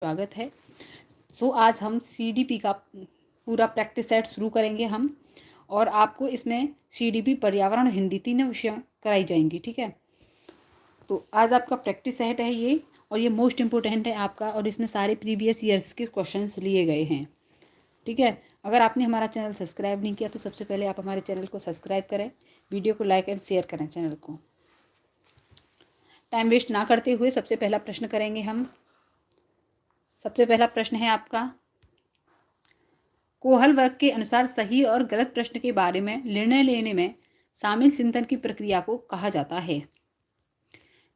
स्वागत है। आज हम सीडीपी का पूरा प्रैक्टिस सेट शुरू करेंगे हम, और आपको इसमें सीडीपी, पर्यावरण, हिंदी तीनों विषय कराई जाएंगी। ठीक है, तो आज आपका प्रैक्टिस सेट है ये, और ये मोस्ट इम्पोर्टेंट है आपका, और इसमें सारे प्रीवियस ईयर्स के क्वेश्चंस लिए गए हैं। ठीक है, अगर आपने हमारा चैनल सब्सक्राइब नहीं किया तो सबसे पहले आप हमारे चैनल को सब्सक्राइब करें, वीडियो को लाइक एंड शेयर करें चैनल को। टाइम वेस्ट ना करते हुए सबसे पहला प्रश्न करेंगे हम। सबसे पहला प्रश्न है आपका, कोहल वर्ग के अनुसार सही और गलत प्रश्न के बारे में निर्णय लेने में शामिल चिंतन की प्रक्रिया को कहा जाता है।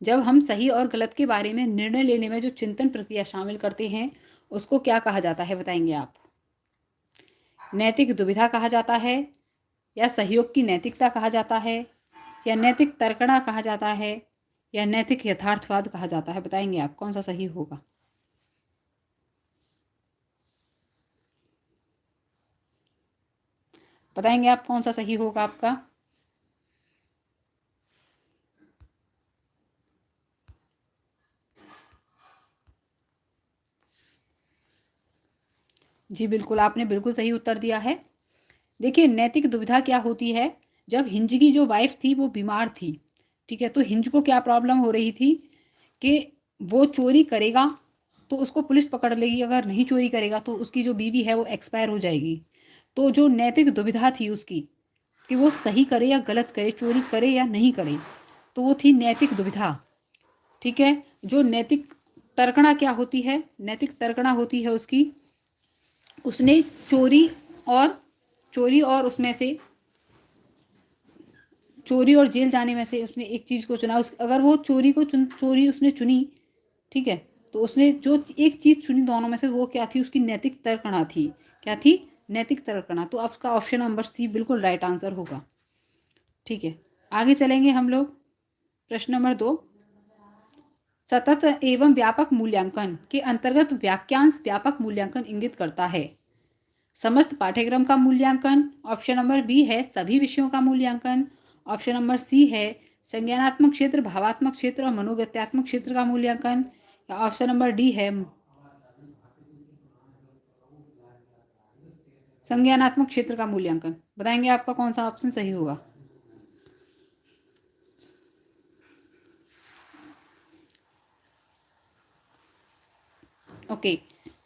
जब हम सही और गलत के बारे में निर्णय लेने में जो चिंतन प्रक्रिया शामिल करते हैं उसको क्या कहा जाता है, बताएंगे आप? नैतिक दुविधा कहा जाता है, या सहयोग की नैतिकता कहा जाता है, या नैतिक तर्कणा कहा जाता है, या नैतिक यथार्थवाद कहा जाता है? बताएंगे आप कौन सा सही होगा। बताएंगे आप कौन सा सही होगा आपका? जी बिल्कुल, आपने बिल्कुल सही उत्तर दिया है। देखिए, नैतिक दुविधा क्या होती है, जब हिंज की जो वाइफ थी वो बीमार थी। ठीक है, तो हिंज को क्या प्रॉब्लम हो रही थी कि वो चोरी करेगा तो उसको पुलिस पकड़ लेगी, अगर नहीं चोरी करेगा तो उसकी जो बीवी है वो एक्सपायर हो जाएगी। तो जो नैतिक दुविधा थी उसकी कि वो सही करे या गलत करे, चोरी करे या नहीं करे, तो वो थी नैतिक दुविधा। ठीक है, जो नैतिक तर्कणा क्या होती है, नैतिक तर्कणा होती है उसकी, उसने और चोरी और उसमें से चोरी और जेल जाने में से उसने एक चीज को चुना। अगर वो चोरी उसने चुनी, ठीक है, तो उसने जो एक चीज चुनी दोनों में से, वो क्या थी? उसकी नैतिक तर्कणा थी। क्या थी? नैतिक तर्कणा। तो आपका ऑप्शन नंबर सी बिल्कुल राइट आंसर होगा। ठीक है, आगे चलेंगे हम लोग। प्रश्न नंबर 2, सतत एवं व्यापक मूल्यांकन के अंतर्गत वाक्यांश व्यापक मूल्यांकन इंगित करता है। समस्त पाठ्यक्रम का मूल्यांकन, ऑप्शन नंबर बी है सभी विषयों का मूल्यांकन, ऑप्शन नंबर सी है संज्ञानात्मक क्षेत्र, भावात्मक क्षेत्र और मनोगत्यात्मक क्षेत्र का मूल्यांकन, या ऑप्शन नंबर डी है संज्ञानात्मक क्षेत्र का मूल्यांकन। बताएंगे आपका कौन सा ऑप्शन सही होगा। ओके,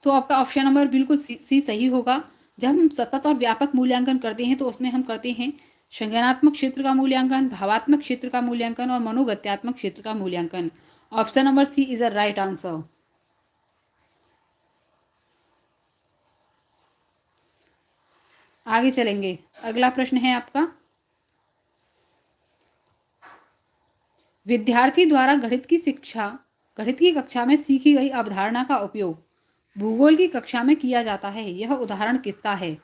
तो आपका ऑप्शन नंबर बिल्कुल सी सही होगा। जब हम सतत और व्यापक मूल्यांकन करते हैं तो उसमें हम करते हैं संज्ञानात्मक क्षेत्र का मूल्यांकन, भावात्मक क्षेत्र का मूल्यांकन और मनोगत्यात्मक क्षेत्र का मूल्यांकन। Option number C is a right answer. आगे चलेंगे, अगला प्रश्न है आपका, विद्यार्थी द्वारा गणित की कक्षा में सीखी गई अवधारणा का उपयोग भूगोल की कक्षा में किया जाता है। यह उदाहरण किसका है?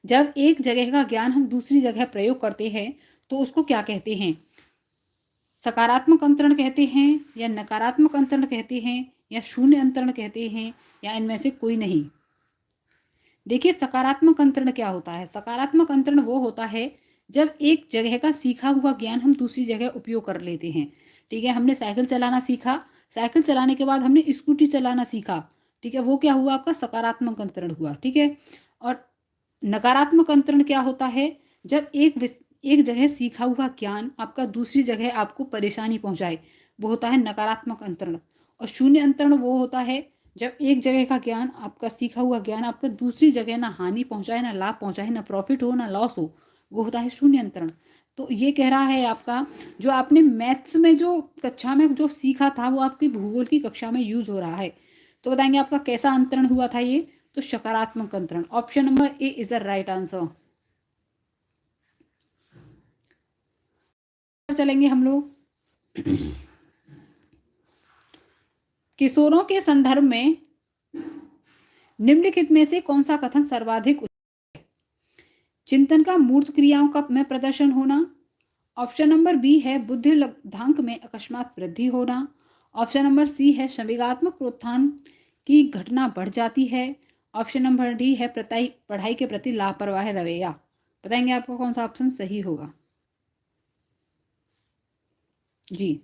जब एक जगह का ज्ञान हम दूसरी जगह प्रयोग करते हैं तो उसको क्या कहते हैं? सकारात्मक अंतरण कहते हैं, या नकारात्मक अंतरण कहते हैं, या शून्य अंतरण कहते हैं, या इनमें से कोई नहीं? देखिए, सकारात्मक अंतरण क्या होता है? सकारात्मक अंतरण वो होता है जब एक जगह का सीखा हुआ ज्ञान हम दूसरी जगह उपयोग कर लेते हैं। ठीक है, हमने साइकिल चलाना सीखा, साइकिल चलाने के बाद हमने स्कूटी चलाना सीखा। ठीक है, वो क्या हुआ? आपका सकारात्मक अंतरण हुआ। ठीक है, और नकारात्मक अंतरण क्या होता है? जब एक जगह सीखा हुआ ज्ञान आपका दूसरी जगह आपको परेशानी पहुंचाए, वो होता है नकारात्मक अंतरण। और शून्य अंतरण वो होता है जब एक जगह का ज्ञान, आपका सीखा हुआ ज्ञान आपका दूसरी जगह ना हानि पहुंचाए, ना लाभ पहुंचाए, ना प्रॉफिट हो ना लॉस हो, वो होता है शून्य अंतरण। तो ये कह रहा है आपका, जो आपने मैथ्स में जो कक्षा में जो सीखा था वो आपकी भूगोल की कक्षा में यूज हो रहा है। तो बताएंगे आपका कैसा अंतरण हुआ था ये? तो सकारात्मक अंतरण। Option number A is the right answer. चलेंगे हम लोग, किशोरों के संदर्भ में निम्नलिखित में से कौन सा कथन सर्वाधिक? चिंतन का मूर्त क्रियाओं का में प्रदर्शन होना, ऑप्शन नंबर बी है बुद्धि लब्धांक में अकस्मात वृद्धि होना, ऑप्शन नंबर सी है संवेगात्मक प्रोत्थान की घटना बढ़ जाती है, ऑप्शन नंबर डी है पढ़ाई के प्रति लापरवाह रवैया। बताएंगे आपको कौन सा ऑप्शन सही होगा। जी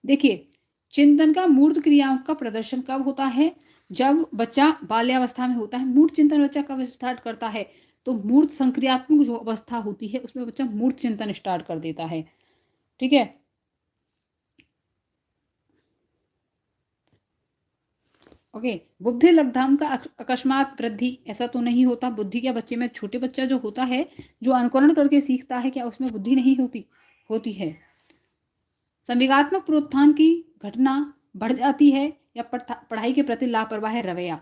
देखिए, चिंतन का मूर्त क्रियाओं का प्रदर्शन कब होता है? जब बच्चा बाल्यावस्था में होता है, मूढ़ चिंतन बच्चा कब स्टार्ट करता है? तो मूढ़ संक्रियात्मक जो अवस्था होती है उसमें बच्चा मूढ़ चिंतन स्टार्ट कर देता है। ठीक है। ओके। बुद्धि लब्धांक का अकस्मात वृद्धि, ऐसा तो नहीं होता। बुद्धि क्या बच्चे में, छोटे बच्चा जो होता है जो अनुकरण करके सीखता है, क्या उसमें बुद्धि नहीं होती? होती है। संवेगात्मक प्रोत्थान की घटना बढ़ जाती है या पढ़ाई के प्रति लापरवाह रवैया?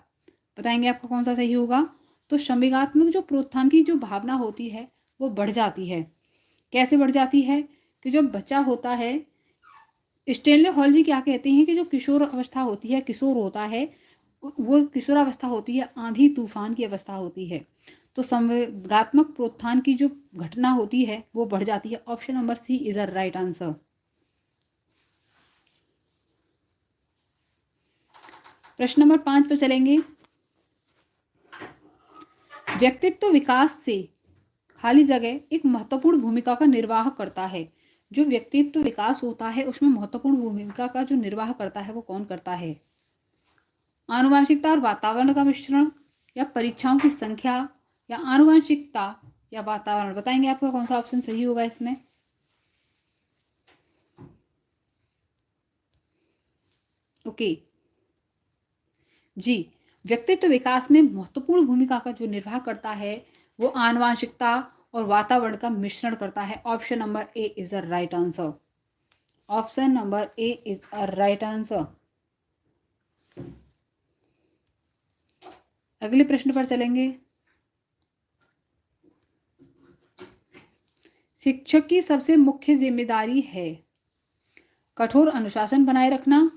बताएंगे आपका कौन सा सही होगा? तो संवेगात्मक जो प्रोत्थान की जो भावना होती है वो बढ़ जाती है। कैसे बढ़ जाती है? कि जब बच्चा होता है, स्टेनले हॉल जी क्या कहते हैं कि जो किशोर अवस्था होती है, किशोर होता है, वो किशोरावस्था होती है, आंधी तूफान की अवस्था होती है। तो संवेगात्मक प्रोत्थान की जो घटना होती है वो बढ़ जाती है। Option number C is a right answer. प्रश्न नंबर 5 पे चलेंगे। व्यक्तित्व विकास से खाली जगह एक महत्वपूर्ण भूमिका का निर्वाह करता है। जो व्यक्तित्व विकास होता है उसमें महत्वपूर्ण भूमिका का जो निर्वाह करता है वो कौन करता है? आनुवांशिकता और वातावरण का मिश्रण, या परीक्षाओं की संख्या, या आनुवांशिकता या वातावरण? बताएंगे आपका कौन सा ऑप्शन सही होगा इसमें? ओके जी, व्यक्तित्व विकास में महत्वपूर्ण भूमिका का जो निर्वाह करता है वो आनुवांशिकता और वातावरण का मिश्रण करता है। Option number A is a right answer. Option number A is a right answer. अगले प्रश्न पर चलेंगे। शिक्षक की सबसे मुख्य जिम्मेदारी है कठोर अनुशासन बनाए रखना,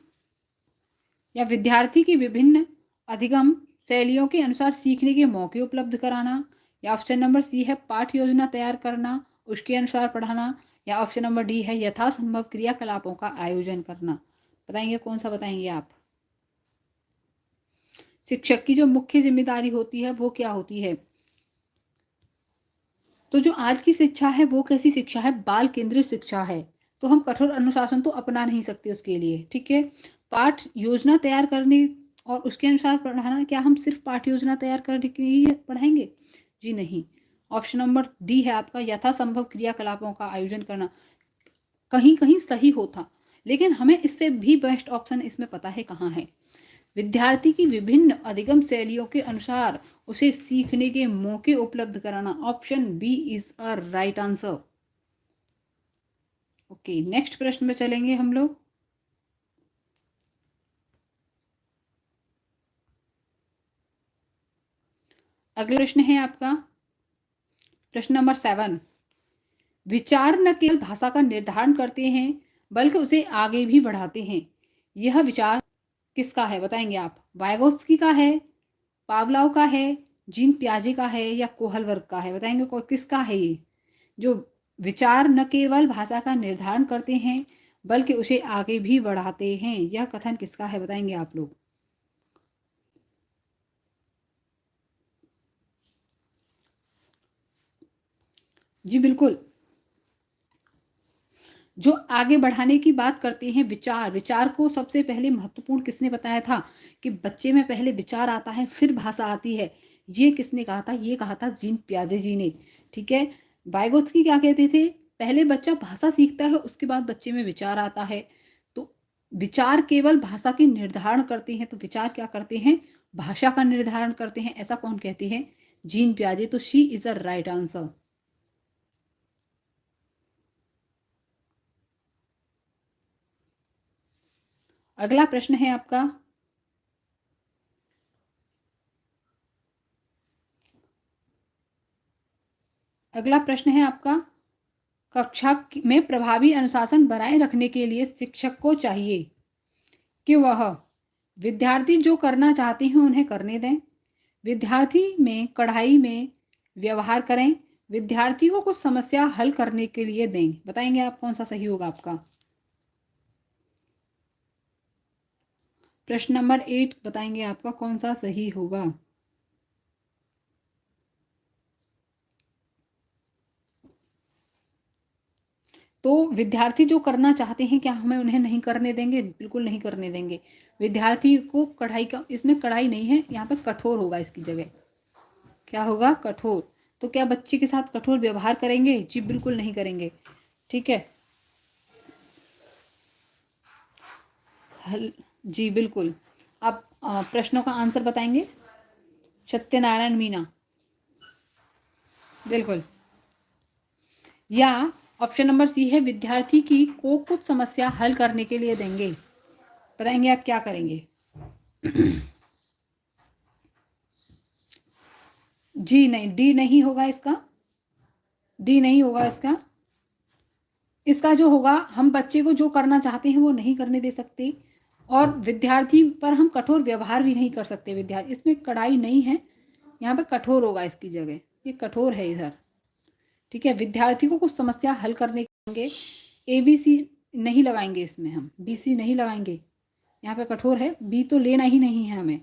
या विद्यार्थी की विभिन्न अधिगम शैलियों के अनुसार सीखने के मौके उपलब्ध कराना, या ऑप्शन नंबर सी है पाठ योजना तैयार करना, उसके अनुसार पढ़ाना, या ऑप्शन नंबर डी है यथासंभव क्रियाकलापों का आयोजन करना? बताएंगे कौन सा बताएंगे आप? शिक्षक की जो मुख्य जिम्मेदारी होती है वो क्या होती है? तो जो आज की शिक्षा है वो कैसी शिक्षा है? बाल केंद्रित शिक्षा है। तो हम कठोर अनुशासन तो अपना नहीं सकते उसके लिए। ठीक है। पाठ योजना तैयार करने और उसके अनुसार पढ़ाना, क्या हम सिर्फ पाठ योजना तैयार करने के लिए पढ़ाएंगे? जी नहीं। ऑप्शन नंबर डी है आपका यथासंभव क्रियाकलापों का आयोजन करना। कहीं कहीं सही होता, लेकिन हमें इससे भी बेस्ट ऑप्शन इसमें पता है कहाँ है। विद्यार्थी की विभिन्न अधिगम शैलियों के अनुसार उसे सीखने के मौके उपलब्ध कराना। Option B is a right answer. Okay, next प्रश्न में चलेंगे हम लोग। अगला प्रश्न है आपका प्रश्न नंबर 7। विचार न केवल भाषा का निर्धारण करते हैं बल्कि उसे आगे भी बढ़ाते हैं। यह विचार किसका है? बताएंगे आप? वाइगोत्स्की का है, पावलोव का है, जीन पियाजे का है, या कोहलबर्ग का है? बताएंगे किसका है ये? जो विचार न केवल भाषा का निर्धारण करते हैं बल्कि उसे आगे भी बढ़ाते हैं, यह कथन किसका है? बताएंगे आप लोग? जी बिल्कुल। जो आगे बढ़ाने की बात करते हैं, विचार, विचार को सबसे पहले महत्वपूर्ण किसने बताया था? कि बच्चे में पहले विचार आता है फिर भाषा आती है। ये किसने कहा था? ये कहा था जीन पियाजे जी ने। ठीक है। वाइगोत्स्की क्या कहते थे? पहले बच्चा भाषा सीखता है उसके बाद बच्चे में विचार आता है। तो विचार केवल भाषा की निर्धारण करते हैं, तो विचार क्या करते हैं? भाषा का निर्धारण करते हैं। ऐसा कौन कहते हैं? जीन पियाजे। तो she is a right answer. अगला प्रश्न है आपका अगला प्रश्न है आपका कक्षा में प्रभावी अनुशासन बनाए रखने के लिए शिक्षक को चाहिए कि वह विद्यार्थी जो करना चाहते हैं उन्हें करने दें, विद्यार्थी में कढ़ाई में व्यवहार करें, विद्यार्थियों को समस्या हल करने के लिए दें। बताएंगे आप कौन सा सही होगा आपका? प्रश्न नंबर 8 बताएंगे आपका कौन सा सही होगा? तो विद्यार्थी जो करना चाहते हैं क्या हमें उन्हें नहीं करने देंगे? बिल्कुल नहीं करने देंगे। विद्यार्थी को कढ़ाई का, इसमें कढ़ाई नहीं है, यहाँ पे कठोर होगा इसकी जगह। क्या होगा? कठोर। तो क्या बच्चे के साथ कठोर व्यवहार करेंगे? जी बिल्कुल नहीं करेंगे। ठीक है। जी बिल्कुल। आप प्रश्नों का आंसर बताएंगे? सत्यनारायण मीना। बिल्कुल। या ऑप्शन नंबर सी है, विद्यार्थी की को कुछ समस्या हल करने के लिए देंगे। बताएंगे आप क्या करेंगे? जी नहीं, डी नहीं होगा इसका। डी नहीं होगा इसका। इसका जो होगा, हम बच्चे को जो करना चाहते हैं वो नहीं करने दे सकते, और विद्यार्थी पर हम कठोर व्यवहार भी नहीं कर सकते। विद्यार्थी, इसमें कड़ाई नहीं है, यहाँ पे कठोर होगा इसकी जगह। ये कठोर है इधर। ठीक है। विद्यार्थी को कुछ समस्या हल करने के, ए बी सी नहीं लगाएंगे इसमें, हम बी सी नहीं लगाएंगे। यहाँ पे कठोर है, बी तो लेना ही नहीं है हमें।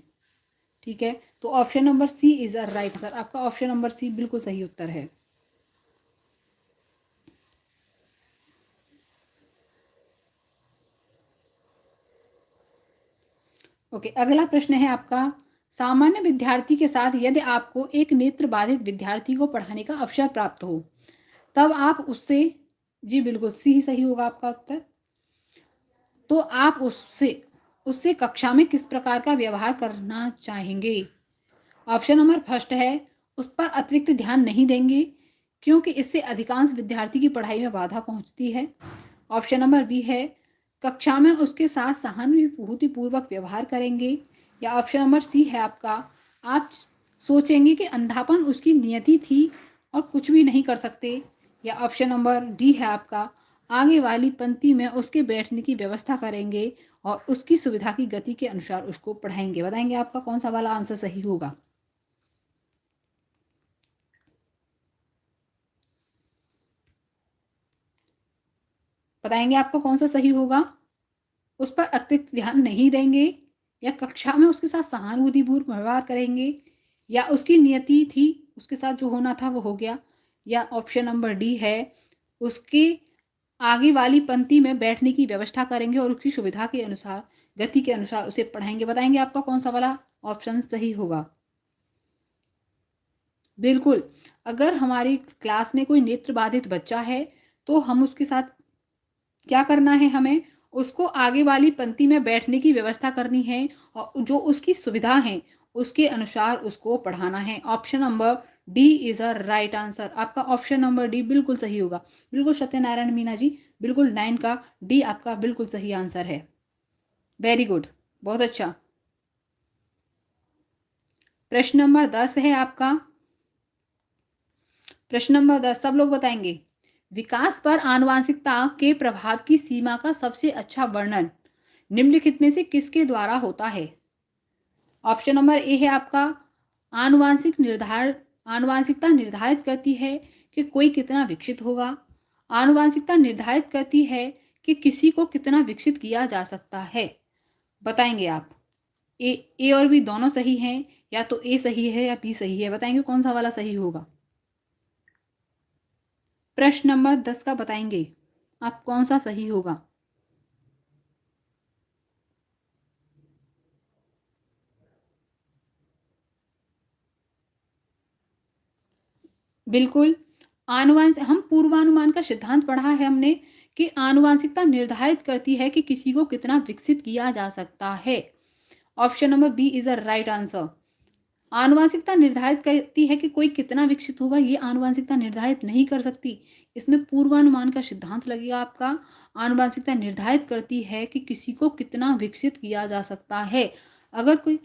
ठीक है। तो option number C is a right answer. आपका ऑप्शन नंबर सी बिल्कुल सही उत्तर है। ओके, अगला प्रश्न है आपका, सामान्य विद्यार्थी के साथ यदि आपको एक नेत्र बाधित विद्यार्थी को पढ़ाने का अवसर प्राप्त हो, तब आप उससे, जी बिल्कुल सी ही सही होगा आपका उत्तर। तो आप उससे उससे कक्षा में किस प्रकार का व्यवहार करना चाहेंगे? ऑप्शन नंबर फर्स्ट है, उस पर अतिरिक्त ध्यान नहीं देंगे क्योंकि इससे अधिकांश विद्यार्थी की पढ़ाई में बाधा पहुंचती है। ऑप्शन नंबर बी है, कक्षा में उसके साथ सहानुभूतिपूर्वक व्यवहार करेंगे। या ऑप्शन नंबर सी है आपका, आप सोचेंगे कि अंधापन उसकी नियति थी और कुछ भी नहीं कर सकते। या ऑप्शन नंबर डी है आपका, आगे वाली पंक्ति में उसके बैठने की व्यवस्था करेंगे और उसकी सुविधा की गति के अनुसार उसको पढ़ाएंगे। बताएंगे आपका कौन सा वाला आंसर सही होगा? बताएंगे आपको कौन सा सही होगा? उस पर अतिरिक्त ध्यान नहीं देंगे, या कक्षा में उसके साथ सहानुभूतिपूर्ण व्यवहार करेंगे, या उसकी नियति थी, उसके साथ जो होना था वो हो गया। या ऑप्शन नंबर डी है, उसके आगे वाली पंक्ति में बैठने की व्यवस्था करेंगे और उसकी सुविधा के अनुसार, गति के अनुसार उसे पढ़ाएंगे। बताएंगे आपका कौन सा वाला ऑप्शन सही होगा? बिल्कुल। अगर हमारी क्लास में कोई नेत्र बाधित बच्चा है तो हम उसके साथ क्या करना है, हमें उसको आगे वाली पंक्ति में बैठने की व्यवस्था करनी है और जो उसकी सुविधा है उसके अनुसार उसको पढ़ाना है। Option number D is a right answer. आपका ऑप्शन नंबर डी बिल्कुल सही होगा। बिल्कुल सत्यनारायण मीना जी, बिल्कुल 9 का डी आपका बिल्कुल सही आंसर है। वेरी गुड, बहुत अच्छा। प्रश्न नंबर 10 है आपका। प्रश्न नंबर 10 सब लोग बताएंगे, विकास पर आनुवांशिकता के प्रभाव की सीमा का सबसे अच्छा वर्णन निम्नलिखित में से किसके द्वारा होता है? ऑप्शन नंबर ए है आपका, आनुवांशिकता निर्धारित करती है कि कोई कितना विकसित होगा। आनुवांशिकता निर्धारित करती है कि किसी को कितना विकसित किया जा सकता है। बताएंगे आप। ए और बी दोनों सही हैं, या तो ए सही है या बी सही है। बताएंगे कौन सा वाला सही होगा? प्रश्न नंबर 10 का बताएंगे आप कौन सा सही होगा? बिल्कुल। हम पूर्वानुमान का सिद्धांत पढ़ा है हमने कि आनुवांशिकता निर्धारित करती है कि किसी को कितना विकसित किया जा सकता है। Option number B is a right answer. आनुवांशिकता निर्धारित करती है कि कोई कितना विकसित होगा, ये आनुवांशिकता निर्धारित नहीं कर सकती। इसमें पूर्वानुमान का सिद्धांत लगेगा आपका। आनुवांशिकता निर्धारित करती है कि किसी को कितना विकसित किया जा सकता है। अगर कोई,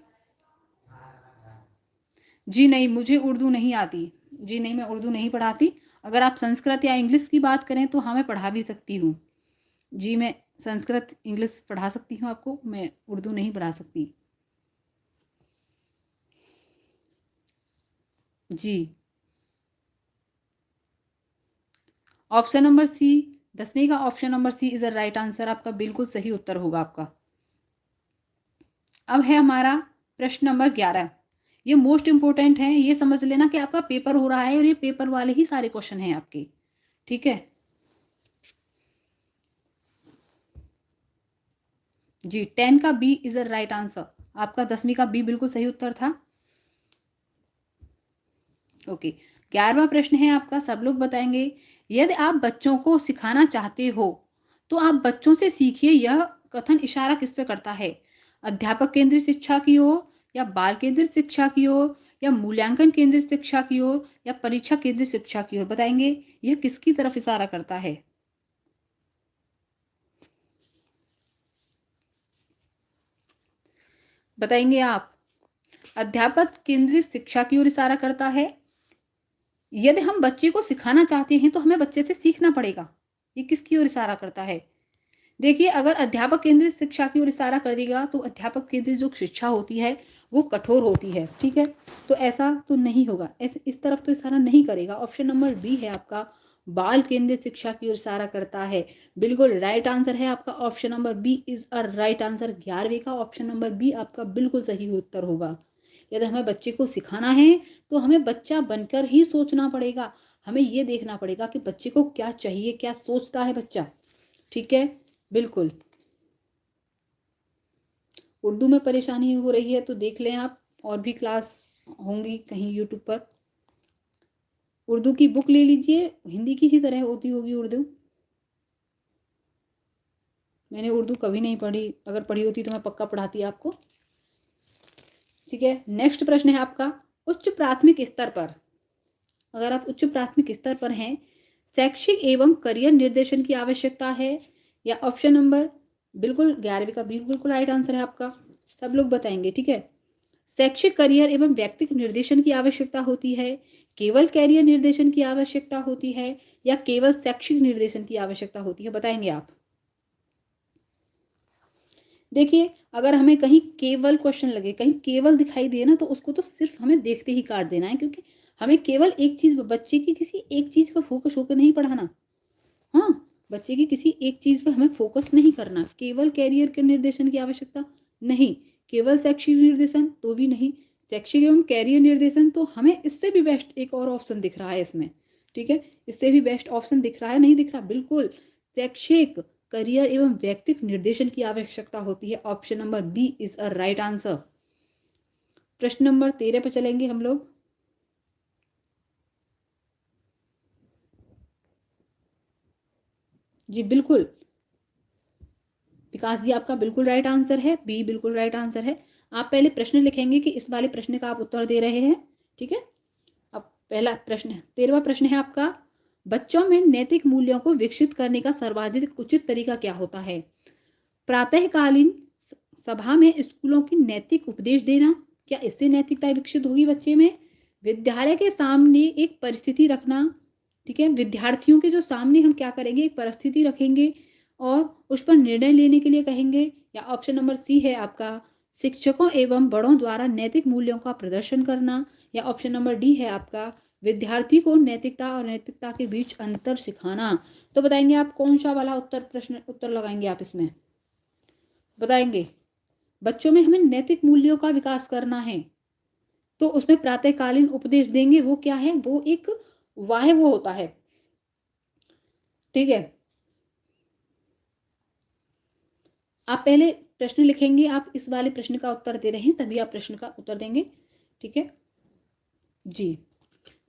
जी नहीं, मुझे उर्दू नहीं आती। जी नहीं, मैं उर्दू नहीं पढ़ाती। अगर आप संस्कृत या इंग्लिश की बात करें तो हाँ, मैं पढ़ा भी सकती हूँ। जी, मैं संस्कृत इंग्लिश पढ़ा सकती हूँ आपको, मैं उर्दू नहीं पढ़ा सकती। जी। ऑप्शन नंबर सी, 10वीं का option number C is a right answer. आपका बिल्कुल सही उत्तर होगा आपका। अब है हमारा प्रश्न नंबर 11। ये मोस्ट इंपोर्टेंट है, ये समझ लेना कि आपका पेपर हो रहा है और ये पेपर वाले ही सारे क्वेश्चन हैं आपके। ठीक है। जी, 10 का B is a right answer. आपका 10वीं का बी बिल्कुल सही उत्तर था। ओके, 11वां प्रश्न है आपका, सब लोग बताएंगे। यदि आप बच्चों को सिखाना चाहते हो तो आप बच्चों से सीखिए, यह कथन इशारा किस पे करता है? अध्यापक केंद्रित शिक्षा की ओर, या बाल केंद्रित शिक्षा की ओर, या मूल्यांकन केंद्रित शिक्षा की ओर, या परीक्षा केंद्रित शिक्षा की ओर? बताएंगे यह किसकी तरफ इशारा करता है? बताएंगे आप। अध्यापक केंद्रित शिक्षा की ओर इशारा करता है। यदि हम बच्चे को सिखाना चाहते हैं तो हमें बच्चे से सीखना पड़ेगा, ये किसकी ओर इशारा करता है? देखिए, अगर अध्यापक केंद्रित शिक्षा की ओर इशारा कर देगा तो अध्यापक केंद्रित जो शिक्षा होती है वो कठोर होती है, ठीक है, तो ऐसा तो नहीं होगा, ऐसे इस तरफ तो इशारा नहीं करेगा। ऑप्शन नंबर बी है आपका, बाल केंद्रित शिक्षा की ओर इशारा करता है। बिल्कुल राइट आंसर है आपका, option number B is a right answer. 11वीं का ऑप्शन नंबर बी आपका बिल्कुल सही उत्तर होगा। यदि हमें बच्चे को सिखाना है तो हमें बच्चा बनकर ही सोचना पड़ेगा, हमें ये देखना पड़ेगा कि बच्चे को क्या चाहिए, क्या सोचता है बच्चा, ठीक है, बिल्कुल। उर्दू में परेशानी हो रही है तो देख लें आप, और भी क्लास होंगी कहीं यूट्यूब पर, उर्दू की बुक ले लीजिए, हिंदी की ही तरह होती होगी उर्दू। मैंने उर्दू कभी नहीं पढ़ी, अगर पढ़ी होती तो मैं पक्का पढ़ाती आपको, ठीक है। नेक्स्ट प्रश्न है आपका, उच्च प्राथमिक स्तर पर, अगर आप उच्च प्राथमिक स्तर पर हैं, शैक्षिक एवं करियर निर्देशन की आवश्यकता है, या ऑप्शन नंबर, बिल्कुल 11वीं का बिल्कुल राइट आंसर है आपका, सब लोग बताएंगे, ठीक है। शैक्षिक करियर एवं व्यक्तिगत निर्देशन की आवश्यकता होती है, केवल कैरियर निर्देशन की आवश्यकता होती है, या केवल शैक्षिक निर्देशन की आवश्यकता होती है? बताएंगे आप। देखिए, अगर हमें कहीं केवल क्वेश्चन लगे, कहीं केवल दिखाई दिए ना, तो उसको तो सिर्फ हमें देखते ही काट देना है, क्योंकि हमें केवल एक चीज, बच्चे की किसी एक चीज पर फोकस होकर नहीं पढ़ाना। हाँ, बच्चे की किसी एक चीज पर हमें फोकस नहीं करना। केवल कैरियर के निर्देशन की आवश्यकता नहीं, केवल शैक्षिक निर्देशन तो भी नहीं, शैक्षिक एवं कैरियर निर्देशन तो हमें इससे भी बेस्ट एक और ऑप्शन दिख रहा है इसमें, ठीक है, इससे भी बेस्ट ऑप्शन दिख रहा है, नहीं दिख रहा, बिल्कुल शैक्षिक करियर एवं व्यक्तिगत निर्देशन की आवश्यकता होती है। Option number B is a right answer. प्रश्न नंबर 13 पर चलेंगे हम लोग। जी बिल्कुल, विकास जी आपका बिल्कुल राइट आंसर है, बी बिल्कुल राइट आंसर है। आप पहले प्रश्न लिखेंगे कि इस वाले प्रश्न का आप उत्तर दे रहे हैं, ठीक है। अब पहला प्रश्न, 13वां प्रश्न है आपका, बच्चों में नैतिक मूल्यों को विकसित करने का सर्वाधिक उचित तरीका क्या होता है? प्रातःकालीन सभा में स्कूलों की नैतिक उपदेश देना, क्या इससे नैतिकता विकसित होगी बच्चे में? विद्यालय के सामने एक परिस्थिति रखना, ठीक है, विद्यार्थियों के जो सामने हम क्या करेंगे, एक परिस्थिति रखेंगे और उस पर निर्णय लेने के लिए कहेंगे, या ऑप्शन नंबर सी है आपका, शिक्षकों एवं बड़ों द्वारा नैतिक मूल्यों का प्रदर्शन करना, या ऑप्शन नंबर डी है आपका, विद्यार्थी को नैतिकता और नैतिकता के बीच अंतर सिखाना। तो बताएंगे आप कौन सा वाला उत्तर लगाएंगे आप इसमें? बताएंगे, बच्चों में हमें नैतिक मूल्यों का विकास करना है तो उसमें प्रातःकालीन उपदेश देंगे, वो क्या है, वो एक वाह वो होता है, ठीक है। आप पहले प्रश्न लिखेंगे, आप इस वाले प्रश्न का उत्तर दे रहे हैं तभी आप प्रश्न का उत्तर देंगे, ठीक है जी।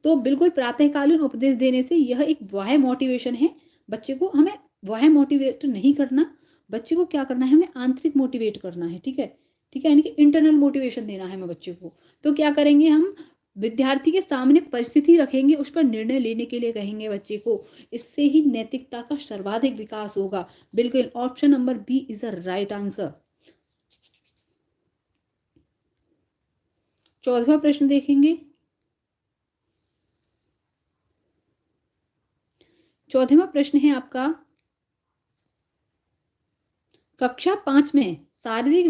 तो बिल्कुल प्रातःकालीन उपदेश देने से यह एक वाह मोटिवेशन है, बच्चे को हमें वाह मोटिवेट नहीं करना, बच्चे को क्या करना है, हमें आंतरिक मोटिवेट करना है, ठीक है, ठीक है, यानी कि इंटरनल मोटिवेशन देना है हमें बच्चे को। तो क्या करेंगे हम, विद्यार्थी के सामने परिस्थिति रखेंगे, उस पर निर्णय लेने के लिए कहेंगे बच्चे को, इससे ही नैतिकता का सर्वाधिक विकास होगा। बिल्कुल option number B is the right answer. 14वां प्रश्न देखेंगे। 14वां प्रश्न है आपका, कक्षा 5 में शारीरिक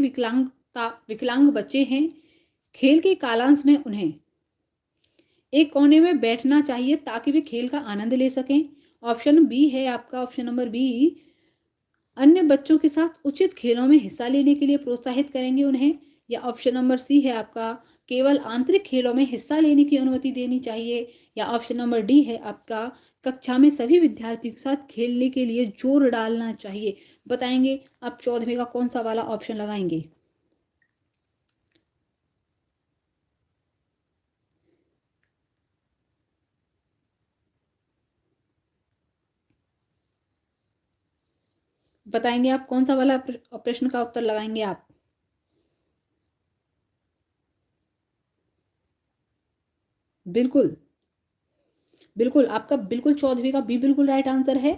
विकलांग बच्चे हैं, खेल के कालांश में उन्हें एक कोने में बैठना चाहिए ताकि वे खेल का आनंद ले सकें। ऑप्शन बी है आपका, ऑप्शन नंबर बी, अन्य बच्चों के साथ उचित खेलों में हिस्सा लेने के लिए प्रोत्साहित करेंगे उन्हें, या ऑप्शन नंबर सी है आपका, केवल आंतरिक खेलों में हिस्सा लेने की अनुमति देनी चाहिए, या ऑप्शन नंबर डी है आपका, कक्षा में सभी विद्यार्थियों के साथ खेलने के लिए जोर डालना चाहिए। बताएंगे आप 14वें का कौन सा वाला ऑप्शन लगाएंगे? बताएंगे आप कौन सा वाला प्रश्न का उत्तर लगाएंगे आप? बिल्कुल बिल्कुल, आपका बिल्कुल 14वीं का बी बिल्कुल राइट आंसर है।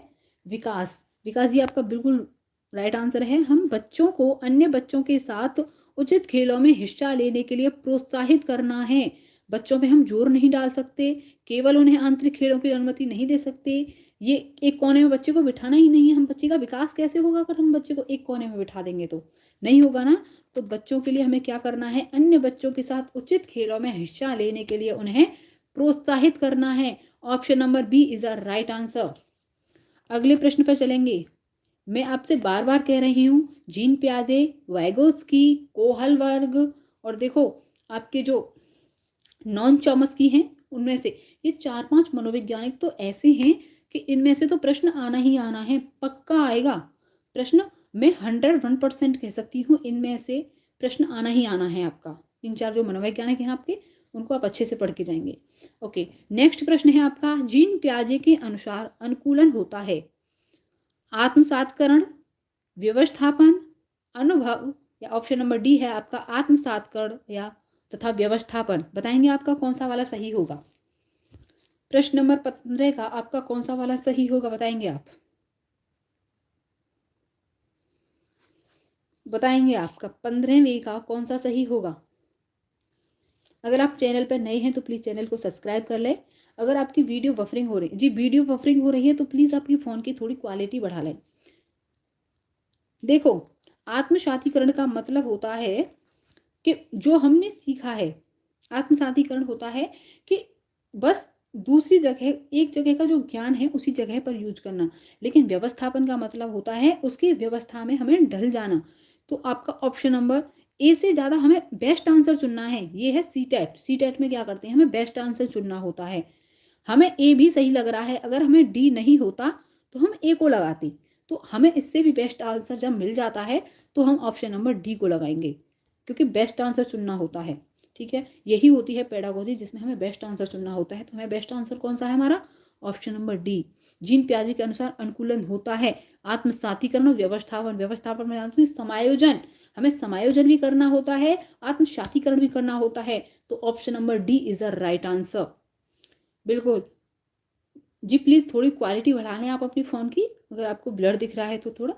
विकास, विकास जी आपका बिल्कुल राइट आंसर है। हम बच्चों को अन्य बच्चों के साथ उचित खेलों में हिस्सा लेने के लिए प्रोत्साहित करना है। बच्चों पे हम जोर नहीं डाल सकते, केवल उन्हें आंतरिक खेलों की अनुमति नहीं दे सकते। ये एक कोने में बच्चे को बिठाना ही नहीं है। हम बच्चे का विकास कैसे होगा अगर हम बच्चे को एक कोने में बिठा देंगे तो? नहीं होगा ना। तो बच्चों के लिए हमें क्या करना है? अन्य बच्चों के साथ उचित खेलों में हिस्सा लेने के लिए उन्हें प्रोत्साहित करना है। Option number B is a right answer. अगले प्रश्न पर चलेंगे। मैं आपसे बार बार कह रही हूं, जीन पियाजे, वाइगोस्की, कोहल वर्ग और देखो आपके जो नॉन चॉम्स्की हैं उनमें से ये 4-5 मनोवैज्ञानिक तो ऐसे हैं कि इनमें से तो प्रश्न आना ही आना है, पक्का आएगा प्रश्न। मैं 101% कह सकती हूँ इनमें से प्रश्न आना ही आना है आपका। 3-4 जो मनोवैज्ञानिक हैं आपके, उनको आप अच्छे से पढ़ के जाएंगे। ओके, नेक्स्ट प्रश्न है आपका, जीन पियाजे के अनुसार अनुकूलन होता है आत्मसातकरण, व्यवस्थापन, अनुभव या ऑप्शन नंबर डी है आपका आत्मसातकरण या तथा व्यवस्थापन। बताएंगे आपका कौन सा वाला सही होगा? प्रश्न नंबर 15 का आपका कौन सा वाला सही होगा? बताएंगे आप? बताएंगे आपका 15वें का कौन सा सही होगा? अगर आप चैनल पर नए हैं तो प्लीज चैनल को सब्सक्राइब कर ले। अगर आपकी वीडियो बफरिंग हो रही जी, वीडियो बफरिंग हो रही है तो प्लीज आपकी फोन की थोड़ी क्वालिटी बढ़ा लें। देखो, आत्मसातीकरण का मतलब होता है कि जो हमने सीखा है, आत्मसातीकरण होता है कि बस दूसरी जगह, एक जगह का जो ज्ञान है उसी जगह पर यूज करना। लेकिन व्यवस्थापन का मतलब होता है उसकी व्यवस्था में हमें ढल जाना। तो आपका ऑप्शन नंबर ए से ज्यादा हमें बेस्ट आंसर चुनना है। ये है सी टेट। सी टेट में क्या करते हैं? हमें बेस्ट आंसर चुनना होता है। हमें ए भी सही लग रहा है, अगर हमें डी नहीं होता तो हम ए को लगाते। तो हमें इससे भी बेस्ट आंसर जब मिल जाता है तो हम ऑप्शन नंबर डी को लगाएंगे, क्योंकि बेस्ट आंसर चुनना होता है। ठीक है, यही होती है पेडागोजी जिसमें हमें बेस्ट आंसर चुनना होता है। तो हमें बेस्ट आंसर कौन सा है? हमारा ऑप्शन नंबर डी। जीन पियाजे के अनुसार अनुकूलन होता है आत्मसातीकरण और व्यवस्थापन। व्यवस्थापन में जानते हैं समायोजन, हमें समायोजन भी करना होता है, आत्मसातीकरण भी करना होता है। तो option number D is the right answer. बिल्कुल जी, प्लीज थोड़ी क्वालिटी बढ़ा लें आप अपनी फोन की। अगर आपको ब्लर दिख रहा है तो थोड़ा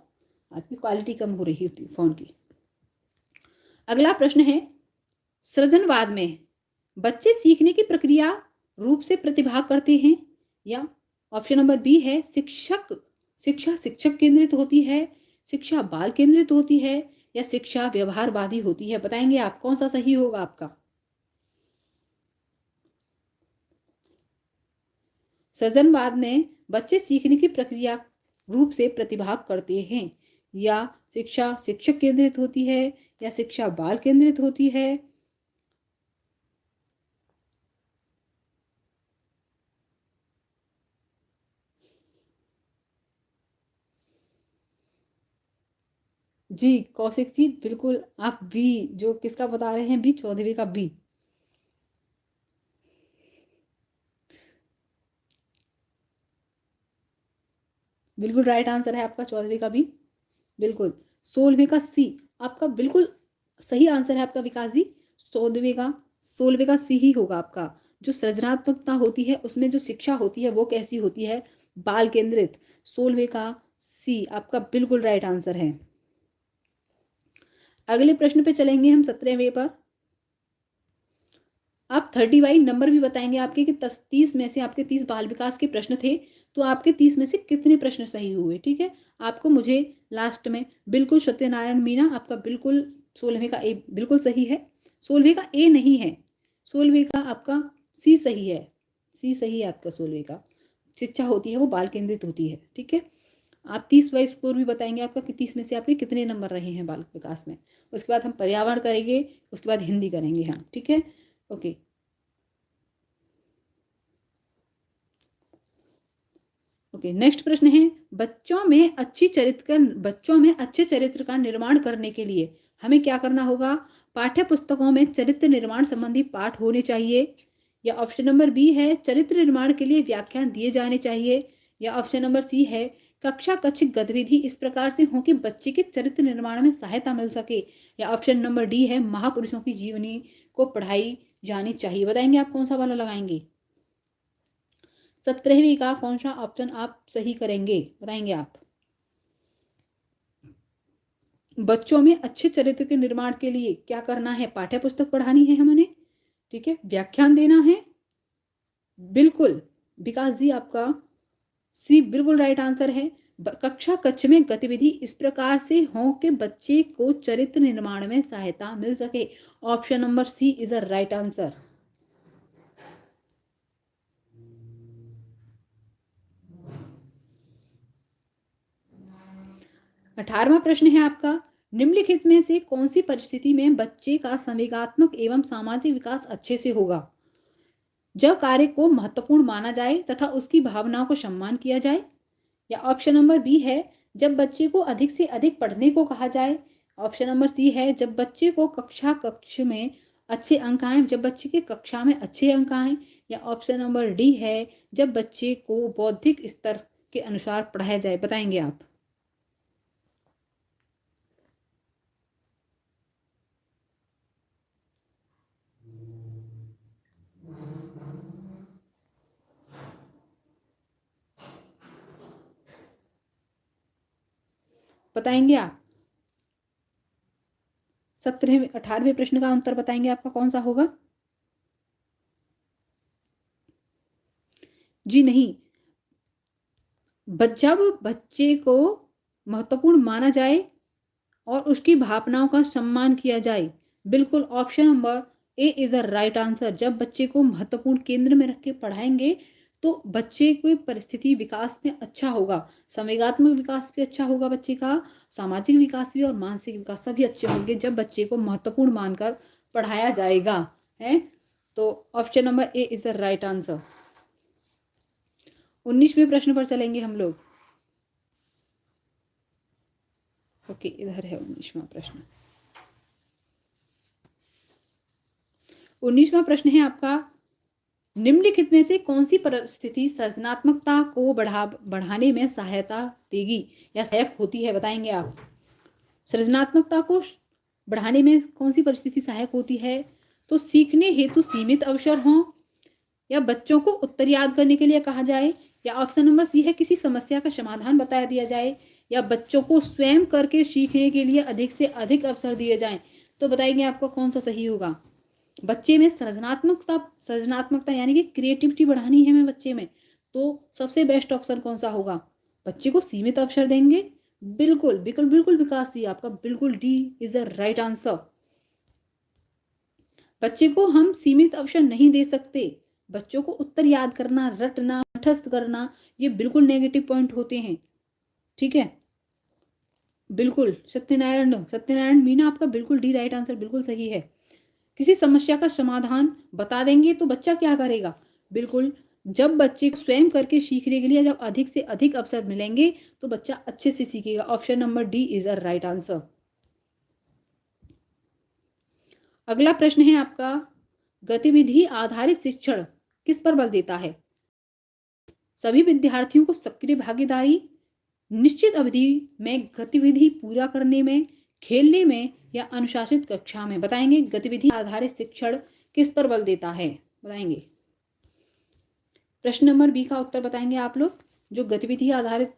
आपकी क्वालिटी कम हो रही होती फोन की। अगला प्रश्न है, सृजनवाद में बच्चे सीखने की प्रक्रिया रूप से प्रतिभाग करते हैं या ऑप्शन नंबर बी है शिक्षा शिक्षक केंद्रित होती है, शिक्षा बाल केंद्रित होती है या शिक्षा व्यवहारवादी होती है? बताएंगे आप कौन सा सही होगा आपका? सृजनवाद में बच्चे सीखने की प्रक्रिया रूप से प्रतिभाग करते हैं या शिक्षा शिक्षक केंद्रित होती है या शिक्षा बाल केंद्रित होती है? जी कौशिक जी, बिल्कुल आप बी, जो किसका बता रहे हैं? बी, 14वीं का बी। बिल्कुल राइट आंसर है आपका 14वीं का बी। बिल्कुल। 16वीं का सी आपका बिल्कुल सही आंसर है आपका विकास जी। 14वीं का 16वीं का सी ही होगा आपका। जो सृजनात्मकता होती है उसमें जो शिक्षा होती है वो कैसी होती है? बाल केंद्रित। 16वीं का सी आपका बिल्कुल राइट आंसर है। अगले प्रश्न पे चलेंगे हम 17वें पर। आप 30 नंबर भी बताएंगे आपके कि 30 में से आपके 30 बाल विकास के प्रश्न थे, तो आपके 30 में से कितने प्रश्न सही हुए? ठीक है, आपको मुझे लास्ट में बिल्कुल सत्यनारायण मीना आपका बिल्कुल 16वीं का ए बिल्कुल सही है। 16वीं का ए नहीं है, 16वीं का आपका सी सही है। सी सही है आपका 16वीं का। शिक्षा होती है वो बाल केंद्रित होती है। ठीक है, आप 30 वाइज स्कोर भी बताएंगे आपका कि 30 में से आपके कितने नंबर रहे हैं बाल विकास में। उसके बाद हम पर्यावरण करेंगे, उसके बाद हिंदी करेंगे हम। ठीक है, ओके। ओके, नेक्स्ट प्रश्न है, बच्चों में अच्छे चरित्र का निर्माण करने के लिए हमें क्या करना होगा? पाठ्य पुस्तकों में चरित्र निर्माण संबंधी पाठ होने चाहिए, या ऑप्शन नंबर बी है चरित्र निर्माण के लिए व्याख्यान दिए जाने चाहिए, या ऑप्शन नंबर सी है कक्षा कक्ष गतिविधि इस प्रकार से हो कि बच्चे के चरित्र निर्माण में सहायता मिल सके, या ऑप्शन नंबर डी है महापुरुषों की जीवनी को पढ़ाई जानी चाहिए। बताएंगे आप कौन सा वाला लगाएंगे? 17वीं का कौन सा ऑप्शन आप सही करेंगे? बताएंगे आप। बच्चों में अच्छे चरित्र के निर्माण के लिए क्या करना है? पाठ्य पुस्तक पढ़ानी है हमने, ठीक है, व्याख्यान देना है, बिल्कुल विकास जी आपका सी बिल्कुल राइट आंसर है। कक्षा कक्ष में गतिविधि इस प्रकार से हो कि बच्चे को चरित्र निर्माण में सहायता मिल सके। Option number C is a right answer. 18वां प्रश्न है आपका, निम्नलिखित में से कौन सी परिस्थिति में बच्चे का संवेगात्मक एवं सामाजिक विकास अच्छे से होगा? जब कार्य को महत्वपूर्ण माना जाए तथा उसकी भावनाओं को सम्मान किया जाए, या ऑप्शन नंबर बी है जब बच्चे को अधिक से अधिक पढ़ने को कहा जाए, ऑप्शन नंबर सी है जब बच्चे को कक्ष में अच्छे अंक आए, जब बच्चे के कक्षा में अच्छे अंक आए, या ऑप्शन नंबर डी है जब बच्चे को बौद्धिक स्तर के अनुसार पढ़ाया जाए। बताएंगे आप। बताएंगे आप। 18वें प्रश्न का उत्तर बताएंगे आपका कौन सा होगा? जी नहीं, जब बच्चे को महत्वपूर्ण माना जाए और उसकी भावनाओं का सम्मान किया जाए, बिल्कुल option number A is a right answer. जब बच्चे को महत्वपूर्ण केंद्र में रख के पढ़ाएंगे तो बच्चे की परिस्थिति विकास में अच्छा होगा, संवेगात्मक विकास भी अच्छा होगा बच्चे का, सामाजिक विकास भी और मानसिक विकास सभी अच्छे होंगे जब बच्चे को महत्वपूर्ण मानकर पढ़ाया जाएगा है। तो option number A is the right answer. 19वें प्रश्न पर चलेंगे हम लोग। ओके, इधर है 19वां प्रश्न। 19वां प्रश्न है आपका, निम्नलिखित में से कौन सी परिस्थिति सृजनात्मकता को बढ़ाने में सहायता देगी या सहायक होती है? बताएंगे आप। सृजनात्मकता को बढ़ाने में कौन सी परिस्थिति सहायक होती है? तो सीखने हेतु सीमित अवसर हों, या बच्चों को उत्तर याद करने के लिए कहा जाए, या ऑप्शन नंबर सी है किसी समस्या का समाधान बताया दिया जाए, या बच्चों को स्वयं करके सीखने के लिए अधिक से अधिक अवसर दिए जाएं। तो बताएंगे आपको कौन सा सही होगा? बच्चे में सृजनात्मकता यानी कि क्रिएटिविटी बढ़ानी है हमें बच्चे में, तो सबसे बेस्ट ऑप्शन कौन सा होगा? बच्चे को सीमित अवसर देंगे, बिल्कुल बिल्कुल बिल्कुल विकास जी आपका बिल्कुल D is the right answer. बच्चे को हम सीमित अवसर नहीं दे सकते, बच्चों को उत्तर याद करना, रटना, कंठस्थ करना, ये बिल्कुल नेगेटिव पॉइंट होते हैं, ठीक है। बिल्कुल सत्यनारायण मीना आपका बिल्कुल डी राइट आंसर बिल्कुल सही है। किसी समस्या का समाधान बता देंगे तो बच्चा क्या करेगा? बिल्कुल, जब बच्चे को स्वयं करके सीखने के लिए जब अधिक से अधिक अवसर मिलेंगे तो बच्चा अच्छे से सीखेगा। Option number D is a right answer. अगला प्रश्न है आपका, गतिविधि आधारित शिक्षण किस पर बल देता है? सभी विद्यार्थियों को सक्रिय भागीदारी, निश्चित अवधि में गतिविधि पूरा करने में, खेलने में, या अनुशासित कक्षा में। बताएंगे गतिविधि आधारित शिक्षण किस पर बल देता है? बताएंगे। प्रश्न नंबर बी का उत्तर बताएंगे आप लोग। जो गतिविधि आधारित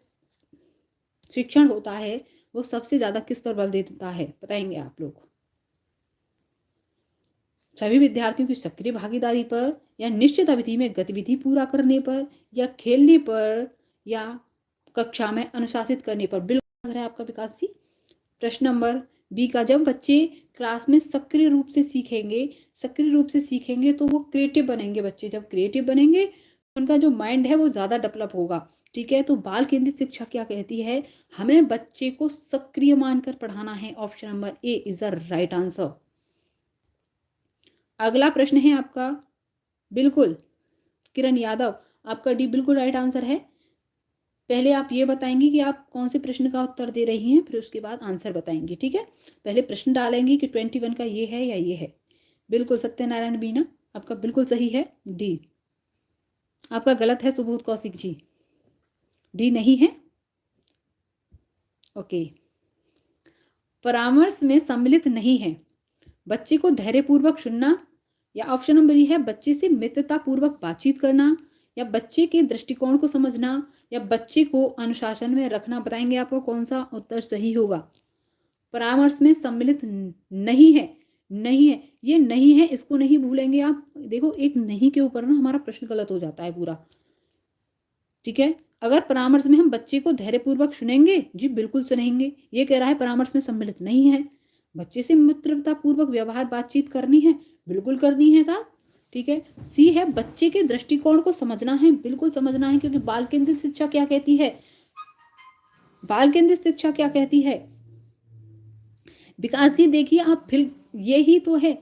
शिक्षण होता है वो सबसे ज्यादा किस पर बल देता है? बताएंगे आप लोग। सभी विद्यार्थियों की सक्रिय भागीदारी पर, या निश्चित अवधि में गतिविधि पूरा करने पर, या खेलने पर, या कक्षा में अनुशासित करने पर। बिल्कुल है आपका विकास जी। प्रश्न नंबर बी का, जब बच्चे क्लास में सक्रिय रूप से सीखेंगे तो वो क्रिएटिव बनेंगे। बच्चे जब क्रिएटिव बनेंगे उनका जो माइंड है वो ज्यादा डेवलप होगा, ठीक है। तो बाल केंद्रित शिक्षा क्या कहती है? हमें बच्चे को सक्रिय मानकर पढ़ाना है। Option number A is the right answer. अगला प्रश्न है आपका, बिल्कुल किरण यादव आपका डी बिल्कुल राइट आंसर है। पहले आप ये बताएंगी कि आप कौन से प्रश्न का उत्तर दे रही हैं, फिर उसके बाद आंसर बताएंगी, ठीक है। पहले प्रश्न डालेंगी कि 21 का ये है या ये है। बिल्कुल सत्यनारायण बीना, आपका बिल्कुल सही है डी। आपका गलत है सुबोध कौशिक जी, डी नहीं है। ओके, परामर्श में सम्मिलित नहीं है। बच्चे को धैर्यपूर्वक सुनना, या ऑप्शन नंबर ए है बच्चे से मित्रता पूर्वक बातचीत करना, या बच्चे के दृष्टिकोण को समझना, या बच्चे को अनुशासन में रखना। बताएंगे आपको कौन सा उत्तर सही होगा। परामर्श में सम्मिलित नहीं है, नहीं है, ये नहीं है, इसको नहीं भूलेंगे आप। देखो एक नहीं के ऊपर ना हमारा प्रश्न गलत हो जाता है पूरा, ठीक है। अगर परामर्श में हम बच्चे को धैर्यपूर्वक सुनेंगे, जी बिल्कुल सुनेंगे। ये कह रहा है परामर्श में सम्मिलित नहीं है। बच्चे से मित्रता पूर्वक व्यवहार बातचीत करनी है, बिल्कुल करनी है साहब, ठीक है। सी है बच्चे के दृष्टिकोण को समझना है, बिल्कुल समझना है, क्योंकि बाल केंद्रित शिक्षा क्या कहती है, बाल केंद्रित शिक्षा क्या कहती है विकास जी। देखिए आप फिर यही तो है,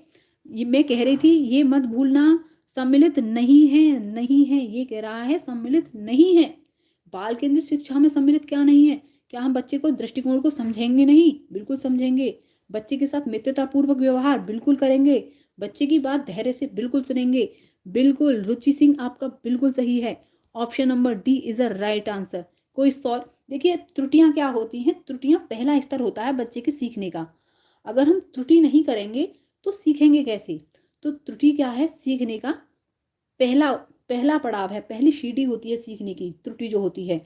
ये मैं कह रही थी ये मत भूलना, सम्मिलित नहीं है, नहीं है, ये कह रहा है सम्मिलित नहीं है। बाल केंद्रित शिक्षा में सम्मिलित क्या नहीं है, क्या हम बच्चे को दृष्टिकोण को समझेंगे नहीं, बिल्कुल समझेंगे। बच्चे के साथ मित्रतापूर्वक व्यवहार बिल्कुल करेंगे, बच्चे की बात धैर्य से बिल्कुल सुनेंगे, बिल्कुल। रुचि सिंह आपका बिल्कुल सही है, option number D is a right answer. कोई सॉल्व, देखिए त्रुटियां क्या होती हैं, त्रुटियां पहला स्तर होता है बच्चे के सीखने का। अगर हम त्रुटि नहीं करेंगे तो सीखेंगे कैसे। तो त्रुटि क्या है, सीखने का पहला पहला पड़ाव है, पहली सीढ़ी होती है सीखने की, त्रुटि जो होती है।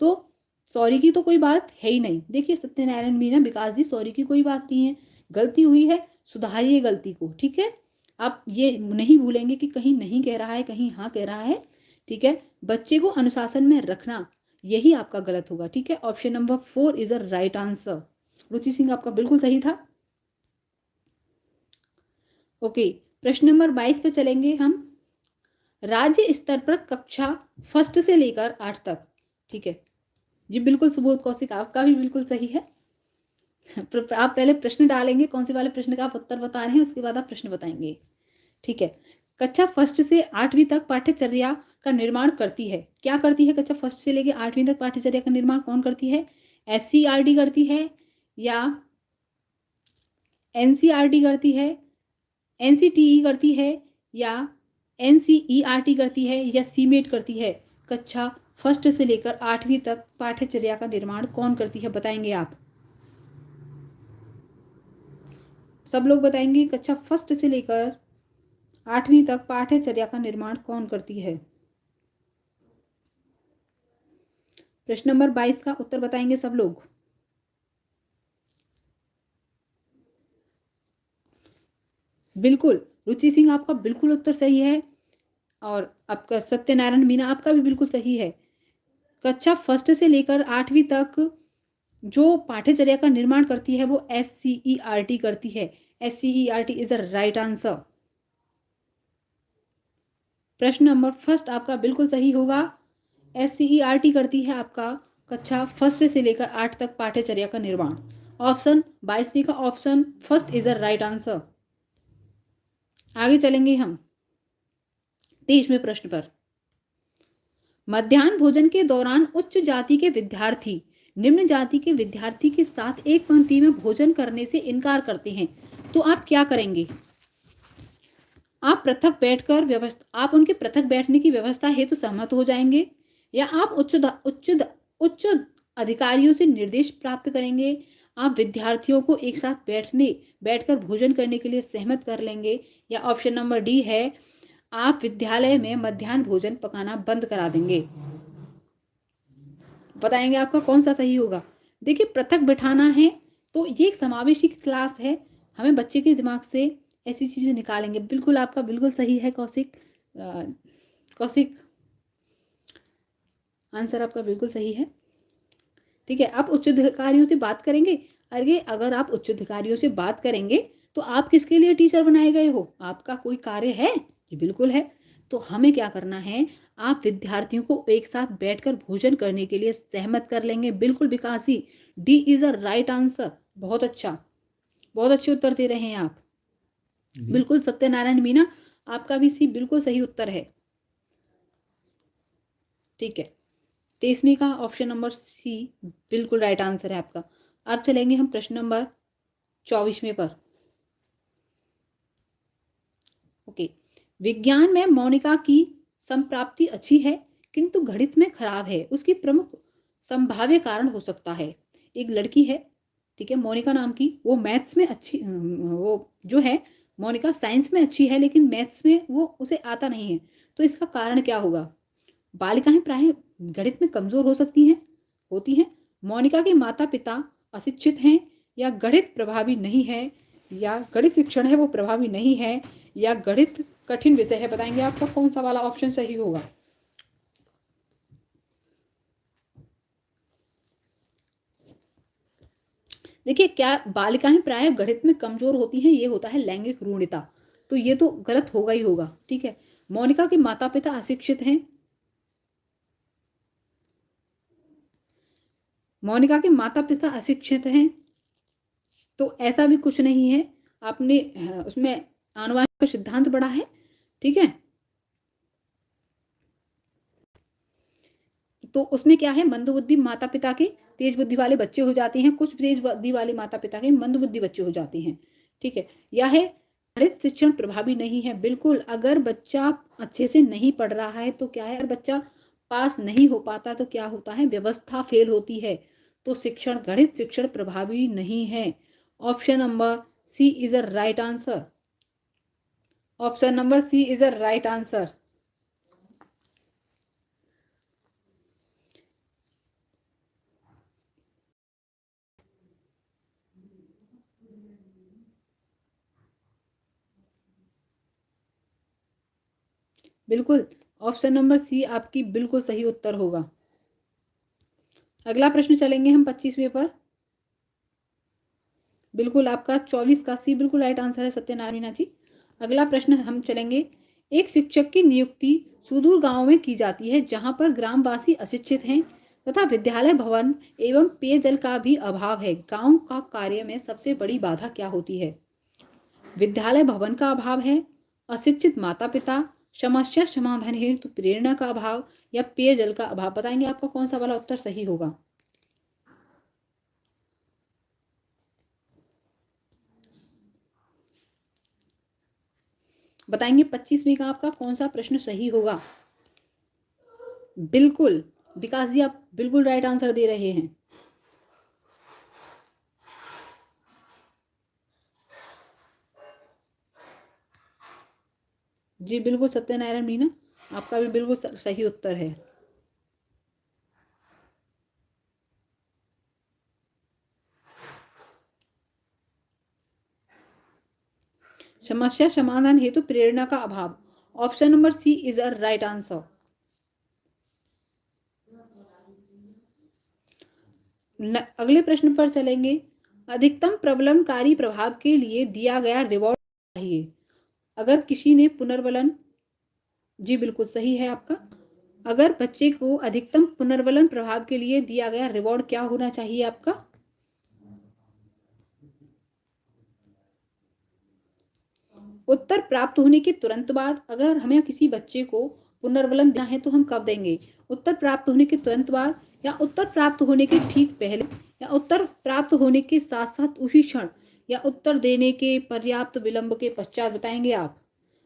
तो सॉरी की तो कोई बात है ही नहीं। देखिए सत्यनारायण मीना, विकास जी, सॉरी की कोई बात नहीं है, गलती हुई है, सुधारिए गलती को, ठीक है। आप ये नहीं भूलेंगे कि कहीं नहीं कह रहा है, कहीं हाँ कह रहा है, ठीक है। बच्चे को अनुशासन में रखना, यही आपका गलत होगा, ठीक है। Option number 4 is a right answer. Ruchi Singh आपका बिल्कुल सही था। ओके, प्रश्न नंबर 22 पे चलेंगे हम। राज्य स्तर पर कक्षा फर्स्ट से लेकर 8 तक, ठीक है जी, बिल्कुल सुबोध कौशिक आपका भी बिल्कुल सही है। आप पहले प्रश्न डालेंगे, कौन से वाले प्रश्न का आप उत्तर बता रहे हैं, उसके बाद आप प्रश्न बताएंगे, ठीक है। कक्षा फर्स्ट से 8वीं तक पाठ्यचर्या का निर्माण करती है, क्या करती है, कक्षा फर्स्ट से लेकर 8वीं तक पाठ्यचर्या का निर्माण कौन करती है, SCRT करती है, या NCRT करती है, NCTE करती है, या NCERT करती है, या सीमेट करती है। कक्षा फर्स्ट से लेकर 8वीं तक पाठ्यचर्या का निर्माण कौन करती है, बताएंगे आप। सब लोग बताएंगे कक्षा फर्स्ट से लेकर 8वीं तक पाठ्यचर्या का निर्माण कौन करती है। प्रश्न नंबर 22 का उत्तर बताएंगे सब लोग। बिल्कुल, रुचि सिंह आपका बिल्कुल उत्तर सही है, और आपका सत्यनारायण मीना आपका भी बिल्कुल सही है। कक्षा फर्स्ट से लेकर 8वीं तक जो पाठ्यचर्या का निर्माण करती है वो SCERT करती है। SCERT is a right answer. प्रश्न नंबर फर्स्ट आपका बिल्कुल सही होगा, SCERT करती है आपका कक्षा फर्स्ट से लेकर 8 तक पाठ्यचर्या का निर्माण। ऑप्शन 22वीं का option first is a right answer. आगे चलेंगे हम 23वें प्रश्न पर। मध्याह्न भोजन के दौरान उच्च जाति के विद्यार्थी निम्न जाति के विद्यार्थी के साथ एक पंक्ति में भोजन करने से इनकार करते हैं, तो आप क्या करेंगे। आप पृथक बैठकर व्यवस्था, आप उनके पृथक बैठने की व्यवस्था हेतु सहमत हो जाएंगे, या आप उच्च अधिकारियों से निर्देश प्राप्त करेंगे। आप विद्यार्थियों को एक साथ बैठकर भोजन करने के लिए सहमत कर लेंगे, या ऑप्शन नंबर डी है आप विद्यालय में मध्याह्न भोजन पकाना बंद करा देंगे। बताएंगे आपका कौन सा सही होगा। देखिए पृथक बिठाना है तो ये एक समावेशी क्लास है, हमें बच्चे के दिमाग से ऐसी चीजें निकालेंगे। बिल्कुल आपका बिल्कुल सही है कौशिक, कौशिक आंसर आपका बिल्कुल सही है, ठीक है। आप उच्च अधिकारियों से बात करेंगे, अरे अगर आप उच्च अधिकारियों से बात करेंगे तो आप किसके लिए टीचर बनाए गए हो, आपका कोई कार्य है, जी बिल्कुल है। तो हमें क्या करना है, आप विद्यार्थियों को एक साथ बैठकर भोजन करने के लिए सहमत कर लेंगे। बिल्कुल विकासी, D is a right answer. बहुत अच्छा, बहुत अच्छे उत्तर दे रहे हैं आप। बिल्कुल सत्यनारायण मीना आपका भी सी बिल्कुल सही उत्तर है, ठीक है। 23वीं का ऑप्शन नंबर सी बिल्कुल राइट आंसर है आपका। अब चलेंगे हम प्रश्न नंबर 24वें पर। ओके, विज्ञान में मोनिका की संप्राप्ति अच्छी है किंतु गणित में खराब है, उसकी प्रमुख संभाव्य कारण हो सकता है। एक लड़की है, ठीक है, मोनिका नाम की, वो मैथ्स में अच्छी, वो जो है मोनिका साइंस में अच्छी है लेकिन मैथ्स में वो उसे आता नहीं है, तो इसका कारण क्या होगा? बालिकाएं प्राय गणित में कमजोर हो सकती हैं, होती हैं, मोनिका के माता पिता अशिक्षित हैं, या गणित प्रभावी नहीं है, या गणित शिक्षण है वो प्रभावी नहीं है, या गणित कठिन विषय है। बताएंगे आपका कौन सा वाला ऑप्शन सही होगा? देखिए, क्या बालिकाएं प्राय गणित में कमजोर होती हैं, ये होता है लैंगिक रूढ़िता, तो ये तो गलत होगा ही होगा। ठीक है, मोनिका के माता पिता अशिक्षित हैं, मोनिका के माता पिता अशिक्षित हैं, तो ऐसा भी कुछ नहीं है। आपने उसमें आनुवंशिक सिद्धांत पढ़ा है, ठीक है, तो उसमें क्या है, मंदबुद्धि माता पिता के तेज बुद्धि वाले बच्चे हो जाते हैं, कुछ तेज बुद्धि वाले माता पिता के मंदबुद्धि बच्चे हो जाते हैं। ठीक है, यह है गणित शिक्षण प्रभावी नहीं है। बिल्कुल, अगर बच्चा अच्छे से नहीं पढ़ रहा है तो क्या है, अगर बच्चा पास नहीं हो पाता तो क्या होता है, व्यवस्था फेल होती है, तो शिक्षण, गणित शिक्षण प्रभावी नहीं है। Option number C is a right answer. Option number C is a right answer. बिल्कुल, ऑप्शन नंबर सी आपकी बिल्कुल सही उत्तर होगा। अगला प्रश्न चलेंगे हम 25वें पर। बिल्कुल आपका 24 का सी बिल्कुल राइट आंसर है सत्यनारायण मीना जी। अगला प्रश्न हम चलेंगे, एक शिक्षक की नियुक्ति सुदूर गांव में की जाती है जहां पर ग्रामवासी अशिक्षित हैं तथा विद्यालय भवन एवं पेयजल का भी अभाव है। गांव का कार्य में सबसे बड़ी बाधा क्या होती है? विद्यालय भवन का अभाव है, अशिक्षित माता पिता, समस्या समाधान हेतु प्रेरणा का अभाव, या पेयजल का अभाव। बताएंगे आपका कौन सा वाला उत्तर सही होगा? बताएंगे 25वीं का आपका कौन सा प्रश्न सही होगा? बिल्कुल विकास जी, आप बिल्कुल राइट आंसर दे रहे हैं। जी बिल्कुल सत्यनारायण मीना, आपका भी बिल्कुल सही उत्तर है। समस्या समाधान हेतु प्रेरणा का अभाव, option number C is a right answer. अगले प्रश्न पर चलेंगे, अधिकतम प्रबलनकारी प्रभाव के लिए दिया गया रिवॉर्ड चाहिए। अगर किसी ने पुनर्वलन, जी बिल्कुल सही है आपका। अगर बच्चे को अधिकतम पुनर्वलन प्रभाव के लिए दिया गया रिवॉर्ड क्या होना चाहिए आपका? उत्तर प्राप्त होने के तुरंत बाद। अगर हमें किसी बच्चे को पुनर्वलन देना है तो हम कब देंगे? उत्तर प्राप्त होने के तुरंत बाद, या उत्तर प्राप्त होने के ठीक पहले, या उत्तर प्राप्त होने के साथ साथ उसी क्षण, या उत्तर देने के पर्याप्त विलंब के पश्चात। बताएंगे आप,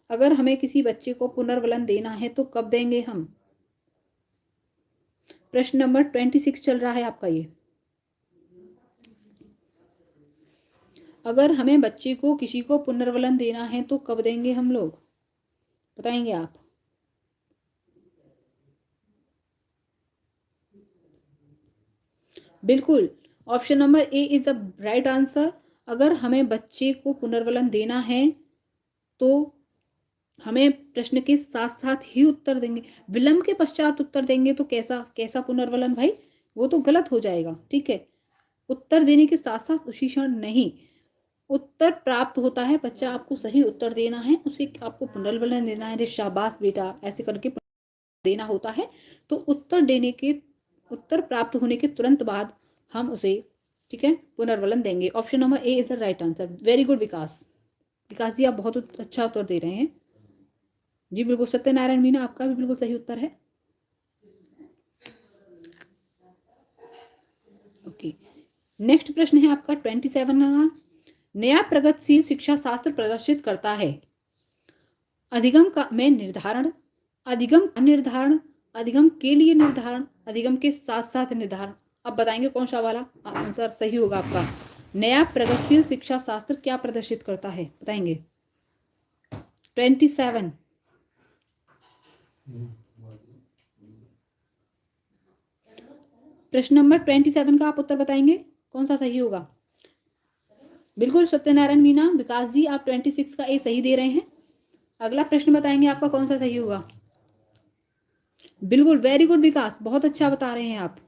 अगर हमें किसी बच्चे को पुनर्वलन देना है तो कब देंगे हम? प्रश्न नंबर 26 चल रहा है आपका ये। अगर हमें बच्चे को किसी को पुनर्वलन देना है तो कब देंगे हम लोग? बताएंगे आप। बिल्कुल, option number A is the right answer. अगर हमें बच्चे को पुनर्वलन देना है तो हमें प्रश्न के साथ साथ ही उत्तर देंगे। विलंब के पश्चात उत्तर देंगे तो कैसा कैसा पुनर्वलन भाई? वो तो गलत हो जाएगा। ठीक है, उत्तर देने के साथ साथ उसी क्षण नहीं, उत्तर प्राप्त होता है, बच्चा आपको सही उत्तर देना है, उसे आपको पुनर्वलन देना है, शाबाश बेटा ऐसे करके देना होता है। तो उत्तर देने के, उत्तर प्राप्त होने के तुरंत बाद हम उसे, ठीक है, पुनर्वलन देंगे। Option number A is the right answer. Very good Vikas. Vikas ji आप बहुत अच्छा उत्तर दे रहे हैं। जी बिल्कुल सत्यनारायण मीना, आपका भी बिल्कुल सही उत्तर है। ओके, नेक्स्ट प्रश्न है आपका 27 का। नया प्रगतिशील शिक्षा शास्त्र प्रदर्शित करता है अधिगम का में निर्धारण, अधिगम का निर्धारण, अधिगम के लिए निर्धारण, अधिगम के साथ साथ निर्धारण। अब बताएंगे कौन सा वाला आंसर सही होगा आपका। नया प्रगतिशील शिक्षा शास्त्र क्या प्रदर्शित करता है, बताएंगे। 27 प्रश्न नंबर 27 का आप उत्तर बताएंगे कौन सा सही होगा। बिल्कुल सत्यनारायण मीना, विकास जी आप 26 का ए सही दे रहे हैं। अगला प्रश्न बताएंगे आपका कौन सा सही होगा। बिल्कुल, वेरी गुड विकास, बहुत अच्छा बता रहे हैं आप।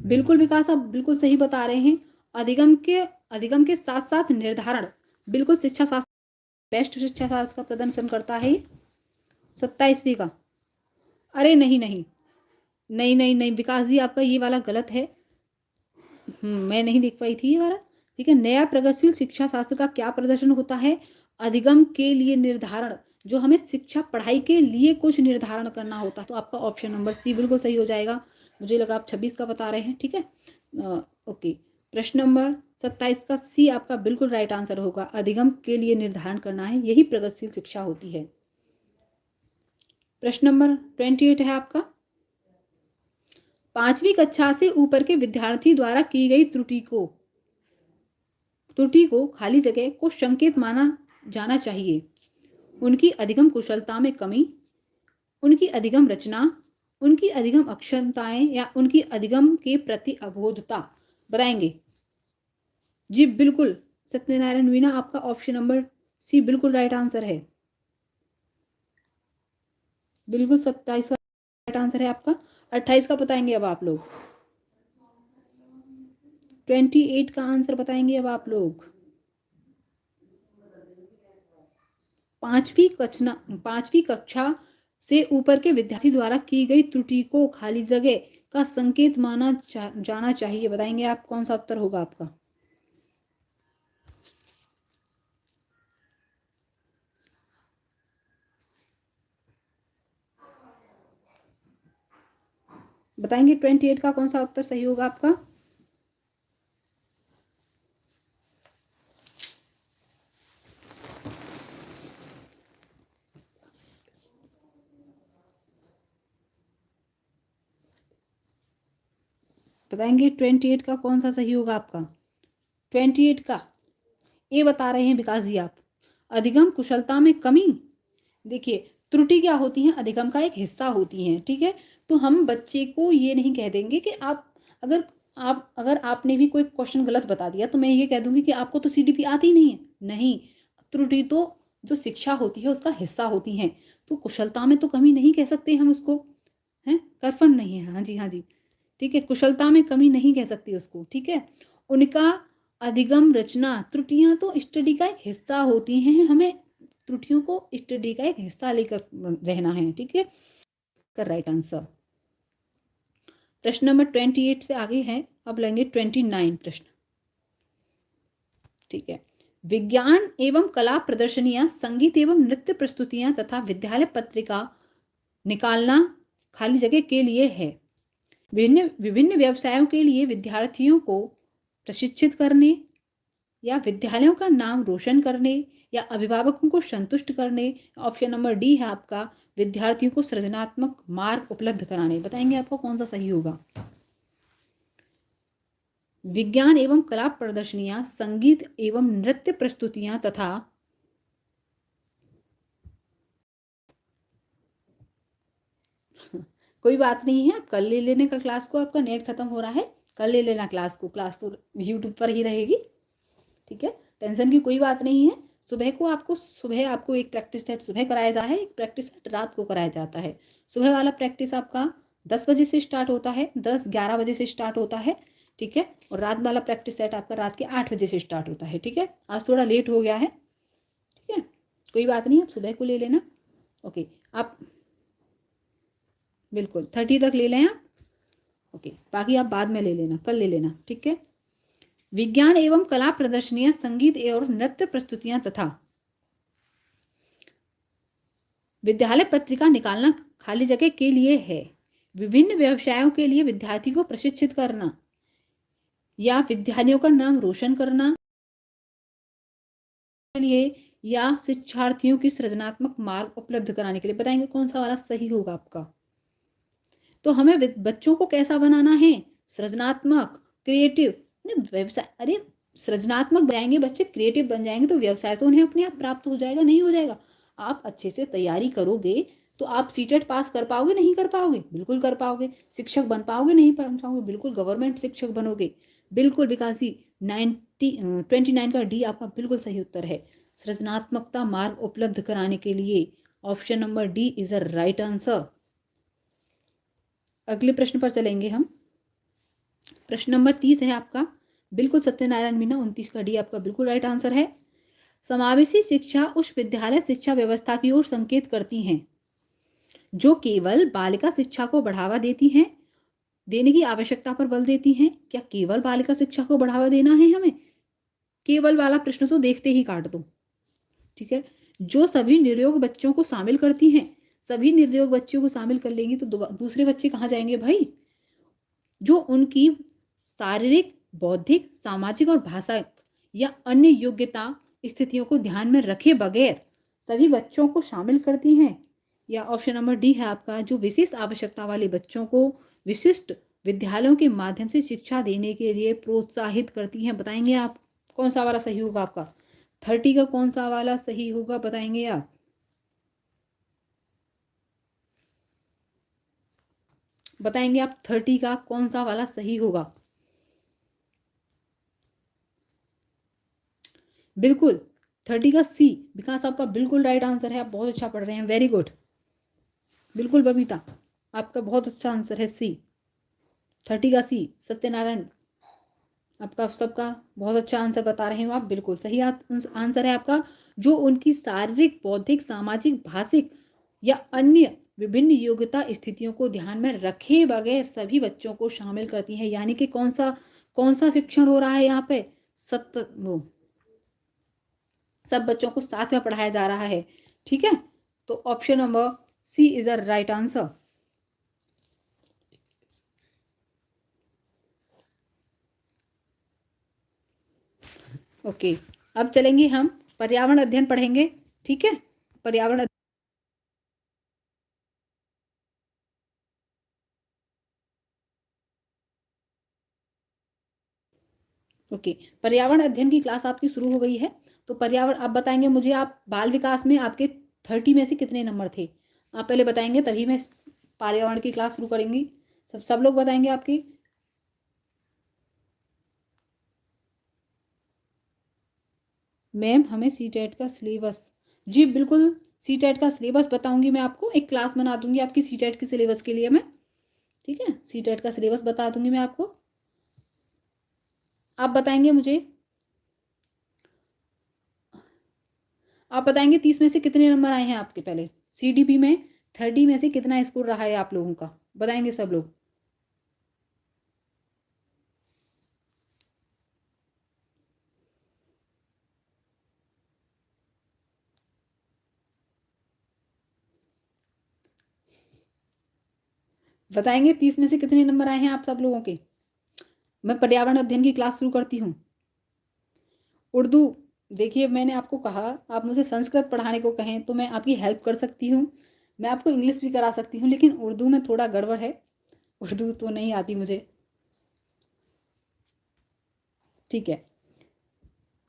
बिल्कुल विकास, आप बिल्कुल सही बता रहे हैं। अधिगम के साथ साथ निर्धारण, बिल्कुल शिक्षा शास्त्र बेस्ट शिक्षा शास्त्र का प्रदर्शन करता है। 27वीं का, अरे नहीं नहीं नहीं नहीं नहीं विकास जी, आपका ये वाला गलत है। मैं नहीं देख पाई थी ये वाला। ठीक है, नया प्रगतिशील शिक्षा शास्त्र का क्या प्रदर्शन होता है, अधिगम के लिए निर्धारण, जो हमें शिक्षा पढ़ाई के लिए कुछ निर्धारण करना होता है। तो आपका ऑप्शन नंबर सी बिल्कुल सही हो जाएगा। मुझे लगा आप 26 का बता रहे हैं। ठीक है, ओके, प्रश्न नंबर 27 का सी आपका बिल्कुल राइट आंसर होगा। अधिगम के लिए निर्धारण करना है, यही प्रगतिशील शिक्षा होती है। प्रश्न नंबर 28 है आपका। 5वीं कक्षा से ऊपर के विद्यार्थी द्वारा की गई त्रुटि को खाली जगह को संकेत माना जाना चाहिए। उनकी अधिगम कुशलता में कमी, उनकी अधिगम रचना, उनकी अधिगम अक्षमताएं या उनकी अधिगम के प्रति अबोधता। बताएंगे जी। बिल्कुल सत्यनारायण मीना, आपका ऑप्शन नंबर सी बिल्कुल राइट आंसर है। बिल्कुल 27 का राइट आंसर है आपका। 28 का बताएंगे अब आप लोग। 28 का आंसर बताएंगे अब आप लोग। 5वीं कक्षा से ऊपर के विद्यार्थी द्वारा की गई त्रुटि को खाली जगह का संकेत माना जाना चाहिए। बताएंगे आप कौन सा उत्तर होगा आपका। बताएंगे 28 का कौन सा उत्तर सही होगा आपका। बताएंगे 28 का कौन सा सही होगा आपका। 28 का ये बता रहे हैं विकास जी आप। अधिगम कुशलता में कमी, देखिए त्रुटि क्या होती है, अधिगम का एक हिस्सा होती है। ठीक है, तो हम बच्चे को ये नहीं कह देंगे कि अगर आपने भी कोई क्वेश्चन गलत बता दिया तो मैं ये कह दूंगी कि आपको तो सीडीपी आती ही नहीं है। नहीं, त्रुटि तो जो शिक्षा होती है उसका हिस्सा होती है। तो कुशलता में तो कमी नहीं कह सकते हम उसको, है कर्फन नहीं है। हाँ जी हाँ जी, ठीक है, कुशलता में कमी नहीं कह सकती उसको। ठीक है, उनका अधिगम रचना, त्रुटियां तो स्टडी का एक हिस्सा होती हैं। हमें त्रुटियों को स्टडी का एक हिस्सा लेकर रहना है। ठीक है, का राइट आंसर। प्रश्न नंबर 28 से आगे है, अब लेंगे 29 प्रश्न। ठीक है, विज्ञान एवं कला प्रदर्शनियां, संगीत एवं नृत्य प्रस्तुतियां तथा विद्यालय पत्रिका निकालना खाली जगह के लिए है। विभिन्न व्यवसायों के लिए विद्यार्थियों को प्रशिक्षित करने, या विद्यालयों का नाम रोशन करने, या अभिभावकों को संतुष्ट करने। ऑप्शन नंबर डी है आपका, विद्यार्थियों को सृजनात्मक मार्ग उपलब्ध कराने। बताएंगे आपको कौन सा सही होगा। विज्ञान एवं कला प्रदर्शनियां, संगीत एवं नृत्य प्रस्तुतियां तथा कोई बात नहीं है, आप कल ले लेने का क्लास को, आपका नेट खत्म हो रहा है, कल ले लेना क्लास को। क्लास तो यूट्यूब पर ही रहेगी। ठीक है, टेंशन की कोई बात नहीं है। सुबह आपको एक प्रैक्टिस सेट सुबह कराया जाता है, एक प्रैक्टिस सेट रात को कराया जाता है। सुबह वाला प्रैक्टिस आपका 10 बजे से स्टार्ट होता है, 10-11 बजे से स्टार्ट होता है। ठीक है, और रात वाला प्रैक्टिस सेट आपका रात के 8 बजे से स्टार्ट होता है। ठीक है, आज थोड़ा लेट हो गया है। ठीक है, कोई बात नहीं, आप सुबह को ले लेना। ओके, आप बिल्कुल 30 तक ले लें आप। ओके, बाकी आप बाद में ले लेना, कल ले लेना। ठीक है, विज्ञान एवं कला प्रदर्शनियां, संगीत एवं नृत्य प्रस्तुतियां तथा विद्यालय पत्रिका निकालना खाली जगह के लिए है। विभिन्न व्यवसायों के लिए विद्यार्थी को प्रशिक्षित करना या विद्यालयों का नाम रोशन करना के लिए या शिक्षार्थियों की सृजनात्मक मार्ग उपलब्ध कराने के लिए। बताएंगे कौन सा वाला सही होगा आपका। तो हमें बच्चों को कैसा बनाना है, सृजनात्मक, क्रिएटिव। व्यवसाय, अरे सृजनात्मक बनाएंगे बच्चे, क्रिएटिव बन जाएंगे तो व्यवसाय तो उन्हें अपने आप प्राप्त हो जाएगा, नहीं हो जाएगा। आप अच्छे से तैयारी करोगे तो आप सीटेट पास कर पाओगे, नहीं कर पाओगे, बिल्कुल कर पाओगे। शिक्षक बन पाओगे, नहीं बन पाओगे, बिल्कुल गवर्नमेंट शिक्षक बनोगे। बिल्कुल विकासी 29 का डी आपका बिल्कुल सही उत्तर है। सृजनात्मकता मार्ग उपलब्ध कराने के लिए option number D is a right answer. अगले प्रश्न पर चलेंगे हम। प्रश्न नंबर 30 है आपका, बिल्कुल सत्यनारायण मीना 29 का डी आपका बिल्कुल राइट आंसर है। समावेशी शिक्षा उस विद्यालय शिक्षा व्यवस्था की ओर संकेत करती हैं जो केवल बालिका शिक्षा को बढ़ावा देती हैं, देने की आवश्यकता पर बल देती हैं। क्या केवल बालिका शिक्षा को बढ़ावा देना है हमें? केवल वाला प्रश्न तो देखते ही काट दो, ठीक है। जो सभी निर्योग बच्चों को शामिल करती हैं, सभी निर्योग बच्चों को शामिल कर लेंगी तो दूसरे बच्चे कहाँ जाएंगे भाई? जो उनकी शारीरिक, बौद्धिक, सामाजिक और भाषा या अन्य योग्यता स्थितियों को ध्यान में रखे बगैर सभी बच्चों को शामिल करती हैं। या ऑप्शन नंबर डी है आपका, जो विशेष आवश्यकता वाले बच्चों को विशिष्ट विद्यालयों के माध्यम से शिक्षा देने के लिए प्रोत्साहित करती हैं। बताएंगे आप कौन सा वाला सही होगा आपका? 30 का कौन सा वाला सही होगा, बताएंगे आप? बताएंगे आप 30 का कौन सा वाला सही होगा? बिल्कुल 30 का सी, विकास आपका बिल्कुल राइट आंसर है। आप बहुत अच्छा पढ़ रहे हैं, वेरी गुड। बिल्कुल बबीता, आपका बहुत अच्छा आंसर है सी, 30 का सी। सत्यनारायण, आपका सबका बहुत अच्छा आंसर बता रहे हो आप, बिल्कुल सही आंसर है आपका। जो उनकी शारीरिक, बौद्धिक, सामाजिक, भाषिक या अन्य विभिन्न योग्यता स्थितियों को ध्यान में रखे बगैर सभी बच्चों को शामिल करती है। यानी कि कौन सा शिक्षण हो रहा है यहाँ पे? वो सब बच्चों को साथ में पढ़ाया जा रहा है, ठीक है। तो option number C is a right answer. Okay, अब चलेंगे हम पर्यावरण अध्ययन पढ़ेंगे, ठीक है। पर्यावरण, ओके, पर्यावरण अध्ययन की क्लास आपकी शुरू हो गई है। तो पर्यावरण, आप बताएंगे मुझे, आप बाल विकास में आपके 30 में से कितने नंबर थे? आप पहले बताएंगे, तभी मैं पर्यावरण की क्लास शुरू करेंगी। सब लोग बताएंगे आपकी। मैम हमें सी टेट का सिलेबस, जी बिल्कुल, सी टेट का सिलेबस बताऊंगी मैं आपको, एक क्लास बना दूंगी आपकी सी टेट के सिलेबस के लिए मैं, ठीक है। सी टेट का सिलेबस बता दूंगी मैं आपको। आप बताएंगे मुझे, आप बताएंगे 30 में से कितने नंबर आए हैं आपके? पहले सीडीपी में 30 में से कितना स्कोर रहा है आप लोगों का? बताएंगे सब लोग। बताएंगे 30 में से कितने नंबर आए हैं आप सब लोगों के? मैं पर्यावरण अध्ययन की क्लास शुरू करती हूँ। उर्दू, देखिए मैंने आपको कहा, आप मुझे संस्कृत पढ़ाने को कहें तो मैं आपकी हेल्प कर सकती हूँ, मैं आपको इंग्लिश भी करा सकती हूँ, लेकिन उर्दू में थोड़ा गड़बड़ है, उर्दू तो नहीं आती मुझे, ठीक है।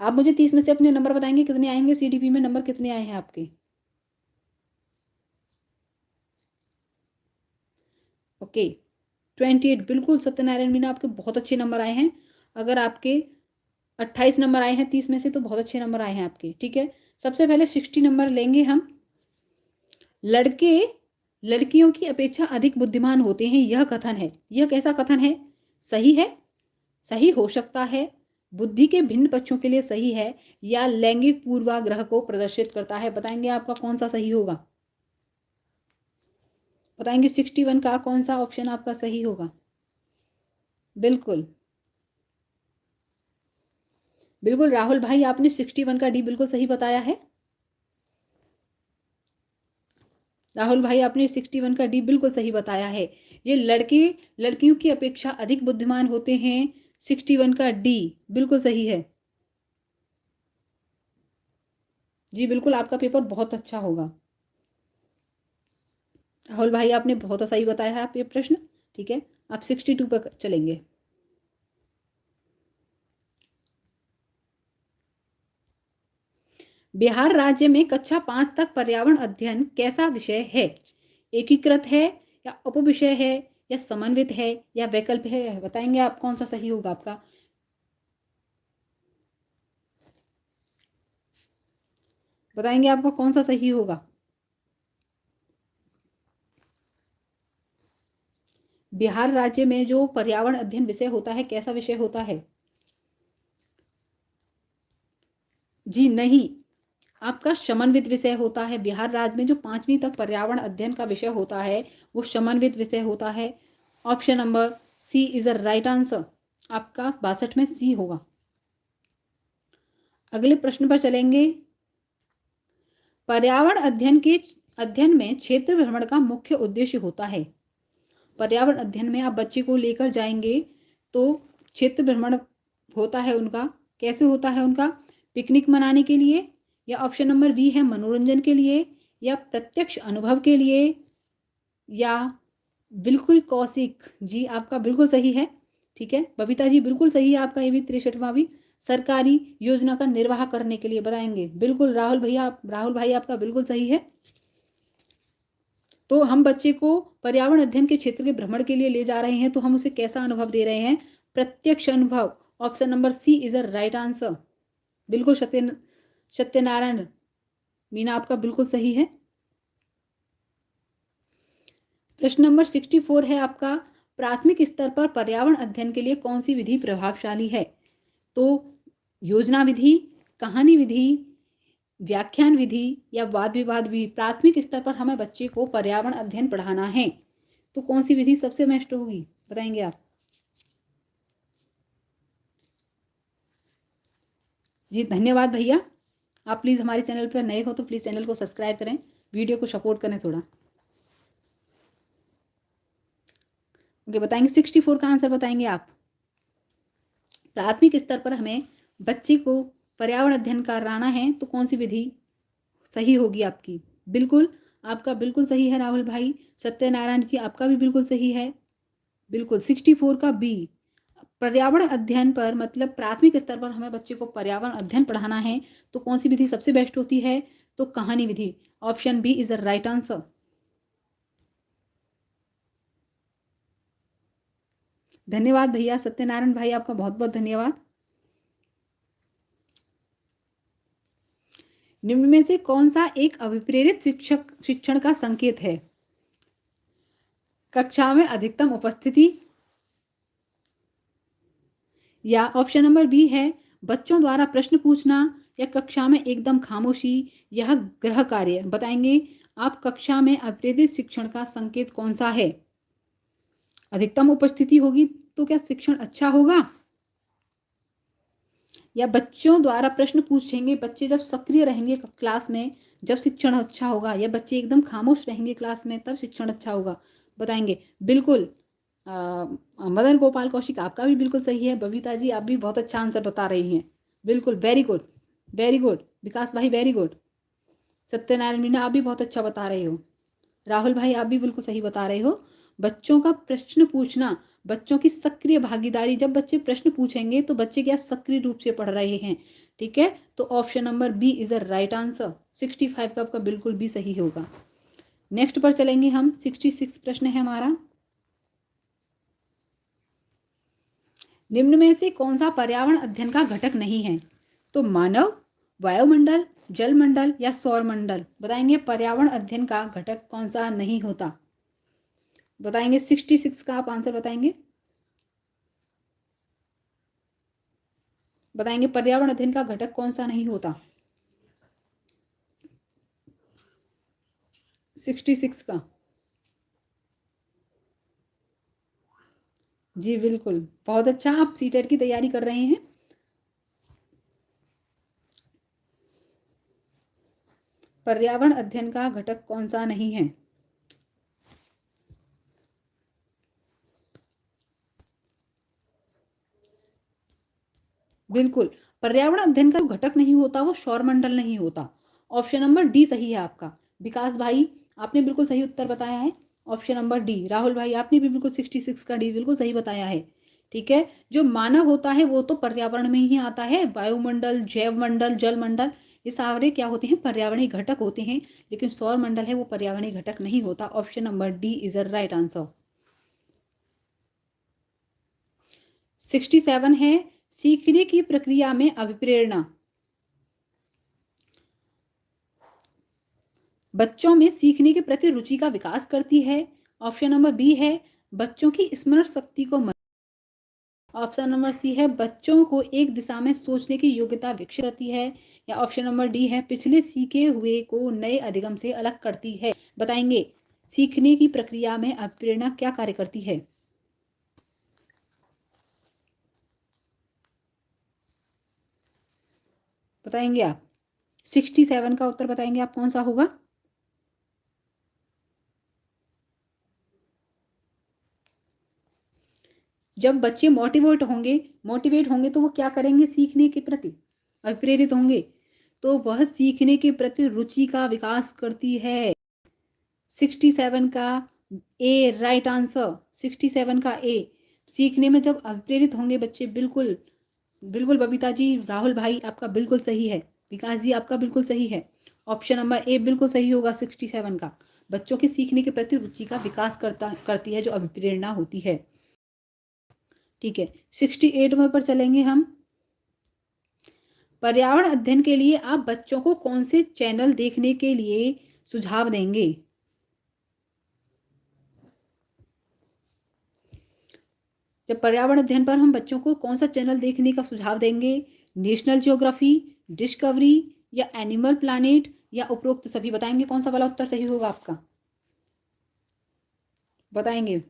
आप मुझे 30 में से अपने नंबर बताएंगे कितने आएंगे, सीडीपी में नंबर कितने आए हैं आपके? ओके, 28, बिल्कुल सत्यनारायण मीना, आपके बहुत अच्छे नंबर आए हैं। अगर आपके 28 नंबर आए हैं 30 में से तो बहुत अच्छे नंबर आए हैं आपके, ठीक है। सबसे पहले 60 नंबर लेंगे हम। लड़के लड़कियों की अपेक्षा अधिक बुद्धिमान होते हैं, यह कथन है, यह कैसा कथन है? सही है, सही हो सकता है, बुद्धि के भिन्न पक्षों के लिए सही है, या लैंगिक पूर्वाग्रह को प्रदर्शित करता है? बताएंगे आपका कौन सा सही होगा? बताएंगे 61 का कौन सा ऑप्शन आपका सही होगा? बिल्कुल बिल्कुल राहुल भाई, आपने 61 का डी बिल्कुल सही बताया है। राहुल भाई आपने 61 का डी बिल्कुल सही बताया है। ये लड़के लड़कियों की अपेक्षा अधिक बुद्धिमान होते हैं। 61 का डी बिल्कुल सही है। जी बिल्कुल, आपका पेपर बहुत अच्छा होगा। राहुल भाई आपने बहुत सही बताया है आप ये प्रश्न। ठीक है, आप 62 पर चलेंगे। बिहार राज्य में कक्षा 5 तक पर्यावरण अध्ययन कैसा विषय है? एकीकृत है या उपविषय है या समन्वित है या वैकल्पिक है? बताएंगे आप कौन सा सही होगा आपका? बताएंगे आपका कौन सा सही होगा? बिहार राज्य में जो पर्यावरण अध्ययन विषय होता है कैसा विषय होता है? जी नहीं, आपका समन्वित विषय होता है। बिहार राज्य में जो 5वीं तक पर्यावरण अध्ययन का विषय होता है वो समन्वित विषय होता है। Option number C is a right answer. आपका 62 में सी होगा। अगले प्रश्न पर चलेंगे। पर्यावरण अध्ययन में क्षेत्र भ्रमण का मुख्य उद्देश्य होता है। पर्यावरण अध्ययन में आप बच्चे को लेकर जाएंगे तो क्षेत्र भ्रमण होता है उनका। कैसे होता है उनका? पिकनिक मनाने के लिए, या ऑप्शन नंबर बी है मनोरंजन के लिए, या प्रत्यक्ष अनुभव के लिए, या बिल्कुल कौशिक। जी आपका बिल्कुल सही है। ठीक है, बबीता जी बिल्कुल सही है आपका। ये भी 63वां भी सरकारी योजना का निर्वाह करने के लिए बताएंगे। बिल्कुल राहुल भाई आपका बिल्कुल सही है। तो हम बच्चे को पर्यावरण अध्ययन के क्षेत्र के भ्रमण के लिए ले जा रहे हैं तो हम उसे कैसा अनुभव दे रहे हैं? प्रत्यक्ष अनुभव। Option number C is a right answer. बिल्कुल सत्यनारायण मीना आपका बिल्कुल सही है। प्रश्न नंबर 64 है आपका। प्राथमिक स्तर पर पर्यावरण अध्ययन के लिए कौन सी विधि प्रभावशाली है? तो योजना विधि, कहानी विधि, व्याख्यान विधि या वाद विवाद विधि। प्राथमिक स्तर पर हमें बच्चे को पर्यावरण अध्ययन पढ़ाना है तो कौन सी विधि सबसे बेस्ट होगी? बताएंगे आप। जी धन्यवाद भैया। आप प्लीज़ हमारे चैनल पर नए हो तो प्लीज़ चैनल को सब्सक्राइब करें, वीडियो को सपोर्ट करें थोड़ा। ओके, बताएंगे 64 का आंसर बताएंगे आप। प्राथमिक स्तर पर हमें बच्चे को पर्यावरण अध्ययन कराना है तो कौन सी विधि सही होगी आपकी? बिल्कुल, आपका बिल्कुल सही है राहुल भाई। सत्यनारायण जी आपका भी बिल्कुल सही है। बिल्कुल 64 का बी। पर्यावरण अध्ययन पर मतलब प्राथमिक स्तर पर हमें बच्चे को पर्यावरण अध्ययन पढ़ाना है तो कौन सी विधि सबसे बेस्ट होती है? तो कहानी विधि। Option B is the right answer. धन्यवाद भैया सत्यनारायण भाई, आपका बहुत बहुत धन्यवाद। निम्न में से कौन सा एक अभिप्रेरित शिक्षण का संकेत है? कक्षा में अधिकतम उपस्थिति, या ऑप्शन नंबर बी है बच्चों द्वारा प्रश्न पूछना, या कक्षा में एकदम खामोशी, यह गृह कार्य। बताएंगे आप कक्षा में अभिप्रेरित शिक्षण का संकेत कौन सा है? अधिकतम उपस्थिति होगी तो क्या शिक्षण अच्छा होगा, या बच्चों द्वारा प्रश्न पूछेंगे, बच्चे जब सक्रिय रहेंगे क्लास में जब शिक्षण अच्छा होगा, या बच्चे एकदम खामोश रहेंगे क्लास में तब शिक्षण अच्छा होगा? बताएंगे। बिल्कुल मदन गोपाल कौशिक आपका भी बिल्कुल सही है। बबीता जी आप भी बहुत अच्छा आंसर बता रही हैं। बिल्कुल वेरी गुड, वेरी गुड। विकास भाई वेरी गुड। सत्यनारायण मीना आप भी बहुत अच्छा बता रहे हो। राहुल भाई आप भी बिल्कुल सही बता रहे हो। बच्चों का प्रश्न पूछना, बच्चों की सक्रिय भागीदारी, जब बच्चे प्रश्न पूछेंगे तो बच्चे क्या सक्रिय रूप से पढ़ रहे हैं। ठीक है, तो option number B is a right answer. 65 का आपका बिल्कुल भी सही होगा। नेक्स्ट पर चलेंगे हम। 66 प्रश्न है हमारा। निम्न में से कौन सा पर्यावरण अध्ययन का घटक नहीं है? तो मानव, वायुमंडल, जलमंडल या सौरमंडल। बताएंगे पर्यावरण अध्ययन का घटक कौन सा नहीं होता? बताएंगे 66 का आप आंसर बताएंगे। बताएंगे पर्यावरण अध्ययन का घटक कौन सा नहीं होता? 66 का। जी बिल्कुल, बहुत अच्छा। आप सीटेट की तैयारी कर रहे हैं। पर्यावरण अध्ययन का घटक कौन सा नहीं है? बिल्कुल, पर्यावरण अध्ययन का जो घटक नहीं होता वो सौरमंडल नहीं होता। ऑप्शन नंबर डी सही है आपका। विकास भाई, आपने बिल्कुल सही उत्तर बताया है, ऑप्शन नंबर डी। राहुल भाई, आपने भी बिल्कुल 66 का डी बिल्कुल सही बताया है। ठीक है, जो मानव होता है वो तो पर्यावरण में ही आता है, वायुमंडल, जैवमंडल, जलमंडल, ये सारे क्या होते हैं, पर्यावरणीय घटक होते हैं। लेकिन सौरमंडल है वो पर्यावरणीय घटक नहीं होता। Option number D is the right answer. 67 है, सीखने की प्रक्रिया में अभिप्रेरणा। बच्चों में सीखने के प्रति रुचि का विकास करती है। ऑप्शन नंबर बी है बच्चों की स्मरण शक्ति को ऑप्शन नंबर सी है बच्चों को एक दिशा में सोचने की योग्यता विकसित करती है। या ऑप्शन नंबर डी है पिछले सीखे हुए को नए अधिगम से अलग करती है। बताएंगे सीखने की प्रक्रिया में अभिप्रेरणा क्या कार्य करती है। बताएंगे आप 67 का उत्तर बताएंगे आप कौन सा होगा। जब बच्चे मोटिवेट होंगे तो वो क्या करेंगे, सीखने के प्रति अप्रेरित होंगे तो वह सीखने के प्रति रुचि का विकास करती है। 67 का ए राइट आंसर। 67 का ए, सीखने में जब अप्रेरित होंगे बच्चे, बिल्कुल बिल्कुल बबीता जी, राहुल भाई आपका बिल्कुल सही है, विकास जी आपका बिल्कुल सही है। ऑप्शन नंबर ए बिल्कुल सही होगा 67 का। बच्चों के सीखने के प्रति रुचि का विकास करती है जो अभिप्रेरणा होती है। ठीक है, 68 में पर चलेंगे हम। पर्यावरण अध्ययन के लिए आप बच्चों को कौन से चैनल देखने के लिए सुझाव देंगे। जब पर्यावरण अध्ययन पर हम बच्चों को कौन सा चैनल देखने का सुझाव देंगे, नेशनल ज्योग्राफी, डिस्कवरी या एनिमल प्लैनेट या उपरोक्त सभी। बताएंगे कौन सा वाला उत्तर सही होगा आपका, बताएंगे।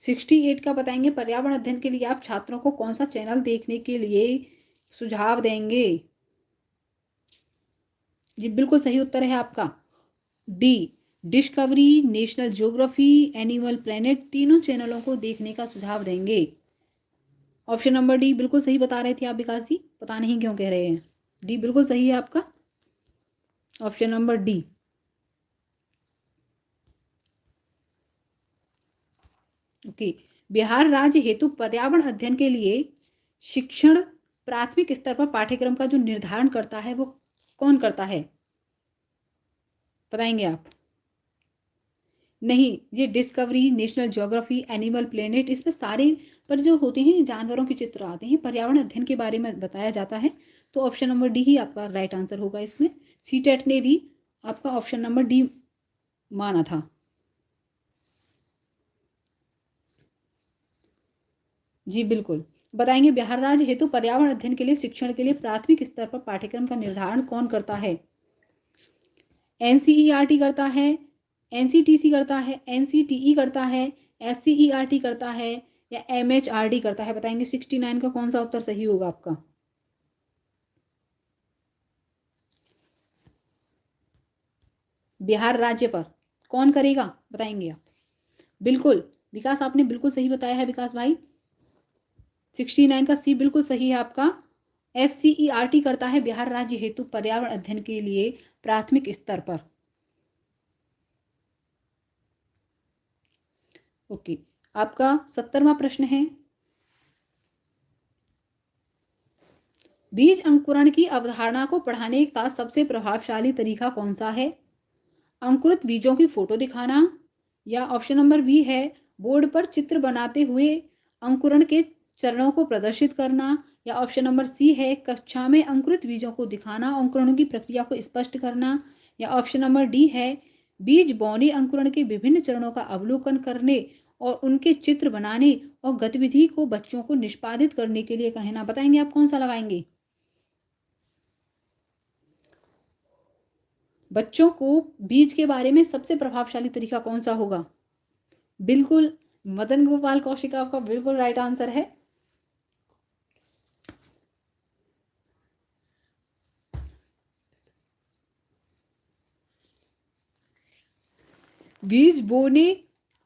68 का बताएंगे पर्यावरण अध्ययन के लिए आप छात्रों को कौन सा चैनल देखने के लिए सुझाव देंगे। ये बिल्कुल सही उत्तर है आपका D, discovery, national geography, animal planet, तीनों चैनलों को देखने का सुझाव देंगे। ऑप्शन नंबर डी बिल्कुल सही बता रहे थे आप विकास जी, पता नहीं क्यों कह रहे हैं। डी बिल्कुल सही है आपका, option number D. Okay, Bihar राज्य हेतु पर्यावरण अध्ययन के लिए शिक्षण प्राथमिक स्तर पर पाठ्यक्रम का जो निर्धारण करता है वो कौन करता है, बताएंगे आप। नहीं, ये discovery, national geography, animal planet, इसमें सारे पर जो होते हैं जानवरों के चित्र आते हैं, पर्यावरण अध्ययन के बारे में बताया जाता है। तो ऑप्शन नंबर डी ही आपका राइट आंसर होगा इसमें। सीटेट ने भी आपका ऑप्शन नंबर डी माना था। जी बिल्कुल, बताएंगे बिहार राज्य हेतु पर्यावरण अध्ययन के लिए शिक्षण के लिए प्राथमिक स्तर पर पाठ्यक्रम का निर्धारण कौन करता है। एनसीईआरटी करता है, एनसीटीसी करता है, एनसीटीई करता है, एससीईआरटी करता है या एमएचआरडी करता है। बताएंगे 69 का कौन सा उत्तर सही होगा आपका। बिहार राज्य पर कौन करेगा, बताएंगे आप। बिल्कुल विकास, आपने बिल्कुल सही बताया है विकास भाई। 69 का सी बिल्कुल सही है आपका। एससीईआरटी करता है बिहार राज्य हेतु पर्यावरण अध्ययन के लिए प्राथमिक स्तर पर। ओके, आपका 70वां प्रश्न है। बीज अंकुरण की अवधारणा को पढ़ाने का सबसे प्रभावशाली तरीका कौन सा है। अंकुरित बीजों की फोटो दिखाना, या ऑप्शन नंबर बी है बोर्ड पर चित्र बनाते हुए अंकुरण के चरणों को प्रदर्शित करना, या ऑप्शन नंबर सी है कक्षा में अंकुरित बीजों को दिखाना, अंकुरण की प्रक्रिया को स्पष्ट करना, या ऑप्शन नंबर डी है बीज बोने अंकुरण के विभिन्न चरणों का अवलोकन करने और उनके चित्र बनाने और गतिविधि को बच्चों को निष्पादित करने के लिए कहना। बताएंगे आप कौन सा लगाएंगे। बच्चों को बीज के बारे में सबसे प्रभावशाली तरीका कौन सा होगा? बिल्कुल, मदन गोपाल कौशिक आपका बिल्कुल राइट आंसर है। बीज बोने,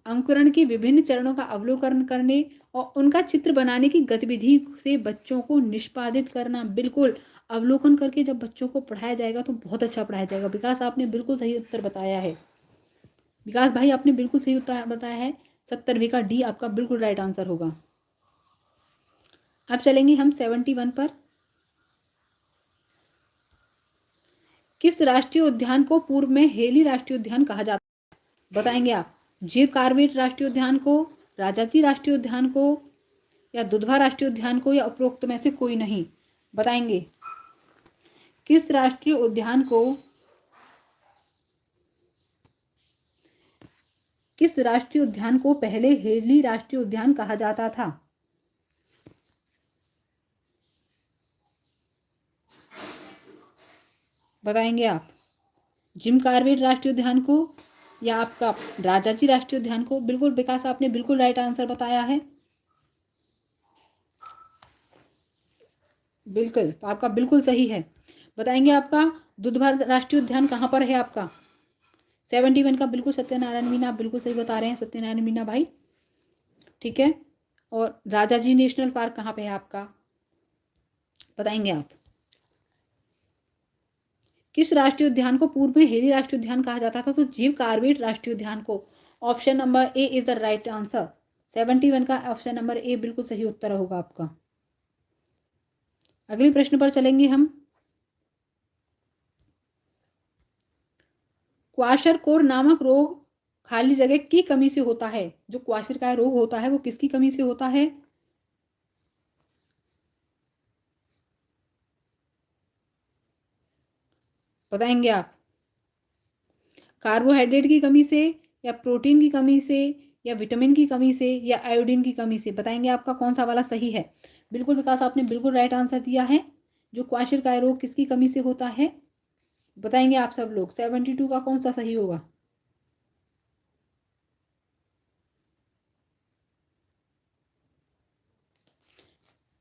अंकुरण के विभिन्न चरणों का अवलोकन करने और उनका चित्र बनाने की गतिविधि से बच्चों को निष्पादित करना। बिल्कुल, अवलोकन करके जब बच्चों को पढ़ाया जाएगा तो बहुत अच्छा पढ़ाया जाएगा। विकास आपने बिल्कुल सही उत्तर बताया है। विकास भाई आपने बिल्कुल सही उत्तर बताया है। 70वीं का डी आपका बिल्कुल राइट आंसर होगा। अब चलेंगे हम 71 पर। किस राष्ट्रीय उद्यान को पूर्व में हेली राष्ट्रीय उद्यान कहा जाता है? बताएंगे आप। जीव कार्बेट राष्ट्रीय उद्यान को, राजाजी राष्ट्रीय उद्यान को, या दुधवा राष्ट्रीय उद्यान को, या उपरोक्त में से कोई नहीं? बताएंगे किस राष्ट्रीय उद्यान को, किस राष्ट्रीय उद्यान को पहले हेली राष्ट्रीय उद्यान कहा जाता था? बताएंगे आप। जिम कार्बेट राष्ट्रीय उद्यान को या आपका राजाजी राष्ट्रीय उद्यान को? बिल्कुल विकास आपने बिल्कुल राइट आंसर बताया है। बिल्कुल आपका बिल्कुल सही है। बताएंगे आपका दुधवा राष्ट्रीय उद्यान कहाँ पर है आपका? 71 का बिल्कुल सत्यनारायण मीना आप बिल्कुल सही बता रहे हैं, सत्यनारायण मीना भाई। ठीक है, और राजाजी नेशनल पार्क कहाँ पे है आपका? बताएंगे आप। किस राष्ट्रीय उद्यान को पूर्व में हेली राष्ट्रीय उद्यान कहा जाता था? तो जीव कार्बेट राष्ट्रीय उद्यान को। Option number A is the right answer. 71 का ऑप्शन नंबर ए बिल्कुल सही उत्तर होगा आपका। अगले प्रश्न पर चलेंगे हम। क्वाशरकोर नामक रोग खाली जगह की कमी से होता है। जो क्वाशरकाय रोग होता है वो किसकी कमी से होता है? बताएंगे आप। कार्बोहाइड्रेट की कमी से, या प्रोटीन की कमी से, या विटामिन की कमी से, या आयोडीन की कमी से? बताएंगे आपका कौन सा वाला सही है। बिल्कुल विकास आपने बिल्कुल राइट आंसर दिया है। जो क्वाशरकाय रोग किसकी कमी से होता है? बताएंगे आप सब लोग। 72 का कौन सा सही होगा?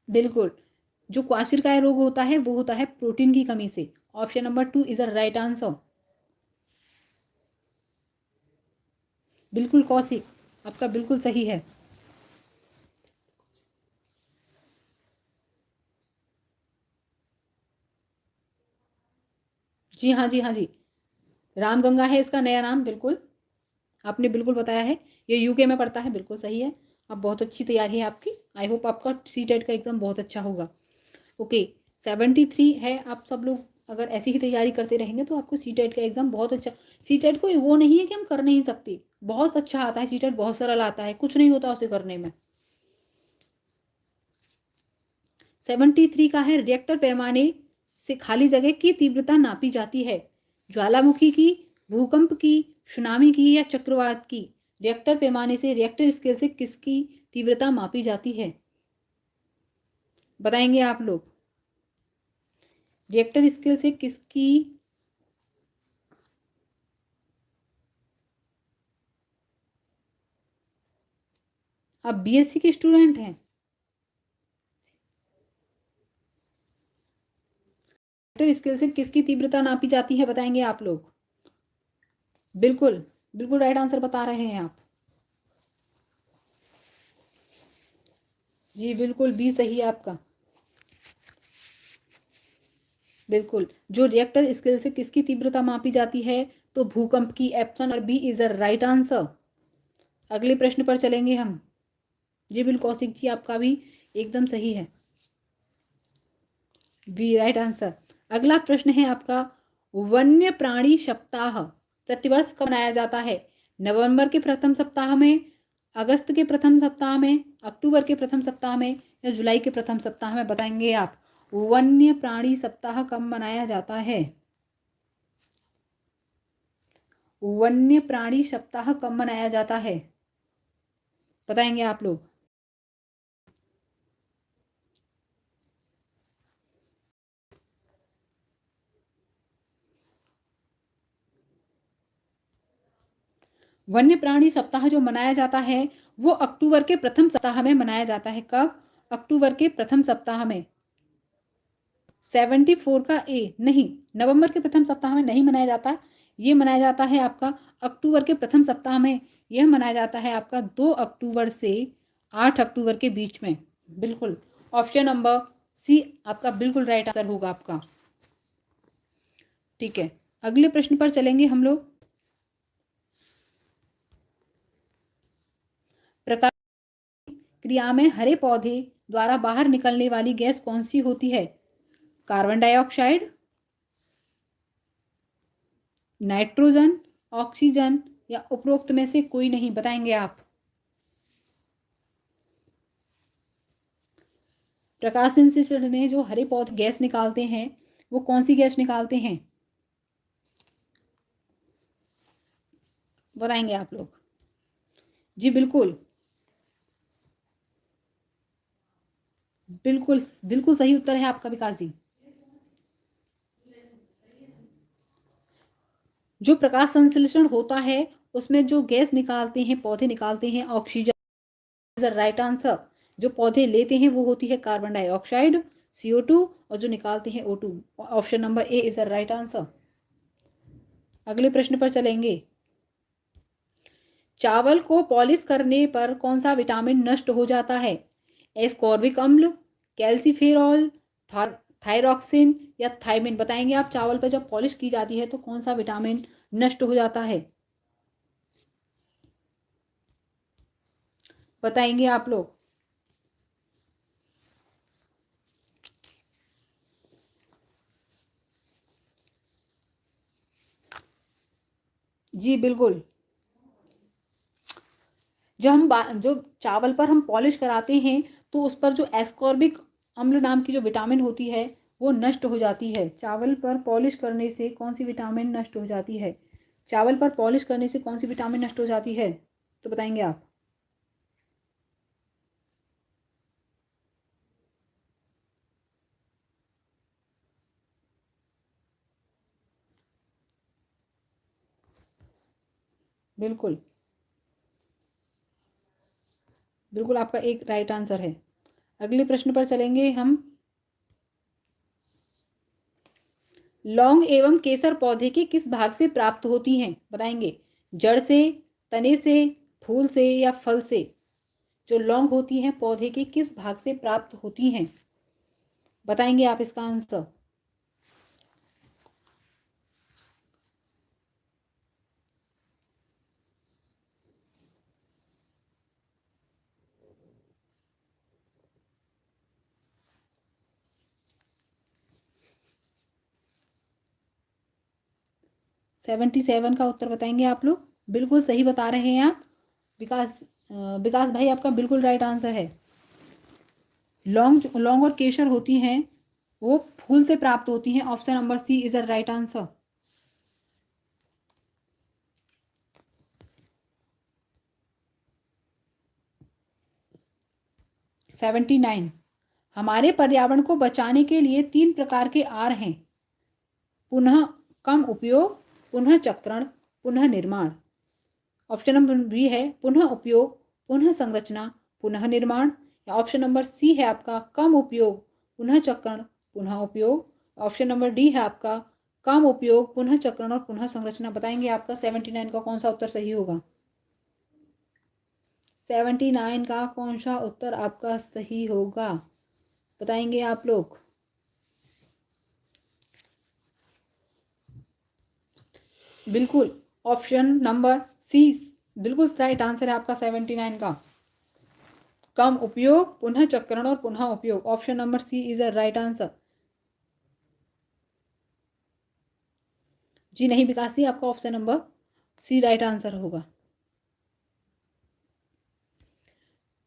बिल्कुल, जो क्वाशरकाय रोग होता है वो होता है प्रोटीन की कमी से। Option number 2 is the right answer. बिल्कुल कौशिक आपका बिल्कुल सही है। जी हाँ, जी हाँ जी। रामगंगा है इसका नया नाम। बिल्कुल आपने बिल्कुल बताया है। ये यूके में पड़ता है। बिल्कुल सही है। अब बहुत अच्छी तैयारी है आपकी। आई होप आपका सी टेट का एग्जाम बहुत अच्छा होगा। ओके, 73 है। आप सब लोग अगर ऐसी ही तैयारी करते रहेंगे तो आपको सी टेट का एग्जाम बहुत अच्छा। सी टेट कोई वो नहीं है कि हम कर नहीं सकते। बहुत अच्छा आता है सी टेट, बहुत सरल आता है, कुछ नहीं होता उसे करने में। 73 का है, रिएक्टर पैमाने से खाली जगह की तीव्रता नापी जाती है। ज्वालामुखी की, भूकंप की, सुनामी की, या चक्रवात की? रिएक्टर पैमाने से, रिएक्टर स्केल से किसकी तीव्रता मापी जाती है? बताएंगे आप लोग। रिएक्टर स्केल से किसकी? आप बीएससी के स्टूडेंट हैं। रिएक्टर स्केल से किसकी तीव्रता नापी जाती है? बताएंगे आप लोग। बिल्कुल बिल्कुल राइट आंसर बता रहे हैं आप। जी बिल्कुल, बी सही है आपका। बिल्कुल, जो रिएक्टर स्केल से किसकी तीव्रता मापी जाती है? तो भूकंप की। ऑप्शन और B is the right answer. अगले प्रश्न पर चलेंगे हम। जी बिल्कुल कौशिक जी आपका भी एकदम सही है। B right answer. अगला प्रश्न है आपका, वन्य प्राणी सप्ताह प्रतिवर्ष कब मनाया जाता है? नवंबर के प्रथम सप्ताह में, अगस्त के प्रथम सप्ताह में, अक्टूबर के प्रथम सप्ताह में, या जुलाई के प्रथम सप्ताह में? बताएंगे आप। वन्य प्राणी सप्ताह कब मनाया जाता है? वन्य प्राणी सप्ताह कब मनाया जाता है? बताएंगे आप लोग। वन्य प्राणी सप्ताह जो मनाया जाता है वो अक्टूबर के प्रथम सप्ताह में मनाया जाता है। कब? अक्टूबर के प्रथम सप्ताह में। 74 का ए नहीं, नवंबर के प्रथम सप्ताह में नहीं मनाया जाता। ये मनाया जाता है आपका अक्टूबर के प्रथम सप्ताह में। यह मनाया जाता है आपका 2 अक्टूबर से 8 अक्टूबर के बीच में। बिल्कुल, ऑप्शन नंबर सी आपका बिल्कुल राइट आंसर होगा आपका। ठीक है, अगले प्रश्न पर चलेंगे हम लोग। प्रकाश क्रिया में हरे पौधे द्वारा बाहर निकलने वाली गैस कौन सी होती है? कार्बन डाइऑक्साइड, नाइट्रोजन, ऑक्सीजन या उपरोक्त में से कोई नहीं, बताएंगे आप। प्रकाश संश्लेषण में जो हरे पौधे गैस निकालते हैं वो कौन सी गैस निकालते हैं, बताएंगे आप लोग। जी बिल्कुल, बिल्कुल बिल्कुल सही उत्तर है आपका विकास जी। जो प्रकाश संश्लेषण होता है उसमें जो गैस निकालते हैं पौधे निकालते हैं oxygen is the right answer. जो पौधे लेते हैं वो होती है कार्बन डाइऑक्साइड CO2 और जो निकालते हैं O2। Option number A is the right answer. अगले प्रश्न पर चलेंगे। चावल को पॉलिश करने पर कौन सा विटामिन नष्ट हो जाता है? एस्कॉर्बिक अम्ल, कैल्सीफेरॉल, थायरॉक्सिन या थायमिन, बताएंगे आप। चावल पर जब पॉलिश की जाती है तो कौन सा विटामिन नष्ट हो जाता है, बताएंगे आप लोग। जी बिल्कुल, जो चावल पर हम पॉलिश कराते हैं तो उस पर जो एस्कॉर्बिक अम्ल नाम की जो विटामिन होती है वो नष्ट हो जाती है। चावल पर पॉलिश करने से कौन सी विटामिन नष्ट हो जाती है? चावल पर पॉलिश करने से कौन सी विटामिन नष्ट हो जाती है, तो बताएंगे आप। बिल्कुल बिल्कुल, आपका एक राइट आंसर है। अगले प्रश्न पर चलेंगे हम। लौंग एवं केसर पौधे के किस भाग से प्राप्त होती हैं, बताएंगे। जड़ से, तने से, फूल से या फल से? जो लौंग होती हैं पौधे के किस भाग से प्राप्त होती हैं, बताएंगे आप इसका आंसर। सेवेंटी सेवन का उत्तर बताएंगे आप लोग। बिल्कुल सही बता रहे हैं आप विकास। विकास भाई आपका बिल्कुल राइट आंसर है। लौंग लौंग और केसर होती हैं वो फूल से प्राप्त होती हैं। Option number C is the right answer. 79। हमारे पर्यावरण को बचाने के लिए 3 प्रकार के आर हैं। पुनः कम उपयोग, पुनः चक्रण, पुनः निर्माण। ऑप्शन नंबर बी है पुनः उपयोग, पुनः संरचना, पुनः निर्माण। या ऑप्शन नंबर सी है आपका कम उपयोग, पुनः चक्रण, पुनः उपयोग। ऑप्शन नंबर डी है आपका कम उपयोग, पुनः चक्रण और पुनः संरचना। बताएंगे आपका 79 का कौन सा उत्तर सही होगा। 79 का कौन सा उत्तर आपका सही होगा, बताएंगे आप लोग। बिल्कुल, ऑप्शन नंबर सी बिल्कुल राइट आंसर है आपका 79 का। कम उपयोग, पुनः चक्रण और पुनः उपयोग। Option number C is a right answer. जी नहीं विकास जी, आपका option number C right answer होगा।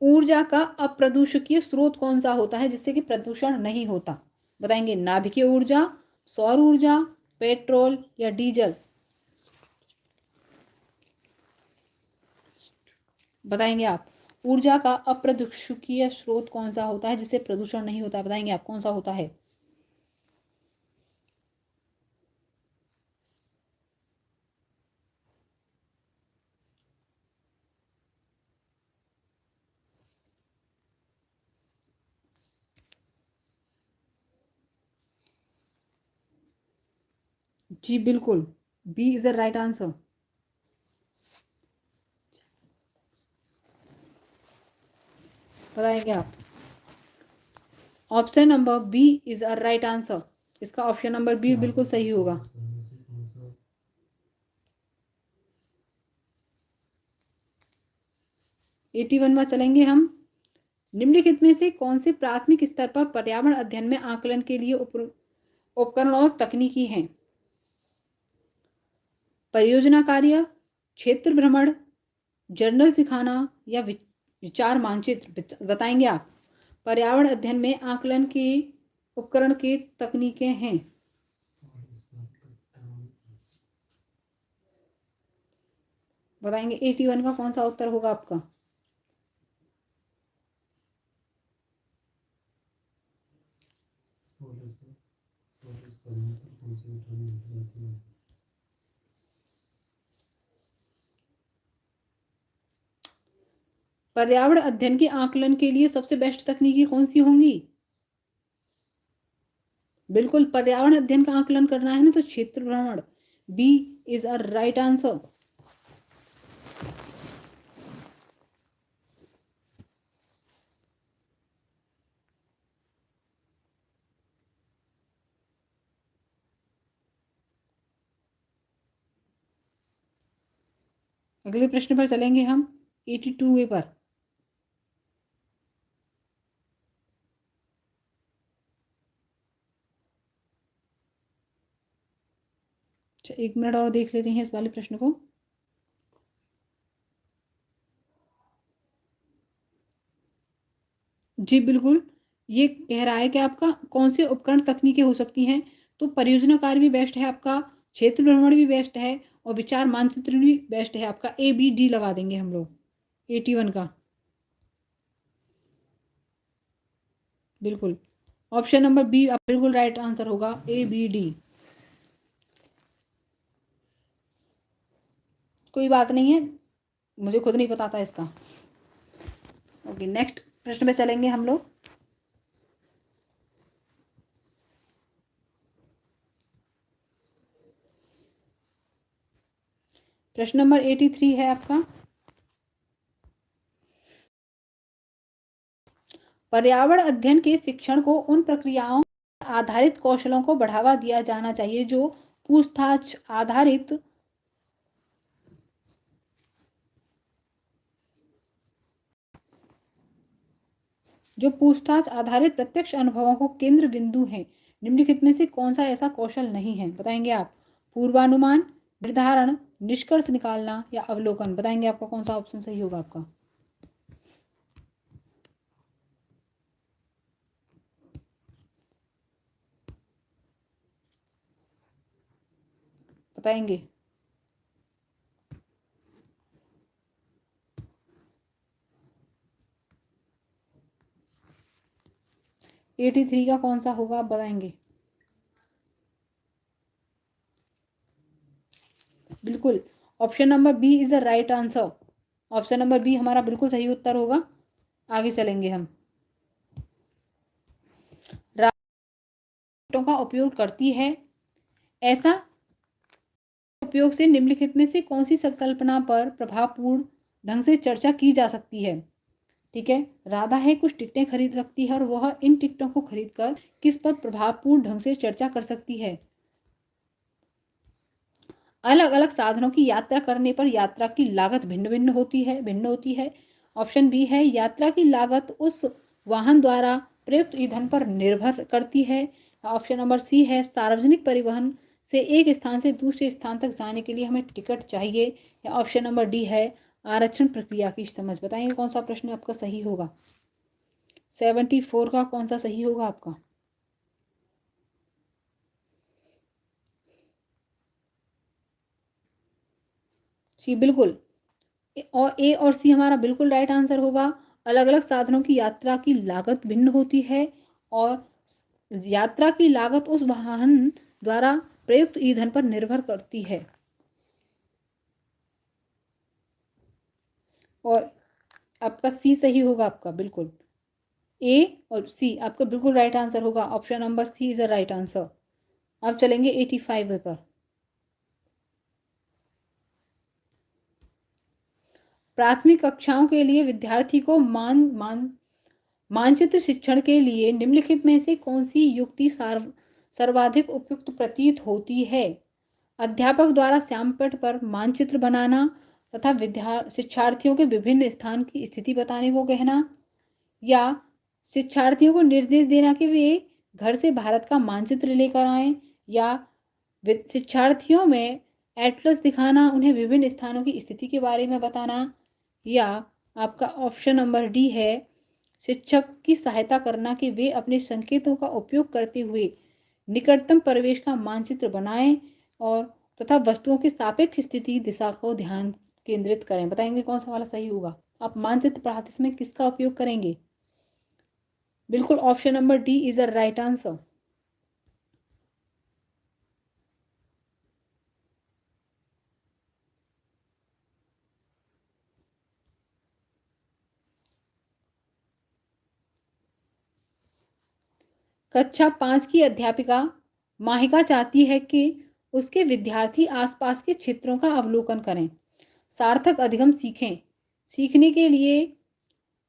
ऊर्जा का अप्रदूषकीय स्रोत कौन सा होता है जिससे कि प्रदूषण नहीं होता, बताएंगे। नाभिकीय ऊर्जा, सौर ऊर्जा, पेट्रोल या डीजल, बताएंगे आप। ऊर्जा का अप्रदूषकीय स्रोत कौन सा होता है जिससे प्रदूषण नहीं होता, बताएंगे आप कौन सा होता है। जी बिल्कुल, B is the right answer. बताएंगे आप? Option number B is a right answer. इसका ऑप्शन नंबर बी बिल्कुल सही होगा। एटी वन में चलेंगे हम। निम्नलिखित में से कौन से प्राथमिक स्तर पर पर्यावरण अध्ययन में आकलन के लिए उपकरण और तकनीकी हैं? परियोजना कार्य, क्षेत्र भ्रमण, जर्नल सिखाना या विचार मानचित्र। बताएंगे आप? पर्यावरण अध्ययन में आकलन के उपकरण के तकनीकें हैं। बताएंगे 81 का कौन सा उत्तर होगा आपका? पर्यावरण अध्ययन के आकलन के लिए सबसे बेस्ट तकनीकी कौन सी होंगी? बिल्कुल, पर्यावरण अध्ययन का आकलन करना है ना तो क्षेत्र भ्रमण, B is a right answer. अगले प्रश्न पर चलेंगे हम 82 पर। अच्छा, 1 मिनट और देख लेते हैं इस वाले प्रश्न को। जी बिल्कुल, ये कह रहा है कि आपका कौन से उपकरण तकनीकें हो सकती हैं। तो परियोजना कार्य भी बेस्ट है आपका, क्षेत्र भ्रमण भी बेस्ट है और विचार मानचित्र भी बेस्ट है आपका। ए बी डी लगा देंगे हम लोग 81 का। बिल्कुल, ऑप्शन नंबर बी आप बिल्कुल राइट आंसर होगा, ए बी डी। कोई बात नहीं है, मुझे खुद नहीं पता था इसका। ओके, नेक्स्ट प्रश्न पे चलेंगे हम लोग। प्रश्न नंबर 83 है आपका। पर्यावरण अध्ययन के शिक्षण को उन प्रक्रियाओं आधारित कौशलों को बढ़ावा दिया जाना चाहिए जो पूछताछ आधारित प्रत्यक्ष अनुभवों को केंद्र बिंदु हैं। निम्नलिखित में से कौन सा ऐसा कौशल नहीं है? बताएंगे आप? पूर्वानुमान, निर्धारण, निष्कर्ष निकालना या अवलोकन। बताएंगे आपका कौन सा ऑप्शन सही होगा आपका? बताएंगे? एटी थ्री का कौन सा होगा आप बताएंगे? बिल्कुल, option number B is the right answer. Option number B हमारा बिल्कुल सही उत्तर होगा। आगे चलेंगे हम। राकेटों का उपयोग करती है। ऐसा उपयोग से निम्नलिखित में से कौन सी संकल्पना पर प्रभावपूर्ण ढंग से चर्चा की जा सकती है? ठीक है, राधा है कुछ टिकटें खरीद रखती है और वह इन टिकटों को खरीद कर किस पर प्रभावपूर्ण ढंग से चर्चा कर सकती है? अलग अलग साधनों की यात्रा करने पर यात्रा की लागत भिन्न होती है। ऑप्शन बी है यात्रा की लागत उस वाहन द्वारा प्रयुक्त ईंधन पर निर्भर करती है। ऑप्शन नंबर सी है सार्वजनिक परिवहन से एक स्थान से दूसरे स्थान तक जाने के लिए हमें टिकट चाहिए। या ऑप्शन नंबर डी है आरक्षण प्रक्रिया की समझ। बताएंगे कौन सा प्रश्न आपका सही होगा? 74 का कौन सा सही होगा आपका? जी बिल्कुल, और ए और सी हमारा बिल्कुल राइट आंसर होगा। अलग अलग साधनों की यात्रा की लागत भिन्न होती है और यात्रा की लागत उस वाहन द्वारा प्रयुक्त ईंधन पर निर्भर करती है। और आपका सी सही होगा आपका बिल्कुल। ए और सी आपका बिल्कुल राइट आंसर होगा। Option number C is a right answer. अब चलेंगे 85 पर। प्राथमिक कक्षाओं के लिए विद्यार्थी को मानचित्र शिक्षण के लिए निम्नलिखित में से कौन सी युक्ति सर्वाधिक उपयुक्त प्रतीत होती है? अध्यापक द्वारा श्यामपट्ट पर मानचित्र बनाना तथा शिक्षार्थियों के विभिन्न स्थान की स्थिति बताने को कहना, या शिक्षार्थियों को निर्देश देना कि वे घर से भारत का मानचित्र लेकर आएं, या शिक्षार्थियों में एटलस दिखाना, उन्हें विभिन्न स्थानों की स्थिति के बारे में बताना, या आपका ऑप्शन नंबर डी है शिक्षक की सहायता करना कि वे अपने संकेतों का उपयोग करते हुए निकटतम परिवेश का मानचित्र बनाएं और तथा वस्तुओं की सापेक्ष स्थिति दिशा को ध्यान केंद्रित करें। बताएंगे कौन सा वाला सही होगा? आप मानचित्र पढ़ाते समय किसका उपयोग करेंगे? बिल्कुल option number D is a right answer. कक्षा 5 की अध्यापिका माहिका चाहती है कि उसके विद्यार्थी आसपास के क्षेत्रों का अवलोकन करें, सार्थक अधिगम सीखें। सीखने के लिए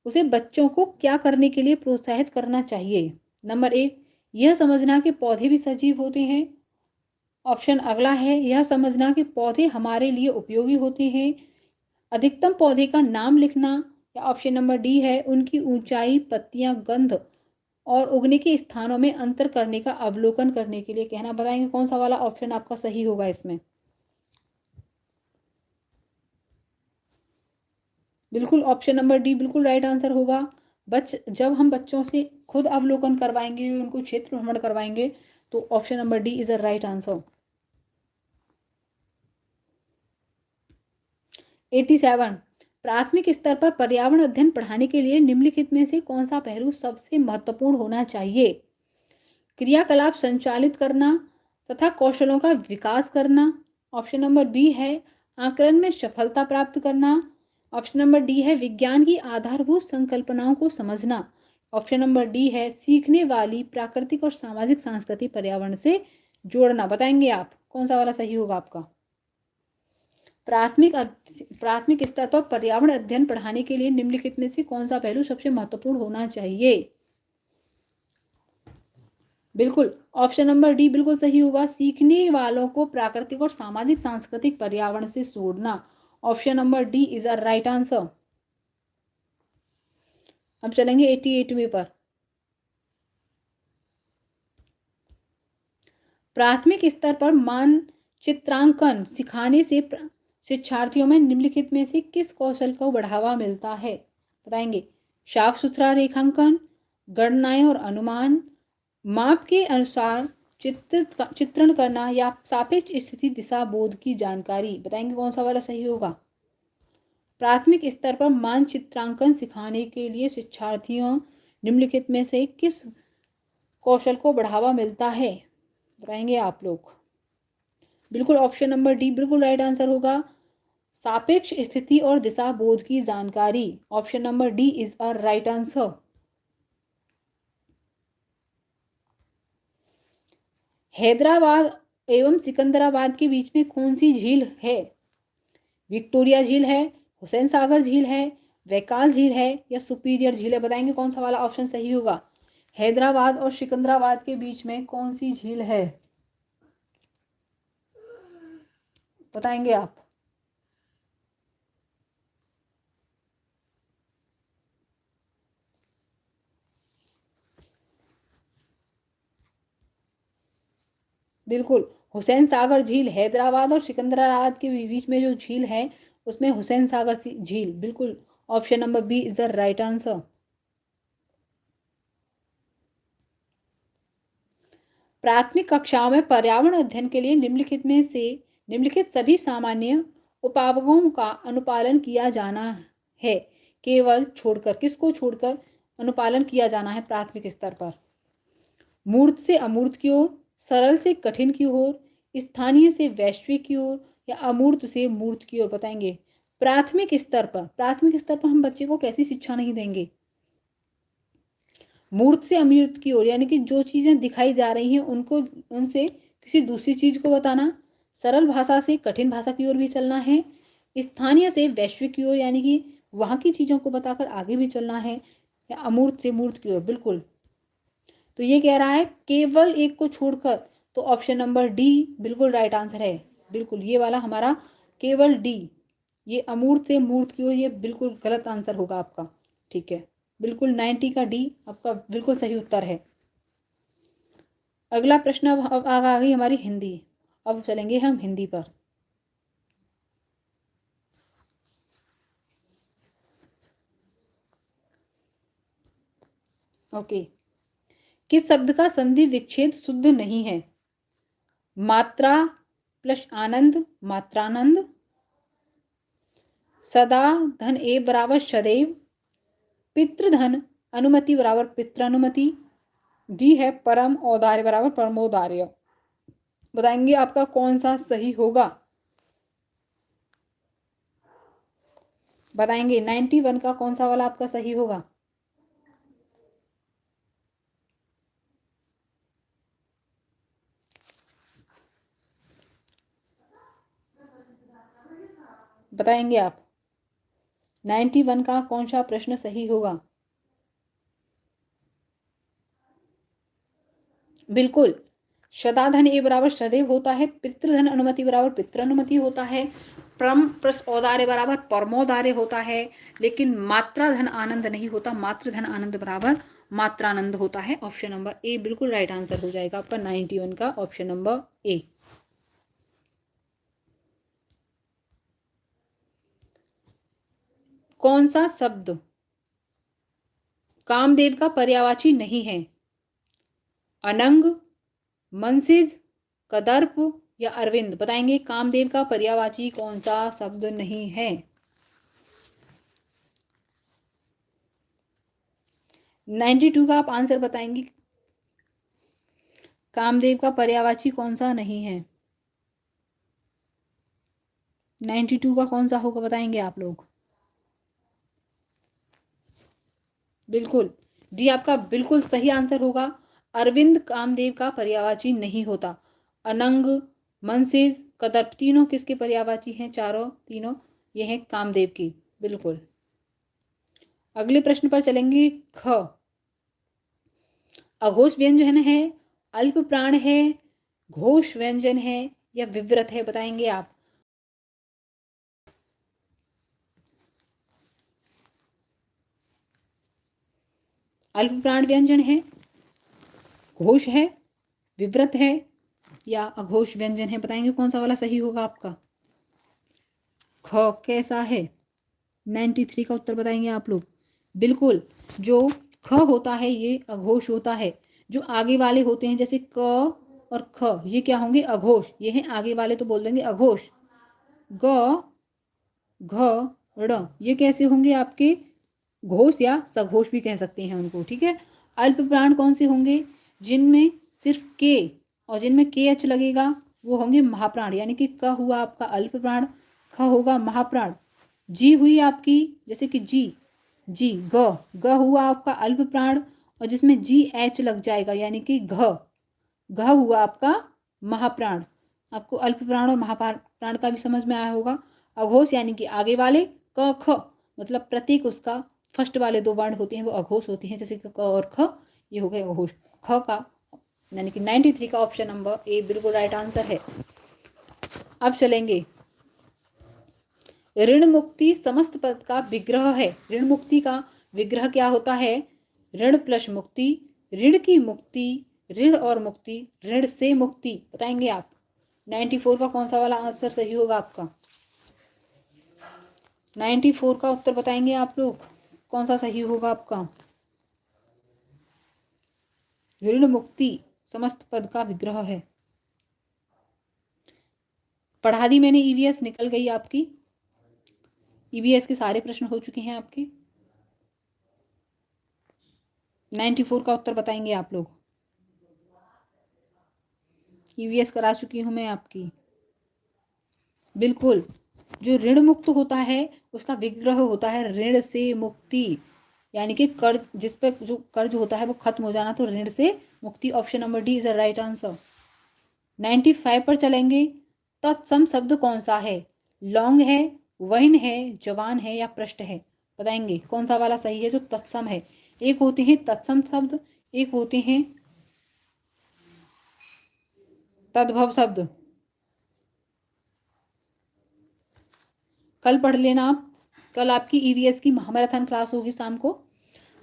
उसे बच्चों को क्या करने के लिए प्रोत्साहित करना चाहिए? नंबर 1, यह समझना कि पौधे भी सजीव होते हैं। ऑप्शन अगला है, यह समझना कि पौधे हमारे लिए उपयोगी होते हैं। अधिकतम पौधे का नाम लिखना, या ऑप्शन नंबर डी है उनकी ऊंचाई, पत्तियां, गंध और उगने के स्थानों में अंतर करने का अवलोकन करने के लिए कहना। बताएंगे कौन सा वाला ऑप्शन आपका सही होगा इसमें? बिल्कुल ऑप्शन नंबर डी बिल्कुल राइट आंसर होगा। जब हम बच्चों से खुद अवलोकन करवाएंगे, उनको क्षेत्र भ्रमण करवाएंगे, तो option number D is a right answer. 87, प्राथमिक स्तर पर पर्यावरण अध्ययन पढ़ाने के लिए निम्नलिखित में से कौन सा पहलू सबसे महत्वपूर्ण होना चाहिए? क्रियाकलाप संचालित करना तथा कौशलों का विकास करना। ऑप्शन नंबर बी है आकलन में सफलता प्राप्त करना। ऑप्शन नंबर डी है विज्ञान की आधारभूत संकल्पनाओं को समझना। ऑप्शन नंबर डी है सीखने वाली प्राकृतिक और सामाजिक सांस्कृतिक पर्यावरण से जोड़ना। बताएंगे आप कौन सा वाला सही होगा आपका? प्राथमिक स्तर पर पर्यावरण अध्ययन पढ़ाने के लिए निम्नलिखित में से कौन सा पहलू सबसे महत्वपूर्ण होना चाहिए? बिल्कुल ऑप्शन नंबर डी बिल्कुल सही होगा, सीखने वालों को प्राकृतिक और सामाजिक सांस्कृतिक पर्यावरण से जोड़ना। Option number D is a right answer. अब चलेंगे 88वें पर। प्राथमिक स्तर पर मानचित्रांकन सिखाने से शिक्षार्थियों में निम्नलिखित में से किस कौशल को बढ़ावा मिलता है? बताएंगे साफ सुथरा रेखांकन, गणनाएं और अनुमान, माप के अनुसार चित्रण करना, या सापेक्ष स्थिति दिशा बोध की जानकारी। बताएंगे कौन सा वाला सही होगा? प्राथमिक स्तर पर मानचित्रांकन सिखाने के लिए शिक्षार्थियों निम्नलिखित में से किस कौशल को बढ़ावा मिलता है? बताएंगे आप लोग। बिल्कुल ऑप्शन नंबर डी बिल्कुल राइट आंसर होगा, सापेक्ष स्थिति और दिशा बोध की जानकारी। Option number D is a right answer. Hyderabad एवं सिकंदराबाद के बीच में कौन सी झील है? विक्टोरिया झील है, हुसैन सागर झील है, वैकाल झील है, या सुपीरियर झील है? बताएंगे कौन सा वाला ऑप्शन सही होगा? हैदराबाद और सिकंदराबाद के बीच में कौन सी झील है? बताएंगे आप। बिल्कुल हुसैन सागर झील, हैदराबाद और सिकंदराबाद के बीच में जो झील है उसमें हुसैन सागर झील। बिल्कुल option number B is the right answer. प्राथमिक कक्षाओं में पर्यावरण अध्ययन के लिए निम्नलिखित सभी सामान्य उपागमों का अनुपालन किया जाना है। केवल छोड़कर किसको छोड़कर अनुपालन किया जाना है प्राथमिक स्तर पर? मूर्त से अमूर्त की ओर, सरल से कठिन की ओर, स्थानीय से वैश्विक की ओर, या अमूर्त से मूर्त की ओर? बताएंगे प्राथमिक स्तर पर हम बच्चे को कैसी शिक्षा नहीं देंगे? मूर्त से अमूर्त की ओर, यानी कि जो चीजें दिखाई जा रही हैं उनको उनसे किसी दूसरी चीज को बताना। सरल भाषा से कठिन भाषा की ओर भी चलना है। स्थानीय से वैश्विक की ओर, यानी कि वहां की चीजों को बताकर आगे भी चलना है, या अमूर्त से मूर्त की ओर। बिल्कुल, तो ये कह रहा है केवल एक को छोड़कर, तो ऑप्शन नंबर डी बिल्कुल राइट आंसर है। बिल्कुल, ये वाला हमारा केवल डी, ये अमूर्त से मूर्त की ओर, ये बिल्कुल गलत आंसर होगा आपका। ठीक है, बिल्कुल 90 का डी आपका बिल्कुल सही उत्तर है। अगला प्रश्न अब आ गई हमारी हिंदी। अब चलेंगे हम हिंदी पर। ओके, किस शब्द का संधि विच्छेद शुद्ध नहीं है? मात्रा प्लस आनंद, मात्रानंद। सदा धन ए बराबर सदैव। पितृधन अनुमति बराबर पित्रानुमति। डी है परम औदार्य बराबर परमोदार्य। बताएंगे आपका कौन सा सही होगा? बताएंगे 91 का कौन सा वाला आपका सही होगा? बताएंगे आप 91 का कौन सा प्रश्न सही होगा? बिल्कुल, शताधन ए बराबर सदैव होता है, पितृधन अनुमति बराबर पितृनुमति होता है, परम प्लस औदार्य बराबर परमोदार्य होता है, लेकिन मात्रा धन आनंद नहीं होता, मात्र धन आनंद बराबर मात्रानंद होता है। ऑप्शन नंबर ए बिल्कुल राइट आंसर हो जाएगा आपका 91 का, ऑप्शन नंबर ए। कौन सा शब्द कामदेव का पर्यायवाची नहीं है? अनंग, मनसिज, कदर्प या अरविंद। बताएंगे कामदेव का पर्यायवाची कौन सा शब्द नहीं है? 92 का आप आंसर बताएंगे, कामदेव का पर्यायवाची कौन सा नहीं है? 92 का कौन सा होगा बताएंगे आप लोग? बिल्कुल, डी आपका बिल्कुल सही आंसर होगा। अरविंद कामदेव का पर्यायवाची नहीं होता। अनंग, मनसिज, कदर्प तीनों किसके पर्यायवाची हैं? चारों तीनों ये हैं कामदेव की। बिल्कुल, अगले प्रश्न पर चलेंगे। ख, अघोष व्यंजन है, अल्प प्राण है, घोष व्यंजन है या विव्रत है? बताएंगे आप। अल्प प्राण व्यंजन है, घोष है, विव्रत है या अघोष व्यंजन है? बताएंगे कौन सा वाला सही होगा आपका? ख कैसा है? 93 का उत्तर बताएंगे आप लोग। बिल्कुल, जो ख होता है ये अघोष होता है। जो आगे वाले होते हैं जैसे क और ख, ये क्या होंगे? अघोष। ये हैं आगे वाले, तो बोल देंगे अघोष। ग, घ, ड़, ये कैसे होंगे आपके? घोष या सघोष भी कह सकते हैं उनको। ठीक है, अल्प प्राण कौन से होंगे? जिनमें सिर्फ के और जिनमें के एच लगेगा वो होंगे महाप्राण, यानी कि क हुआ आपका अल्प प्राण, ख होगा महाप्राण, जी हुई आपकी जैसे कि जी, जी, ग हुआ आपका अल्प प्राण और जिसमें जी एच लग जाएगा यानी कि घ हुआ आपका महाप्राण। आपको अल्प प्राण और महाप्राण का भी समझ में आया होगा। अघोष यानी कि आगे वाले, क ख मतलब प्रतीक उसका फर्स्ट वाले दो वर्ण होते हैं वो अघोष होते हैं, जैसे कि क और ख, ये हो गए अघोष। ख का यानी कि 93 का ऑप्शन नंबर ए बिल्कुल राइट आंसर है। अब चलेंगे, ऋण मुक्ति समस्त पद का विग्रह है। ऋण मुक्ति का विग्रह क्या होता है? ऋण प्लस मुक्ति, ऋण की मुक्ति, ऋण और मुक्ति, ऋण से मुक्ति। बताएंगे आप 94 का कौन सा वाला आंसर सही होगा आपका? 94 का उत्तर बताएंगे आप लोग कौन सा सही होगा आपका? ऋण मुक्ति समस्त पद का विग्रह है। पढ़ा दी मैंने, ईवीएस निकल गई आपकी। ईवीएस के सारे प्रश्न हो चुके हैं आपके। 94 का उत्तर बताएंगे आप लोग। ईवीएस करा चुकी हूं मैं आपकी। बिल्कुल, जो ऋण मुक्त होता है उसका विग्रह होता है ऋण से मुक्ति, यानी कि कर्ज, जिस पे जो कर्ज होता है वो खत्म हो जाना, तो ऋण से मुक्ति। Option number D is the right answer. 95 पर चलेंगे। तत्सम शब्द कौन सा है? लौंग है, वहीन है, जवान है या पृष्ठ है? बताएंगे कौन सा वाला सही है जो तत्सम है। एक होते हैं तत्सम शब्द, एक होते हैं तद्भव शब्द। कल पढ़ लेना आप, कल आपकी ईवीएस की महामैराथन क्लास होगी शाम को।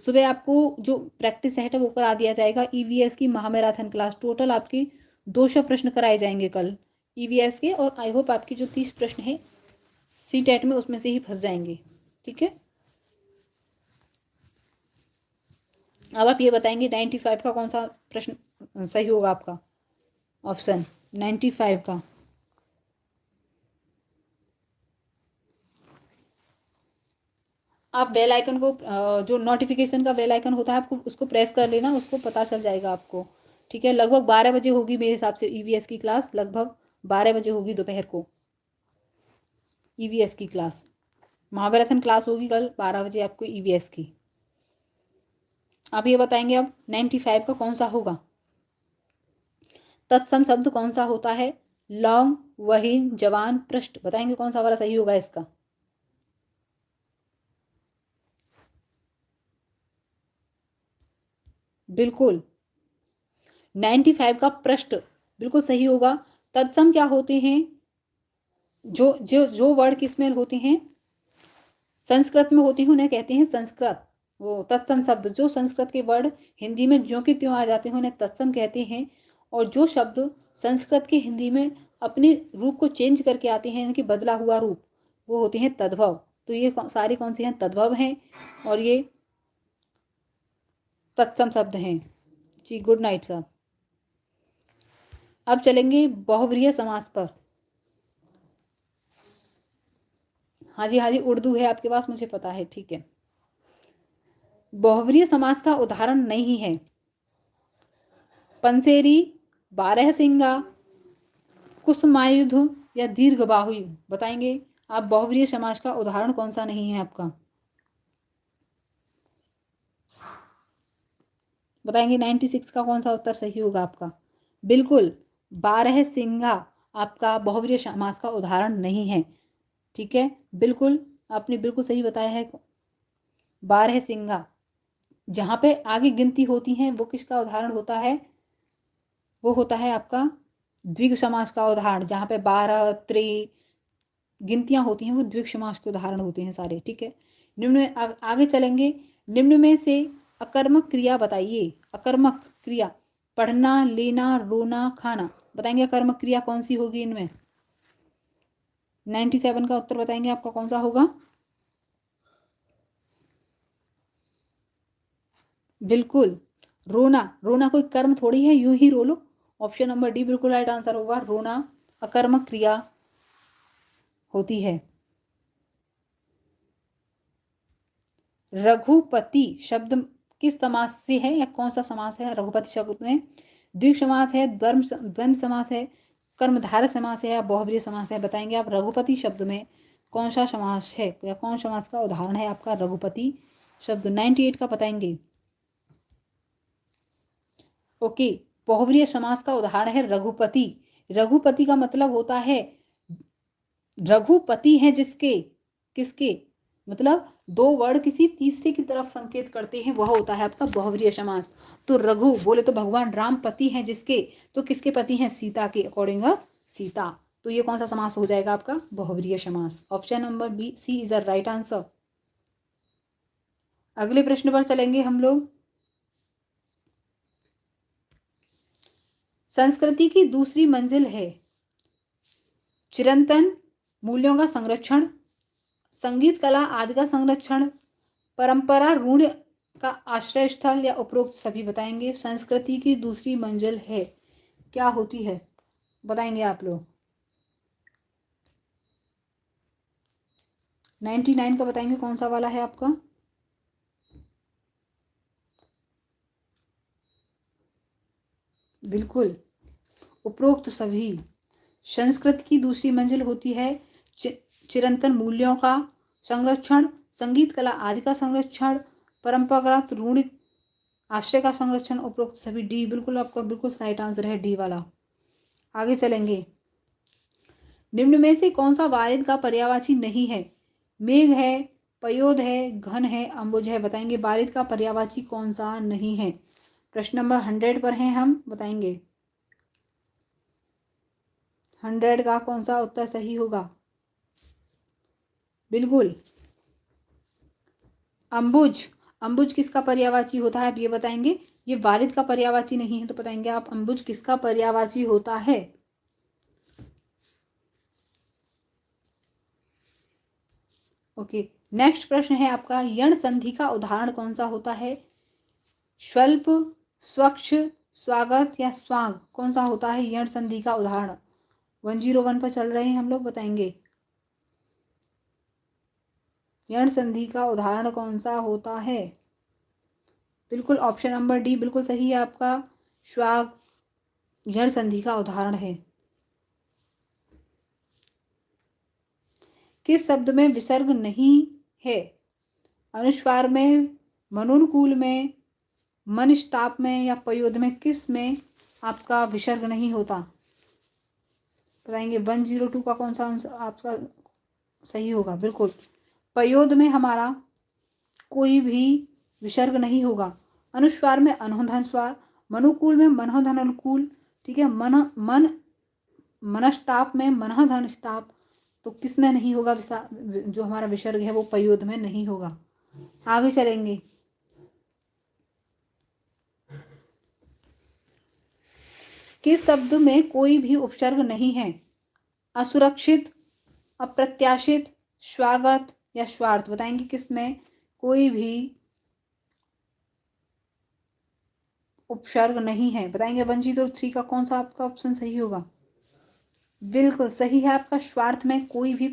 सुबह आपको जो प्रैक्टिस सेट है वो करा दिया जाएगा। ईवीएस की महामैराथन क्लास, टोटल आपकी 200 प्रश्न कराए जाएंगे कल ईवीएस के, और आई होप आपकी जो 30 प्रश्न है सी टेट में उसमें से ही फंस जाएंगे। ठीक है, अब आप ये बताएंगे 95 का कौन सा प्रश्न सही होगा आपका ऑप्शन 95 का। आप बेल आइकन को जो नोटिफिकेशन का बेल आइकन होता है आपको उसको प्रेस कर लेना, उसको पता चल जाएगा आपको। ठीक है, लगभग 12 बजे होगी मेरे हिसाब से ईवीएस की क्लास, लगभग 12 बजे होगी दोपहर को ईवीएस की क्लास। महामैराथन क्लास होगी कल 12 बजे आपको ईवीएस की। आप ये बताएंगे अब 95 का कौन सा होगा। तत्सम शब्द कौन सा होता है? लौंग, वहीन, जवान, पृष्ठ। बताएंगे कौन सा वाला सही होगा इसका। बिल्कुल 95 का पृष्ठ बिल्कुल सही होगा। तत्सम क्या होते हैं? जो जो जो वर्ड किसमें होते हैं? संस्कृत में होती हैं, उन्हें कहते हैं संस्कृत। वो तत्सम शब्द जो संस्कृत के वर्ड हिंदी में ज्यों के त्यों आ जाते हैं उन्हें तत्सम कहते हैं। और जो शब्द संस्कृत के हिंदी में अपने रूप को चेंज करके आते हैं, इनकी बदला हुआ रूप, वो होते हैं तद्भव। तो ये सारे कौन से हैं? तद्भव हैं, और ये तत्सम शब्द हैं। जी गुड नाइट सर। अब चलेंगे बहुव्रीहि समास पर। हाँ जी हाँ जी, उर्दू है आपके पास, मुझे पता है। ठीक है, बहुव्रीहि समास का उदाहरण नहीं है पंसेरी, बारहसिंगा, कुसुमायुध या दीर्घ बाहु। बताएंगे आप बहुव्रीहि समास का उदाहरण कौन सा नहीं है आपका। बताएंगे 96 का कौन सा उत्तर सही होगा आपका। बिल्कुल बारहसिंगा आपका बहुव्रीहि समास का उदाहरण नहीं है। ठीक है, बिल्कुल आपने बिल्कुल सही बताया है। बारहसिंगा जहां पे आगे गिनती होती है वो किसका उदाहरण होता है? वो होता है आपका द्विग समास का उदाहरण। जहां पे 12 त्रि गिनतियां होती हैं वो द्विग समास के उदाहरण होते हैं सारे। ठीक है, निम्न में आगे चलेंगे। निम्न में से अकर्मक क्रिया बताइए। अकर्मक क्रिया पढ़ना, लेना, रोना, खाना। बताएंगे अकर्मक क्रिया कौन सी होगी इनमें। 97 का उत्तर बताएंगे आपका कौन सा होगा। बिल्कुल रोना। रोना कोई कर्म थोड़ी है, यूं ही रो लो। ऑप्शन नंबर डी बिल्कुल राइट आंसर होगा। रोना अकर्मक क्रिया होती है। रघुपति शब्द किस समास से है या कौन सा समास है? रघुपति शब्द में द्विग समास है, द्वंद्व समास है, कर्मधारय समास है या बहुव्रीहि समास है? बताएंगे आप रघुपति शब्द में कौन सा समास है या कौन समास का उदाहरण है आपका रघुपति शब्द। 98 का बताएंगे। ओके, बहुव्रीहि समास का उदाहरण है रघुपति। रघुपति का मतलब होता है रघुपति हैं जिसके, किसके, मतलब दो वर्ड किसी तीसरे की तरफ संकेत करते हैं, वह होता है आपका बहुव्रीहि समास। तो रघु बोले तो भगवान राम पति हैं जिसके, तो किसके पति हैं? सीता के, अकॉर्डिंग सीता। तो ये कौन सा समास हो जाएगा आपका? बहुव्रीहि समास। Option number B C is the right answer. अगले प्रश्न पर चलेंगे हम लोग। संस्कृति की दूसरी मंजिल है चिरंतन मूल्यों का संरक्षण, संगीत कला आदि का संरक्षण, परंपरा रूढ़ का आश्रय स्थल या उपरोक्त सभी। बताएंगे संस्कृति की दूसरी मंजिल है क्या होती है? बताएंगे आप लोग। 99 का बताएंगे कौन सा वाला है आपका। बिल्कुल उपरोक्त सभी। संस्कृत की दूसरी मंजिल होती है चिरंतन मूल्यों का संरक्षण, संगीत कला आदि का संरक्षण, परंपरागत रूढ़ आश्रय का संरक्षण, उपरोक्त सभी। डी बिल्कुल आपका बिल्कुल राइट आंसर है, डी वाला। आगे चलेंगे। निम्न में से कौन सा वारिद का पर्यायवाची नहीं है? मेघ है, पयोद है, घन है, अंबुज है। बताएंगे वारिद का पर्यायवाची कौन सा नहीं है। प्रश्न नंबर 100 पर हैं हम, बताएंगे 100 का कौन सा उत्तर सही होगा? बिल्कुल अंबुज। अंबुज किसका पर्यायवाची होता है, आप ये बताएंगे। ये वारिद का पर्यायवाची नहीं है, तो बताएंगे आप अंबुज किसका पर्यायवाची होता है? ओके, नेक्स्ट प्रश्न है आपका, यण संधि का उदाहरण कौन सा होता है? स्वल्प, स्वच्छ, स्वागत या स्वांग, कौन सा होता है यण संधि का उदाहरण? 101 पर चल रहे हैं हम लोग, बताएंगे यण संधि का उदाहरण कौन सा होता है? बिल्कुल ऑप्शन नंबर डी बिल्कुल सही है आपका, स्वाग यण संधि का उदाहरण है। किस शब्द में विसर्ग नहीं है? अनुस्वार में, मनोनुकूल में, मनस्ताप में या पयोद में, किस में आपका विसर्ग नहीं होता? बताएंगे 102 का कौन सा आंसर आपका सही होगा? बिल्कुल पयोद में हमारा कोई भी विसर्ग नहीं होगा। अनुस्वार में अनोधन स्वर, मनुकूल में मनोधन अनुकूल, ठीक है, मनस्ताप में मनोधन स्ताप, तो किसमें नहीं होगा जो हमारा विसर्ग है वो पयोद में नहीं होगा। आगे चलेंगे, किस शब्द में कोई भी उपसर्ग नहीं है? असुरक्षित, अप्रत्याशित, स्वागत या स्वार्थ, बताएंगे किस में कोई भी उपसर्ग नहीं है? बताएंगे 103 का कौन सा आपका ऑप्शन सही होगा? बिल्कुल सही है आपका, स्वार्थ में कोई भी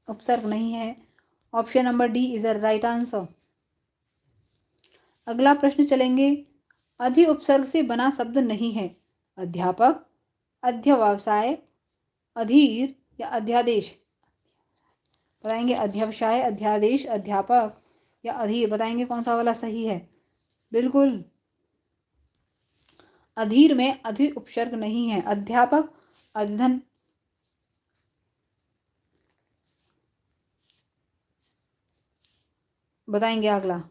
उपसर्ग नहीं है। Option number D is a right answer. अगला प्रश्न चलेंगे, अधि उपसर्ग से बना शब्द नहीं है? अध्यापक, अध्यवसाय, अधीर या अध्यादेश? बताएंगे अध्यवसाय, अध्यादेश, अध्यापक या अधीर, बताएंगे कौन सा वाला सही है? बिल्कुल अधीर में अधि उपसर्ग नहीं है। अध्यापक, अध्ययन, बताएंगे अगला।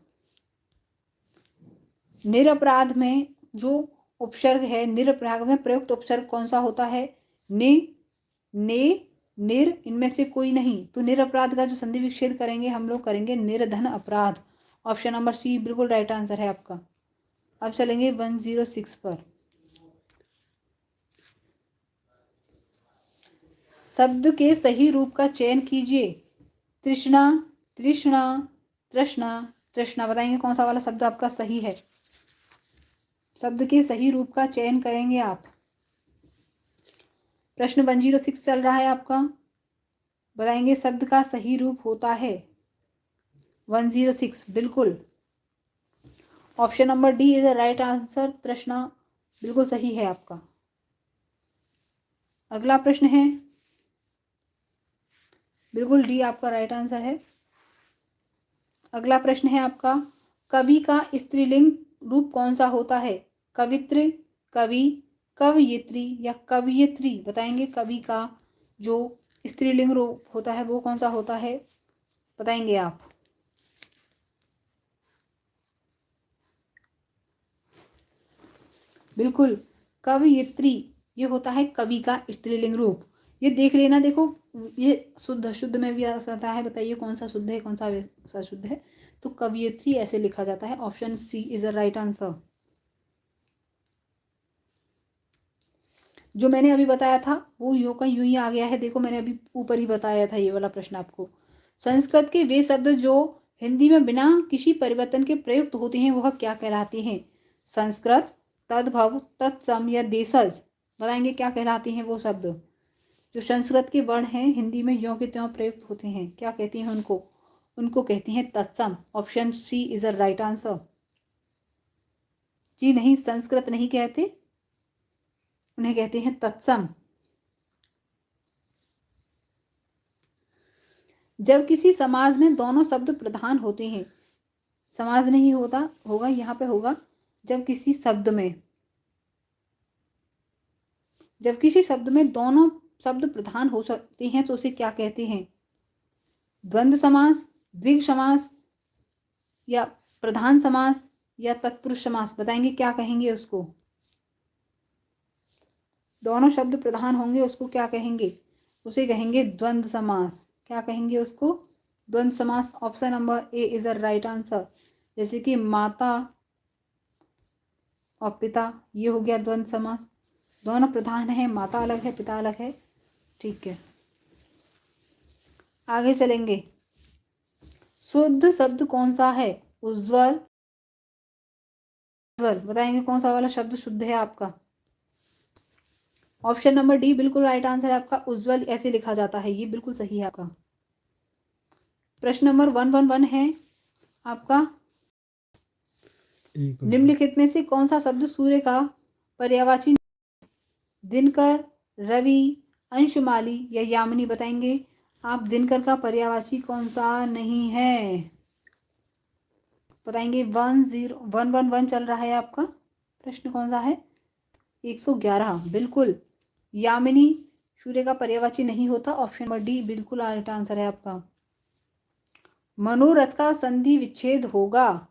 निरपराध में जो उपसर्ग है, निरपराध में प्रयुक्त उपसर्ग कौन सा होता है? ने, ने, निर, इनमें से कोई नहीं, तो निरपराध का जो संधि विच्छेद करेंगे हम लोग करेंगे निर्धन अपराध। ऑप्शन नंबर सी बिल्कुल राइट आंसर है आपका। अब चलेंगे 106 पर। शब्द के सही रूप का चयन कीजिए। तृष्णा, तृष्णा, तृष्णा, तृष्णा, बताएंगे कौन सा वाला शब्द आपका सही है? शब्द के सही रूप का चयन करेंगे आप। प्रश्न 106 चल रहा है आपका, बताएंगे शब्द का सही रूप होता है 106, बिल्कुल option number D is the right answer, तृष्णा बिल्कुल सही है आपका। अगला प्रश्न है, बिल्कुल डी आपका राइट आंसर है। अगला प्रश्न है आपका, कवि का स्त्रीलिंग रूप कौन सा होता है? कवित्र, कवि, कवयित्री या कवयित्री, बताएंगे कवि का जो स्त्रीलिंग रूप होता है वो कौन सा होता है? बताएंगे आप। बिल्कुल कवयित्री, ये होता है कवि का स्त्रीलिंग रूप। ये देख लेना, देखो ये शुद्ध शुद्ध में भी आ सकता है, बताइए कौन सा शुद्ध है कौन सा अशुद्ध है? तो कवयित्री ऐसे लिखा जाता है। Option C is a right answer. जो मैंने अभी बताया था वो यूं का यूं ही आ गया है, देखो मैंने अभी ऊपर ही बताया था ये वाला प्रश्न आपको। संस्कृत के वे शब्द जो हिंदी में बिना किसी परिवर्तन के प्रयुक्त होते हैं वह क्या कहलाते हैं? संस्कृत, तद्भव, तत्सम या देशज, बताएंगे क्या कहलाते हैं वो शब्द जो संस्कृत के वर्ण हैं हिंदी में ज्यों के त्यों प्रयुक्त होते हैं? क्या कहते हैं उनको? उनको कहते हैं तत्सम। Option C is a right answer. जी नहीं, संस्कृत नहीं कहते, उन्हें कहते हैं तत्सम। जब किसी समाज में दोनों शब्द प्रधान होते हैं, समाज नहीं होता होगा यहाँ पे होगा, जब किसी शब्द में, जब किसी शब्द में दोनों शब्द प्रधान हो सकते हैं तो उसे क्या कहते हैं? द्वंद्व समास, द्विग समास, या प्रधान समास, या तत्पुरुष समास? बताएंगे क्या कहेंगे उसको? दोनों शब्द प्रधान होंगे उसको क्या कहेंगे? उसे कहेंगे द्वंद्व समास। क्या कहेंगे उसको? द्वंद्व समास। Option number A is the right answer. जैसे कि माता और पिता, ये हो गया द्वंद्व समास। दोनों प्रधान है, माता अलग है पिता अलग है। ठीक है, आगे चलेंगे। शुद्ध शब्द कौन सा है? उज्ज्वल, उज्ज्वल। बताएंगे कौन सा वाला शब्द शुद्ध है आपका? ऑप्शन नंबर डी बिल्कुल राइट आंसर है आपका। उज्ज्वल ऐसे लिखा जाता है, ये बिल्कुल सही है आपका। प्रश्न नंबर 111 है आपका। निम्नलिखित में से कौन सा शब्द सूर्य का पर्यायवाची? दिनकर, रवि, अंशुमाली या यामिनी? बताएंगे आप दिनकर का पर्यायवाची कौन सा नहीं है? बताएंगे। 111 चल रहा है आपका। प्रश्न कौन सा है? 111। बिल्कुल, यामिनी सूर्य का पर्यायवाची नहीं होता। ऑप्शन नंबर डी बिल्कुल राइट आंसर है आपका। मनोरथ का संधि विच्छेद होगा।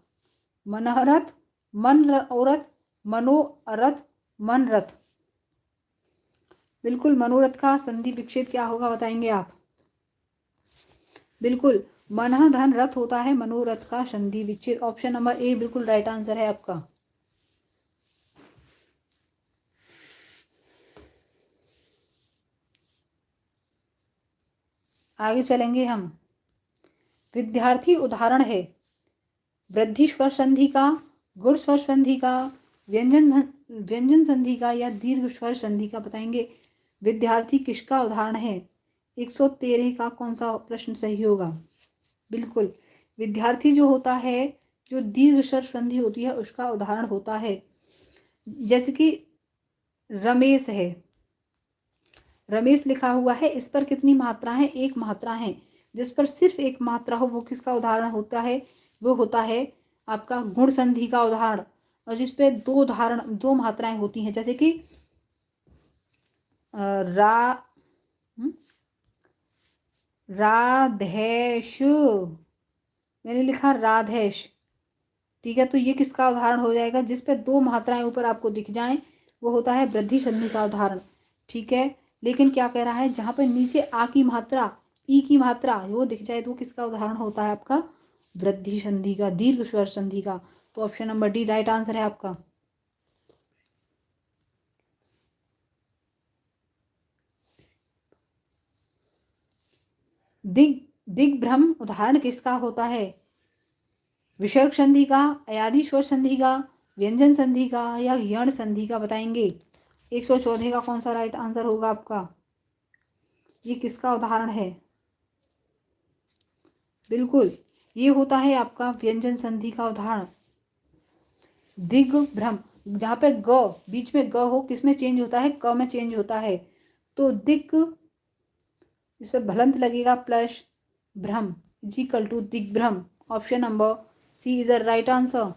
मनोरथ, मन औरथ, मनोरथ, मनरथ। बिल्कुल, मनोरथ का संधि विच्छेद क्या होगा बताएंगे आप? बिल्कुल, मन धन रथ होता है मनोरथ का संधि विच्छेद। ऑप्शन नंबर ए बिल्कुल राइट आंसर है आपका। आगे चलेंगे हम। विद्यार्थी उदाहरण है वृद्धि स्वर संधि का, गुण स्वर संधि का, व्यंजन संधि का या दीर्घ स्वर संधि का? बताएंगे विद्यार्थी किसका उदाहरण है? 113 का कौन सा प्रश्न सही होगा? बिल्कुल, विद्यार्थी जो होता है, जो दीर्घ स्वर संधि होती है उसका उदाहरण होता है। जैसे कि रमेश है, रमेश लिखा हुआ है, इस पर कितनी मात्रा है? एक मात्रा है। जिस पर सिर्फ एक मात्रा हो वो किसका उदाहरण होता है? वो होता है आपका गुण संधि का उदाहरण। और जिस पे दो मात्राएं होती हैं, जैसे कि रा राधेश, मैंने लिखा राधेश। ठीक है, तो ये किसका उदाहरण हो जाएगा? जिस पे दो मात्राएं ऊपर आपको दिख जाएं वो होता है वृद्धि संधि का उदाहरण। ठीक है, लेकिन क्या कह रहा है, जहां पर नीचे आ की मात्रा, ई की मात्रा वो दिख जाए तो किसका उदाहरण होता है आपका? वृद्धि संधि का, दीर्घ स्वर संधि का। तो option number D right answer है आपका। दिग्भ्रम उदाहरण किसका होता है? विसर्ग संधि का, अयादि स्वर संधि का, व्यंजन संधि का या यण संधि का? बताएंगे 114 का कौन सा राइट आंसर होगा आपका? ये किसका उदाहरण है? बिल्कुल, ये होता है आपका व्यंजन संधि का उदाहरण। दिग्भ्रम, जहां पे ग बीच में ग हो, किस में चेंज होता है? क में चेंज होता है। तो दिक, इस पे भलंत लगेगा प्लस भ्रम इक्वल टू दिग्भ्रम। Option number C is the right answer.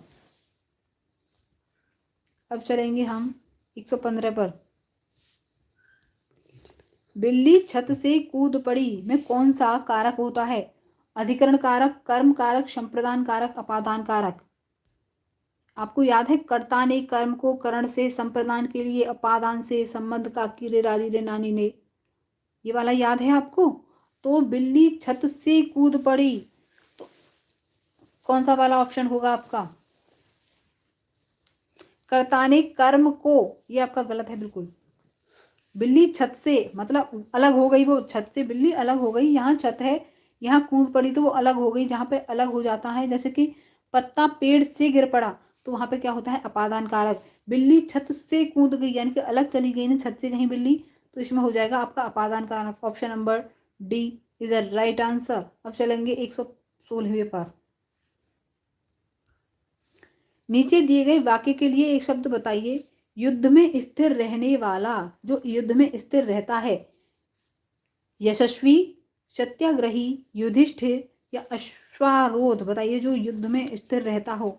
अब चलेंगे हम 115 पर। बिल्ली छत से कूद पड़ी में कौन सा कारक होता है? अधिकरण कारक, कर्म कारक, संप्रदान कारक, अपादान कारक? आपको याद है कर्ता ने कर्म को करण से, संप्रदान के लिए अपादान से, संबंध का की रे रारी रे नानी ने, ये वाला याद है आपको? तो बिल्ली छत से कूद पड़ी, तो कौन सा वाला ऑप्शन होगा आपका? कर्ता ने कर्म को, ये आपका गलत है बिल्कुल। बिल्ली छत से मतलब अलग हो गई, वो छत से बिल्ली अलग हो गई। यहाँ छत है, यहाँ कूद पड़ी तो वो अलग हो गई। जहाँ पे अलग हो जाता है, जैसे कि पत्ता पेड़ से गिर पड़ा, तो वहां पे क्या होता है? अपादान कारक। बिल्ली छत से कूद गई यानी कि अलग चली गई ना छत से कहीं बिल्ली, तो इसमें हो जाएगा आपका अपादान कारक। Option number D is the right answer. अब चलेंगे 116वें पर। नीचे दिए गए वाक्य के लिए एक शब्द बताइए। युद्ध में स्थिर रहने वाला, जो युद्ध में स्थिर रहता है, यशस्वी, सत्याग्रही, युधिष्ठिर या अश्वारोध? बताइए जो युद्ध में स्थिर रहता हो,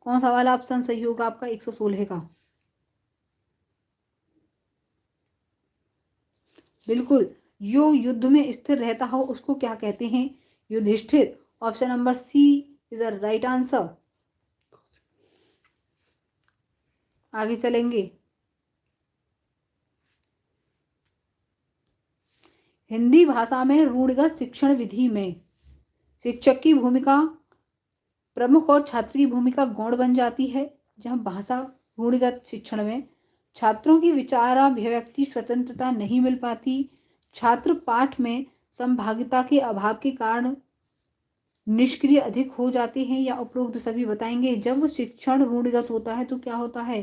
कौन सा वाला ऑप्शन सही होगा आपका 116 का? बिल्कुल, जो युद्ध में स्थिर रहता हो उसको क्या कहते हैं? Yudhishthir. Option number C is the right answer. आगे चलेंगे। हिंदी भाषा में रूढ़िगत शिक्षण विधि में शिक्षक की भूमिका प्रमुख और छात्र की भूमिका गौण बन जाती है। जहाँ भाषा रूढ़िगत शिक्षण में छात्रों की विचाराभिव्यक्ति स्वतंत्रता नहीं मिल पाती, छात्र पाठ में संभाव्यता के अभाव के कारण निष्क्रिय अधिक हो जाते हैं, या उपरोक्त सभी बताएंगे। जब शिक्षण रूढ़िगत होता है तो क्या होता है?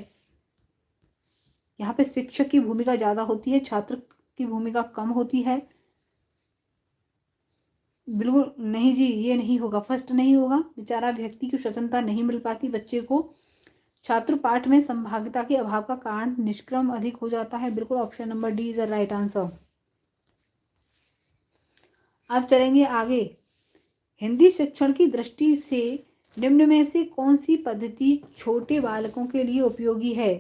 यहाँ पे शिक्षक की भूमिका ज्यादा होती है, छात्र की भूमिका कम होती है। बिल्कुल नहीं जी, ये नहीं होगा, फर्स्ट नहीं होगा। विचाराभिव्यक्ति की स्वतंत्रता नहीं मिल पाती बच्चे को, छात्र पाठ में संभाव्यता के अभाव का कारण निष्क्रम अधिक हो जाता है। बिल्कुल option number D is the right answer. अब चलेंगे आगे। हिंदी शिक्षण की दृष्टि से निम्न में से कौन सी पद्धति छोटे बालकों के लिए उपयोगी है?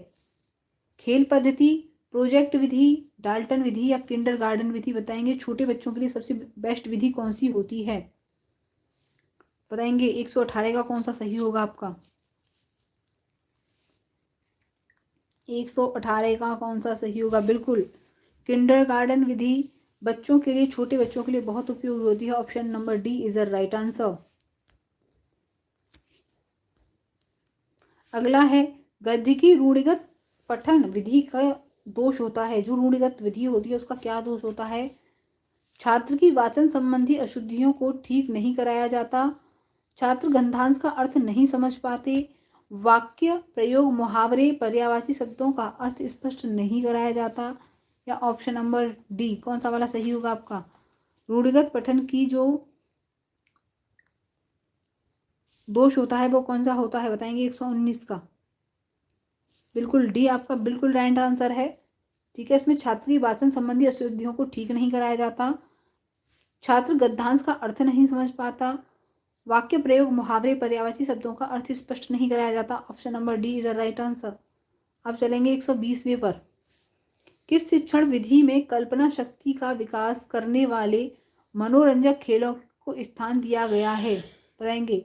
खेल पद्धति, प्रोजेक्ट विधि, डाल्टन विधि या किंडरगार्टन विधि बताएंगे। छोटे बच्चों के लिए सबसे बेस्ट विधि कौन सी होती है बताएंगे। 118 का कौन सा सही होगा आपका? 118 का कौन सा सही होगा? बिल्कुल किंडरगार्टन विधि बच्चों के लिए, छोटे बच्चों के लिए बहुत उपयोगी होती है। Option number D is the right answer. अगला है गद्य की रूढ़िगत पठन विधि का दोष होता है। जो रूढ़िगत विधि होती है उसका क्या दोष होता है? छात्र की वाचन संबंधी अशुद्धियों को ठीक नहीं कराया जाता, छात्र गंधांश का अर्थ नहीं समझ पाते, वाक्य प्रयोग मुहावरे पर्यायवाची शब्दों का अर्थ स्पष्ट नहीं कराया जाता, या ऑप्शन नंबर डी कौन सा वाला सही होगा आपका? रूढ़िगत पठन की जो दोष होता है वो कौन सा होता है बताएंगे। 119 का बिल्कुल डी आपका बिल्कुल राइट आंसर है। ठीक है, इसमें छात्र की वाचन संबंधी अशुद्धियों को ठीक नहीं कराया जाता, छात्र गद्यांश का अर्थ नहीं समझ पाता, वाक्य प्रयोग मुहावरे पर्यायवाची शब्दों का अर्थ स्पष्ट नहीं कराया जाता। Option number D is the right answer. अब चलेंगे 120वें पर। किस शिक्षण विधि में कल्पना शक्ति का विकास करने वाले मनोरंजक खेलों को स्थान दिया गया है बताएंगे।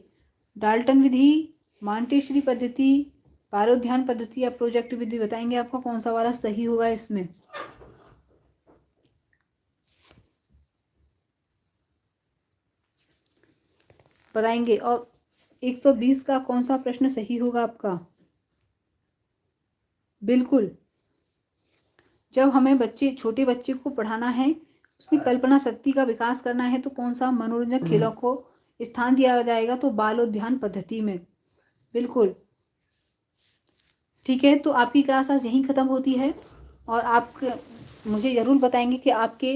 डाल्टन विधि, मांटेश्वरी पद्धति, पारोध्यान पद्धति या प्रोजेक्ट विधि बताएंगे। आपका कौन सा वाला सही होगा इसमें? बताएंगे। और 120 का कौन सा प्रश्न सही होगा आपका? बिल्कुल, जब हमें छोटे बच्चे को पढ़ाना है, उसकी कल्पना शक्ति का विकास करना है, तो कौन सा मनोरंजक खेलों को स्थान दिया जाएगा? तो बालोद्यान पद्धति में। बिल्कुल ठीक है, तो आपकी क्लास आज यहीं खत्म होती है, और आप मुझे ज़रूर बताएंगे कि आपके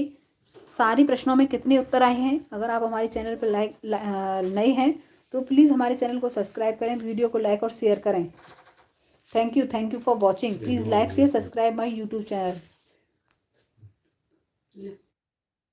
सारे प्रश्नों में कितने उत्तर आए हैं। अगर आप हमारे चैनल पर नए हैं तो प्लीज़ हमारे चैनल को सब्सक्राइब करें, वीडियो को लाइक और शेयर करें। Thank you for watching. Please like share subscribe my YouTube channel.